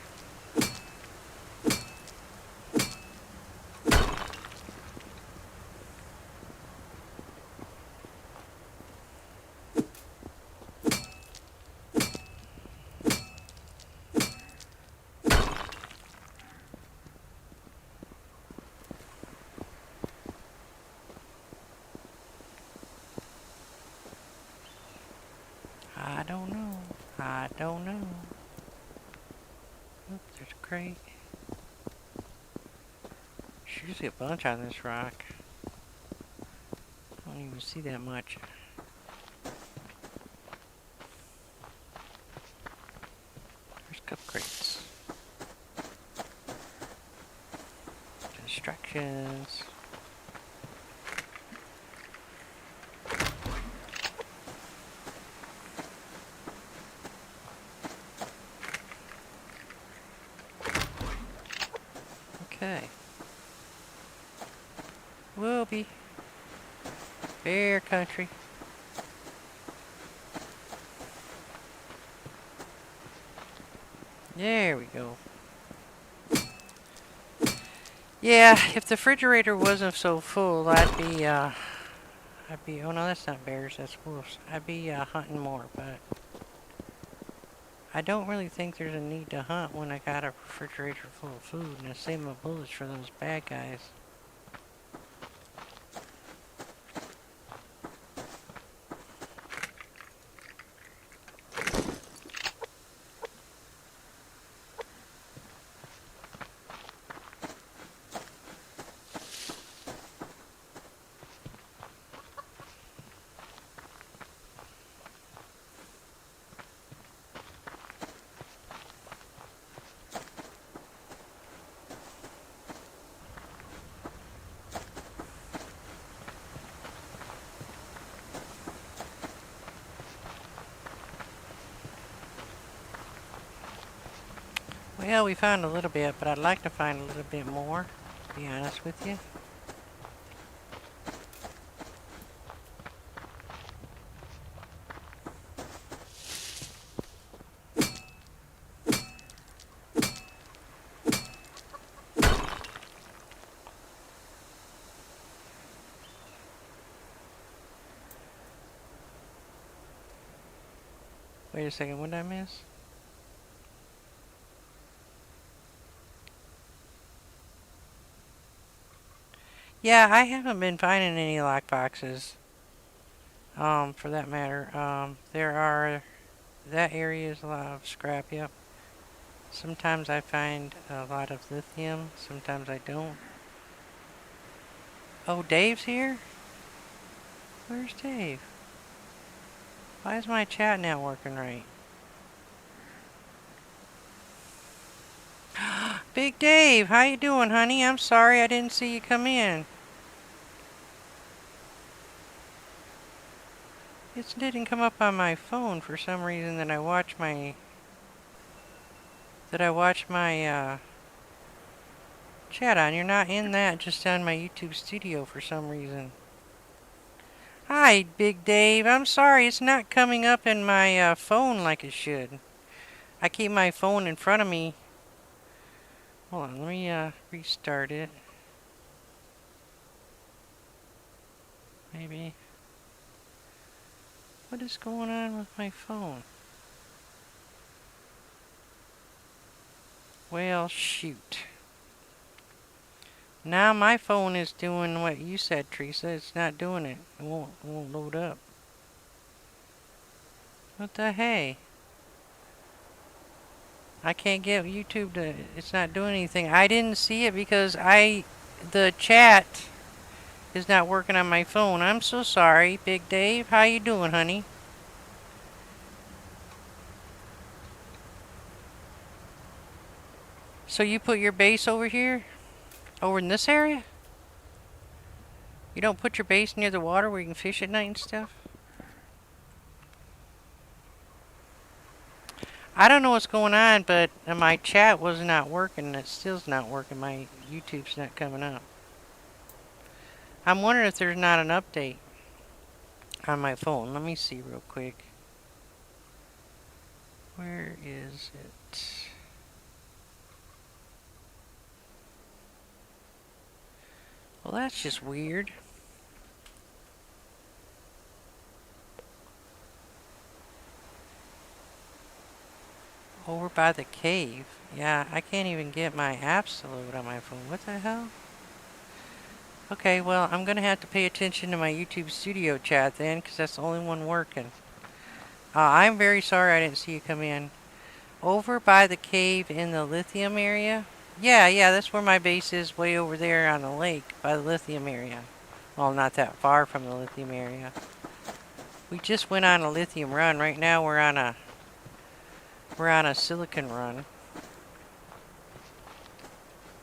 I don't know. I don't know. Oops, there's a crate. There's usually a bunch on this rock. I don't even see that much. There's a couple crates. Distractions. Okay. We'll be bear country. There we go. Yeah, if the refrigerator wasn't so full, I'd be, oh no, that's not bears, that's wolves. I'd be, hunting more, but I don't really think there's a need to hunt when I got a refrigerator full of food and I save my bullets for those bad guys. Well, we found a little bit, but I'd like to find a little bit more, to be honest with you. Wait a second, what did I miss? Yeah, I haven't been finding any lockboxes. For that matter. That area is a lot of scrap, yep. Sometimes I find a lot of lithium, sometimes I don't. Oh, Dave's here? Where's Dave? Why is my chat not working right? Big Dave, how you doing, honey? I'm sorry I didn't see you come in. It didn't come up on my phone for some reason that I watch my chat on. You're not in that, just on my YouTube studio for some reason. Hi, Big Dave. I'm sorry, it's not coming up in my phone like it should. I keep my phone in front of me. Hold on, let me restart it. Maybe. What is going on with my phone? Well, shoot. Now my phone is doing what you said, Teresa. It's not doing it. It won't load up. What the hey? I can't get YouTube to... It's not doing anything. I didn't see it because the chat is not working on my phone. I'm so sorry, Big Dave. How you doing, honey? So you put your base over here? Over in this area? You don't put your base near the water where you can fish at night and stuff? I don't know what's going on, but my chat was not working. It still's not working. My YouTube's not coming up. I'm wondering if there's not an update on my phone. Let me see real quick. Where is it? Well, that's just weird. Over by the cave. Yeah, I can't even get my apps to load on my phone. What the hell? Okay, well, I'm going to have to pay attention to my YouTube Studio chat then, because that's the only one working. I'm very sorry I didn't see you come in. Over by the cave in the lithium area? Yeah, that's where my base is, way over there on the lake, by the lithium area. Well, not that far from the lithium area. We just went on a lithium run. Right now we're on a silicon run.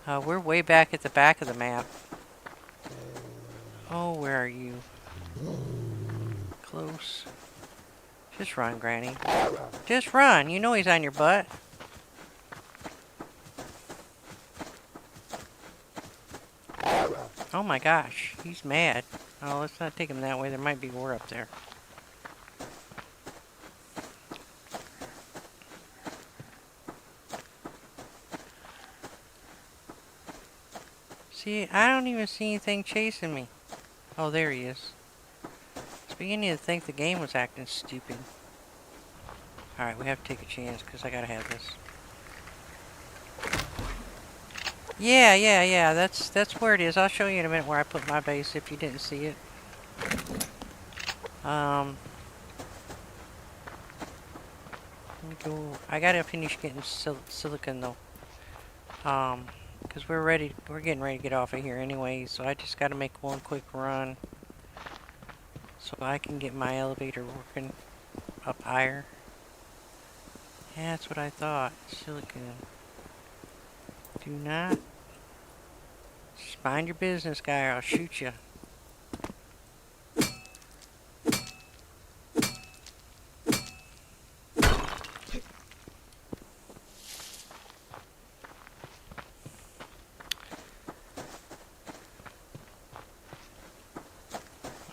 We're way back at the back of the map. Oh, where are you? Close. Just run, Granny. Just run. You know he's on your butt. Oh my gosh, he's mad. Oh, let's not take him that way. There might be war up there. See, I don't even see anything chasing me. Oh, there he is. I was beginning to think the game was acting stupid. Alright, we have to take a chance because I gotta have this. Yeah, that's where it is. I'll show you in a minute where I put my base if you didn't see it. Let me go. I gotta finish getting silicon though. Because we're getting ready to get off of here anyway, so I just gotta make one quick run so I can get my elevator working up higher. Yeah, that's what I thought. Silicon. Do not. Just mind your business, guy, or I'll shoot you.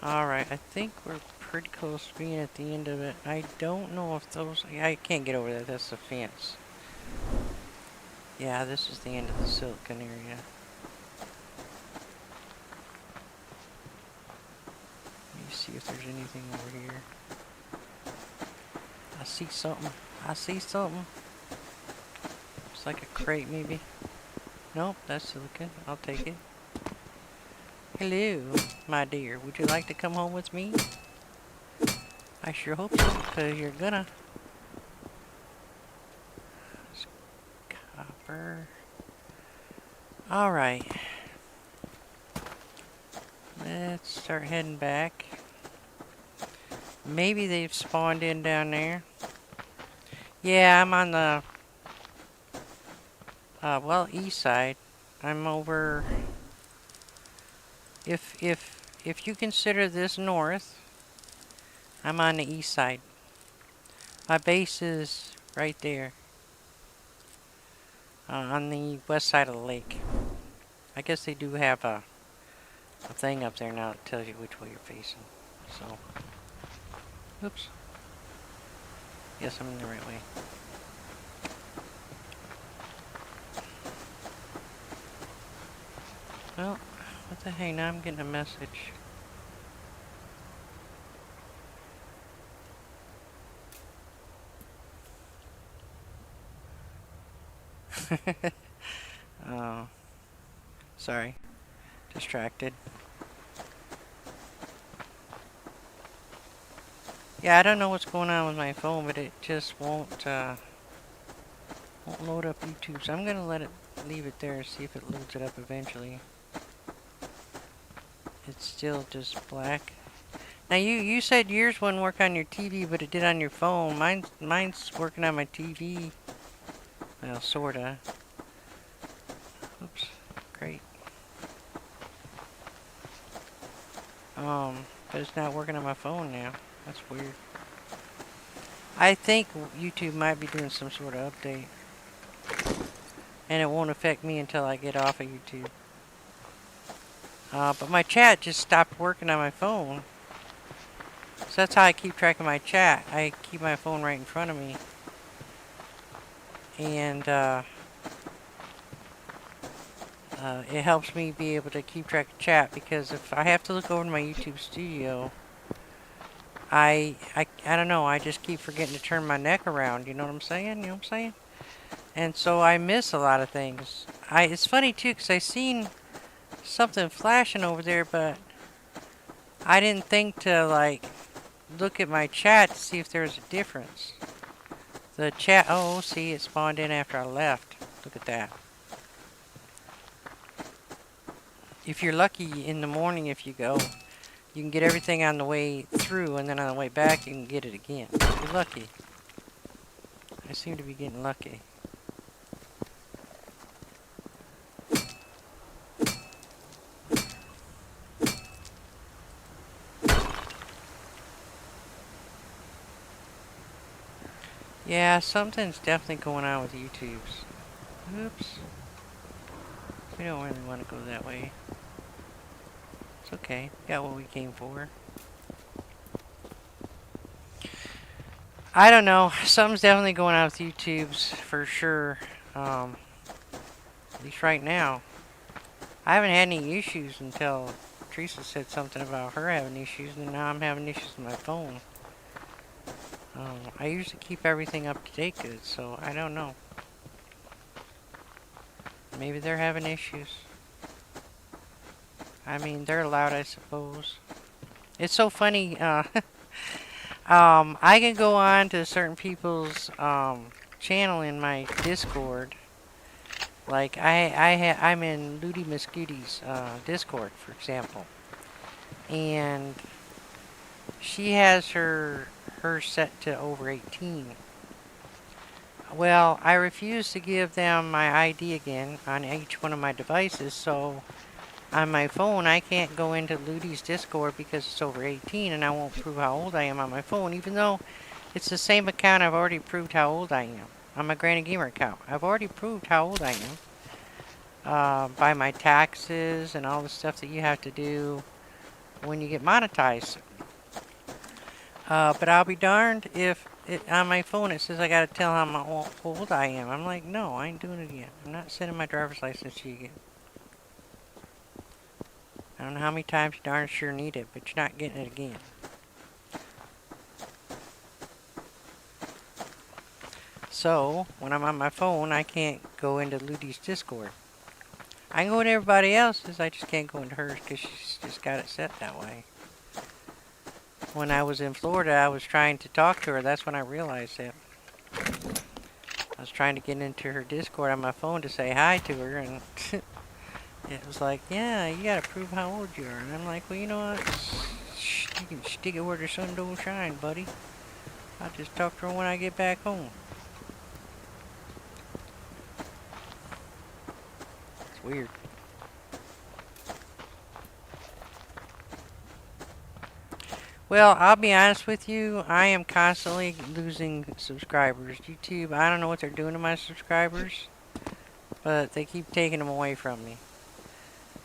Alright, I think we're pretty close to being at the end of it. I don't know if those... I can't get over that. That's the fence. Yeah, this is the end of the silicon area. Let me see if there's anything over here. I see something. It's like a crate, maybe. Nope, that's silicon. I'll take it. Hello, my dear. Would you like to come home with me? I sure hope so, because you're gonna. It's copper. Alright. Let's start heading back. Maybe they've spawned in down there. Yeah, I'm on the well, east side. I'm over. If you consider this north, I'm on the east side. My base is right there. On the west side of the lake. I guess they do have a thing up there now that tells you which way you're facing. So, oops. Yes, I'm in the right way. Well, what the hey, now I'm getting a message. Oh, sorry. Distracted. Yeah, I don't know what's going on with my phone, but it just won't load up YouTube. So I'm gonna leave it there, see if it loads it up eventually. It's still just black. Now you said yours wouldn't work on your TV, but it did on your phone. Mine's working on my TV. Well, sorta. Oops. Great. But it's not working on my phone now. That's weird. I think YouTube might be doing some sort of update. And it won't affect me until I get off of YouTube. But my chat just stopped working on my phone. So that's how I keep track of my chat. I keep my phone right in front of me. And it helps me be able to keep track of chat, because if I have to look over to my YouTube studio, I don't know, I just keep forgetting to turn my neck around, you know what I'm saying? You know what I'm saying? And so I miss a lot of things. It's funny too, because I seen something flashing over there, but I didn't think to like look at my chat to see if there's a difference. The chat, oh, see, it spawned in after I left. Look at that. If you're lucky in the morning, if you go, you can get everything on the way through, and then on the way back you can get it again. If you're lucky. I seem to be getting lucky. Yeah, something's definitely going on with YouTube's. Oops. We don't really want to go that way. It's okay. Got what we came for. I don't know. Something's definitely going on with YouTube's for sure. At least right now. I haven't had any issues until Teresa said something about her having issues, and now I'm having issues with my phone. I usually keep everything up to date good, so I don't know. Maybe they're having issues. I mean, they're allowed, I suppose. It's so funny. I can go on to certain people's channel in my Discord. Like I'm in Ludi Muscuti's Discord, for example, and she has her set to over 18. Well, I refuse to give them my ID again on each one of my devices, so on my phone I can't go into Ludi's Discord because it's over 18, and I won't prove how old I am on my phone, even though it's the same account. I've already proved how old I am on my Granny Gamer account. I've already proved how old I am by my taxes and all the stuff that you have to do when you get monetized. But I'll be darned if on my phone it says I gotta tell how old I am. I'm like, no, I ain't doing it again. I'm not sending my driver's license to you again. I don't know how many times you darn sure need it, but you're not getting it again. So, when I'm on my phone, I can't go into Ludi's Discord. I can go into everybody else's, I just can't go into hers because she's just got it set that way. When I was in Florida, I was trying to talk to her. That's when I realized it. I was trying to get into her Discord on my phone to say hi to her, and it was like, yeah, you gotta prove how old you are. And I'm like, well, you know what? You can stick it where the sun don't shine, buddy. I'll just talk to her when I get back home. It's weird. Well, I'll be honest with you. I am constantly losing subscribers. YouTube, I don't know what they're doing to my subscribers, but they keep taking them away from me.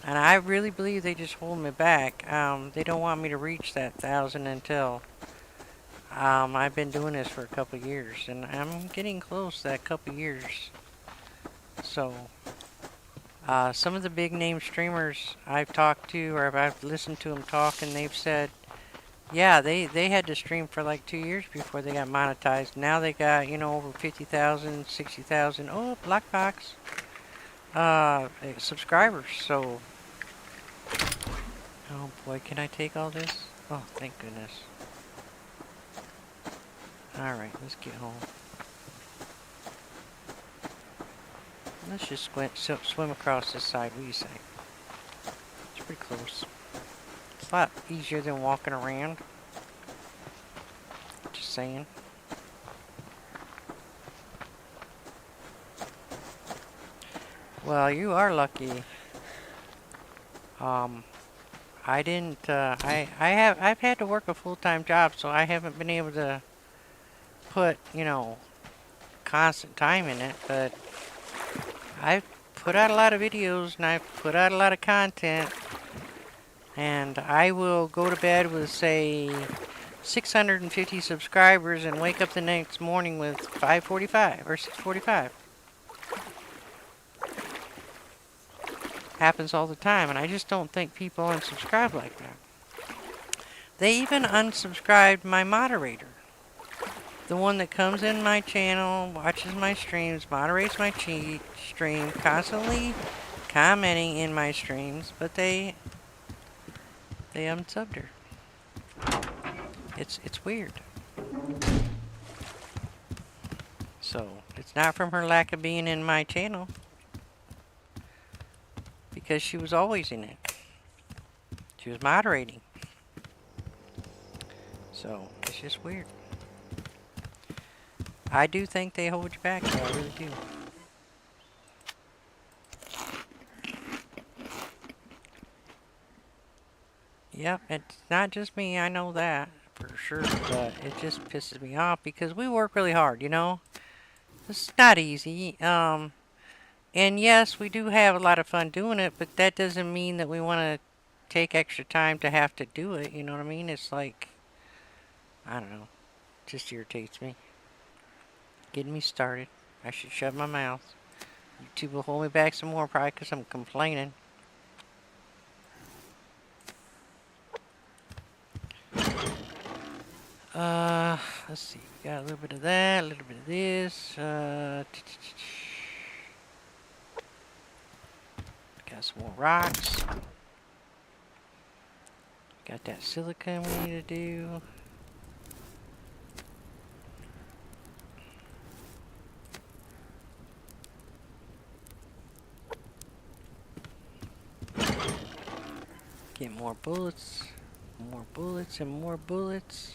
And I really believe they just hold me back. They don't want me to reach that 1,000 until I've been doing this for a couple years, and I'm getting close to that couple years. So, some of the big name streamers I've talked to, or I've listened to them talk, and they've said, yeah, they had to stream for like 2 years before they got monetized. Now they got, over 50,000, 60,000. Oh, black box. Subscribers. So, oh boy, can I take all this? Oh, thank goodness. Alright, let's get home. Let's just swim across this side. What do you say? It's pretty close. It's a lot easier than walking around. Just saying. Well, you are lucky. I didn't, I've had to work a full-time job, so I haven't been able to put, constant time in it, but I've put out a lot of videos and I've put out a lot of content, and I will go to bed with, say, 650 subscribers and wake up the next morning with 545 or 645. Happens all the time, and I just don't think people unsubscribe like that. They even unsubscribed my moderator. The one that comes in my channel, watches my streams, moderates my stream, constantly commenting in my streams, but they unsubbed her. It's weird. So, it's not from her lack of being in my channel, because she was always in it. She was moderating. So, it's just weird. I do think they hold you back, though. I really do. Yep, it's not just me, I know that for sure, but it just pisses me off because we work really hard, It's not easy. And yes, we do have a lot of fun doing it, but that doesn't mean that we want to take extra time to have to do it, you know what I mean? It's like, I don't know, it just irritates me. Getting me started. I should shut my mouth. YouTube will hold me back some more, probably because I'm complaining. Let's see. We got a little bit of that, a little bit of this. Got some more rocks. Got that silicone we need to do. Get more bullets. More bullets and more bullets.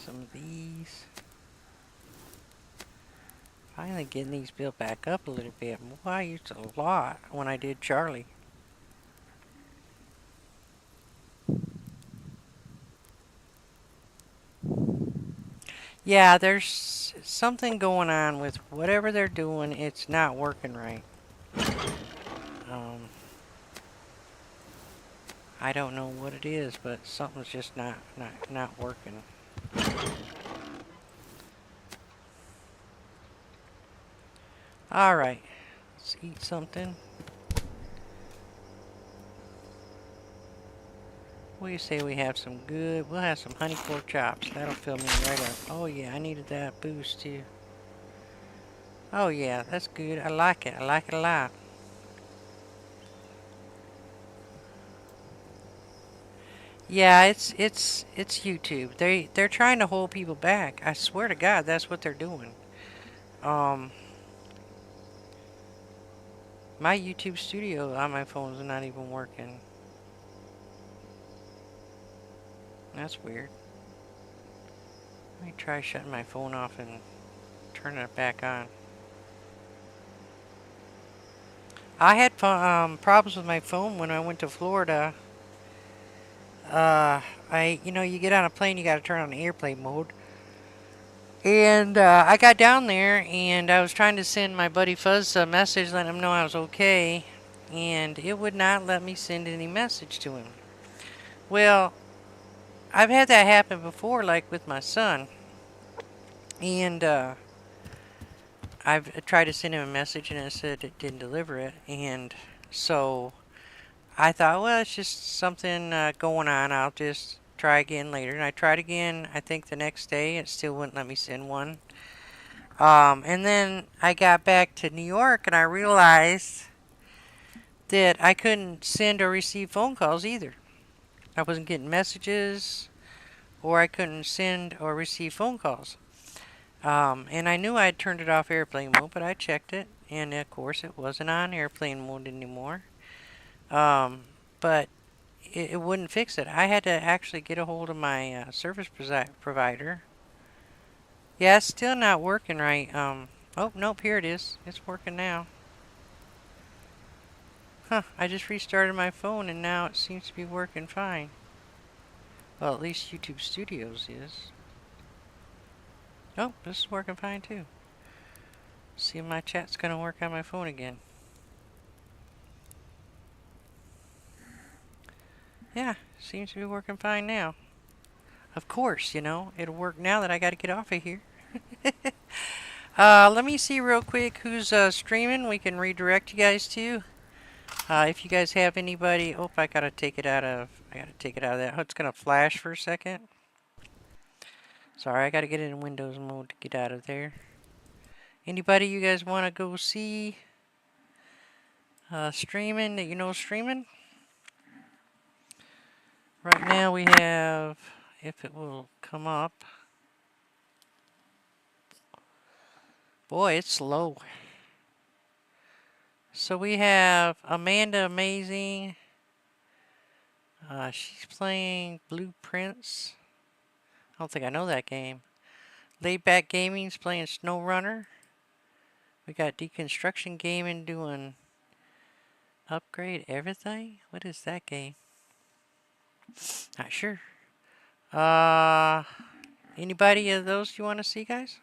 Some of these. Finally getting these built back up a little bit. Boy, I used a lot when I did Charlie. Yeah, there's something going on with whatever they're doing. It's not working right. I don't know what it is, but something's just not working. Alright, let's eat something. What do you say we have some good, we'll have some honey pork chops. That'll fill me right up. Oh yeah, I needed that boost too. Oh yeah, that's good. I like it. I like it a lot. Yeah, it's YouTube. They're trying to hold people back. I swear to God, that's what they're doing. My YouTube studio on my phone is not even working. That's weird. Let me try shutting my phone off and turning it back on. I had problems with my phone when I went to Florida. You get on a plane, you got to turn on airplane mode. And I got down there, and I was trying to send my buddy Fuzz a message, letting him know I was okay, and it would not let me send any message to him. Well, I've had that happen before, like with my son, and I've tried to send him a message, and it said it didn't deliver it, and so I thought, well, it's just something going on. I'll just try again later. And I tried again, I think the next day. It still wouldn't let me send one. And then I got back to New York and I realized that I couldn't send or receive phone calls either. I wasn't getting messages or I couldn't send or receive phone calls. And I knew I had turned it off airplane mode, but I checked it. And of course, it wasn't on airplane mode anymore. But it wouldn't fix it. I had to actually get a hold of my service provider. Yeah, it's still not working right. Oh, nope, here it is. It's working now. Huh, I just restarted my phone and now it seems to be working fine. Well, at least YouTube Studios is. Oh, this is working fine too. See if my chat's gonna work on my phone again. Yeah, seems to be working fine now. Of course, it'll work now that I gotta get off of here. Let me see real quick who's streaming we can redirect you guys to. If you guys have anybody... Oh, I gotta take it out of that. Oh, it's gonna flash for a second. Sorry, I gotta get it in Windows mode to get out of there. Anybody you guys want to go see streaming that you know streaming? Right now we have, if it will come up. Boy, it's slow. So we have Amanda Amazing. She's playing Blueprints. I don't think I know that game. Laid Back Gaming's playing SnowRunner. We got Deconstruction Gaming doing Upgrade Everything. What is that game? Not sure. Anybody of those you want to see, guys?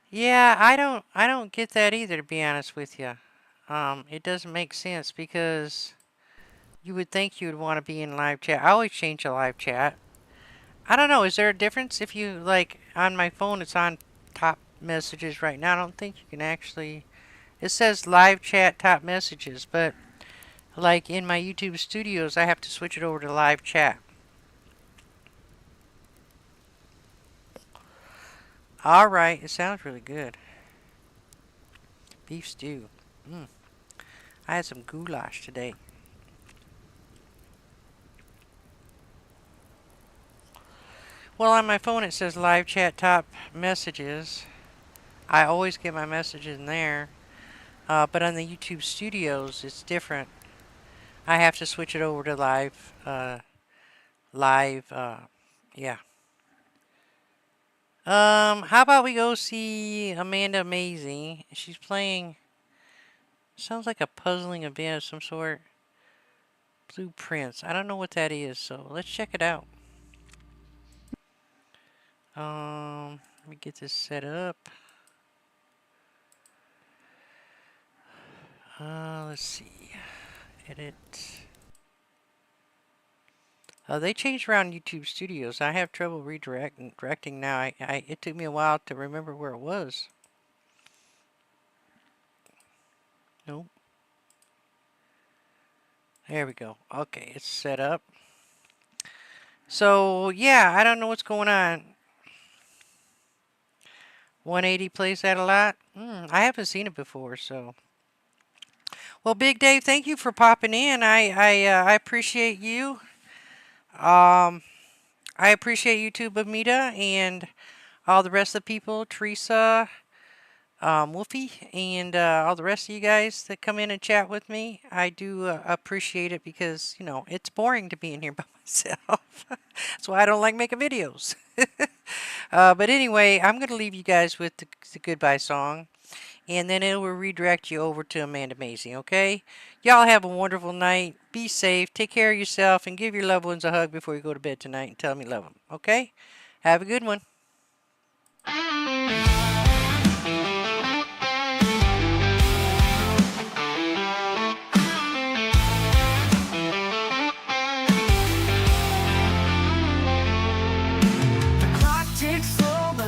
Yeah, I don't get that either, to be honest with you. It doesn't make sense because you would think you would want to be in live chat. I always change the live chat. I don't know, is there a difference if you, like, on my phone it's on top messages right now. I don't think you can actually, it says live chat top messages, but like in my YouTube Studios I have to switch it over to live chat. Alright, it sounds really good. Beef stew. I had some goulash today. Well, on my phone it says live chat top messages. I always get my messages in there. But on the YouTube Studios it's different. I have to switch it over to live. Yeah. How about we go see Amanda Amazing? She's playing, sounds like a puzzling event of some sort. Blueprints. I don't know what that is, so let's check it out. Let me get this set up. Let's see. Edit. They changed around YouTube Studios. I have trouble redirecting now. It took me a while to remember where it was. Nope. There we go. Okay, it's set up. So, yeah, I don't know what's going on. 180 plays that a lot? I haven't seen it before, so. Well, Big Dave, thank you for popping in. I appreciate you. I appreciate you too, Bamita, and all the rest of the people, Teresa, Wolfie, and all the rest of you guys that come in and chat with me. I do appreciate it because, it's boring to be in here by myself. That's why I don't like making videos. But anyway, I'm going to leave you guys with the goodbye song. And then it will redirect you over to Amanda Maisie, okay? Y'all have a wonderful night. Be safe. Take care of yourself. And give your loved ones a hug before you go to bed tonight. And tell them you love them, okay? Have a good one.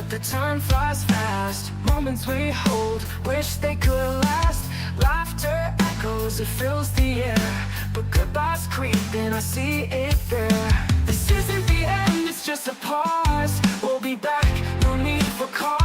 The time flies fast, moments we hold, wish they could last. Laughter echoes, it fills the air, but goodbyes creep and I see it there. This isn't the end, it's just a pause. We'll be back, no need for cause.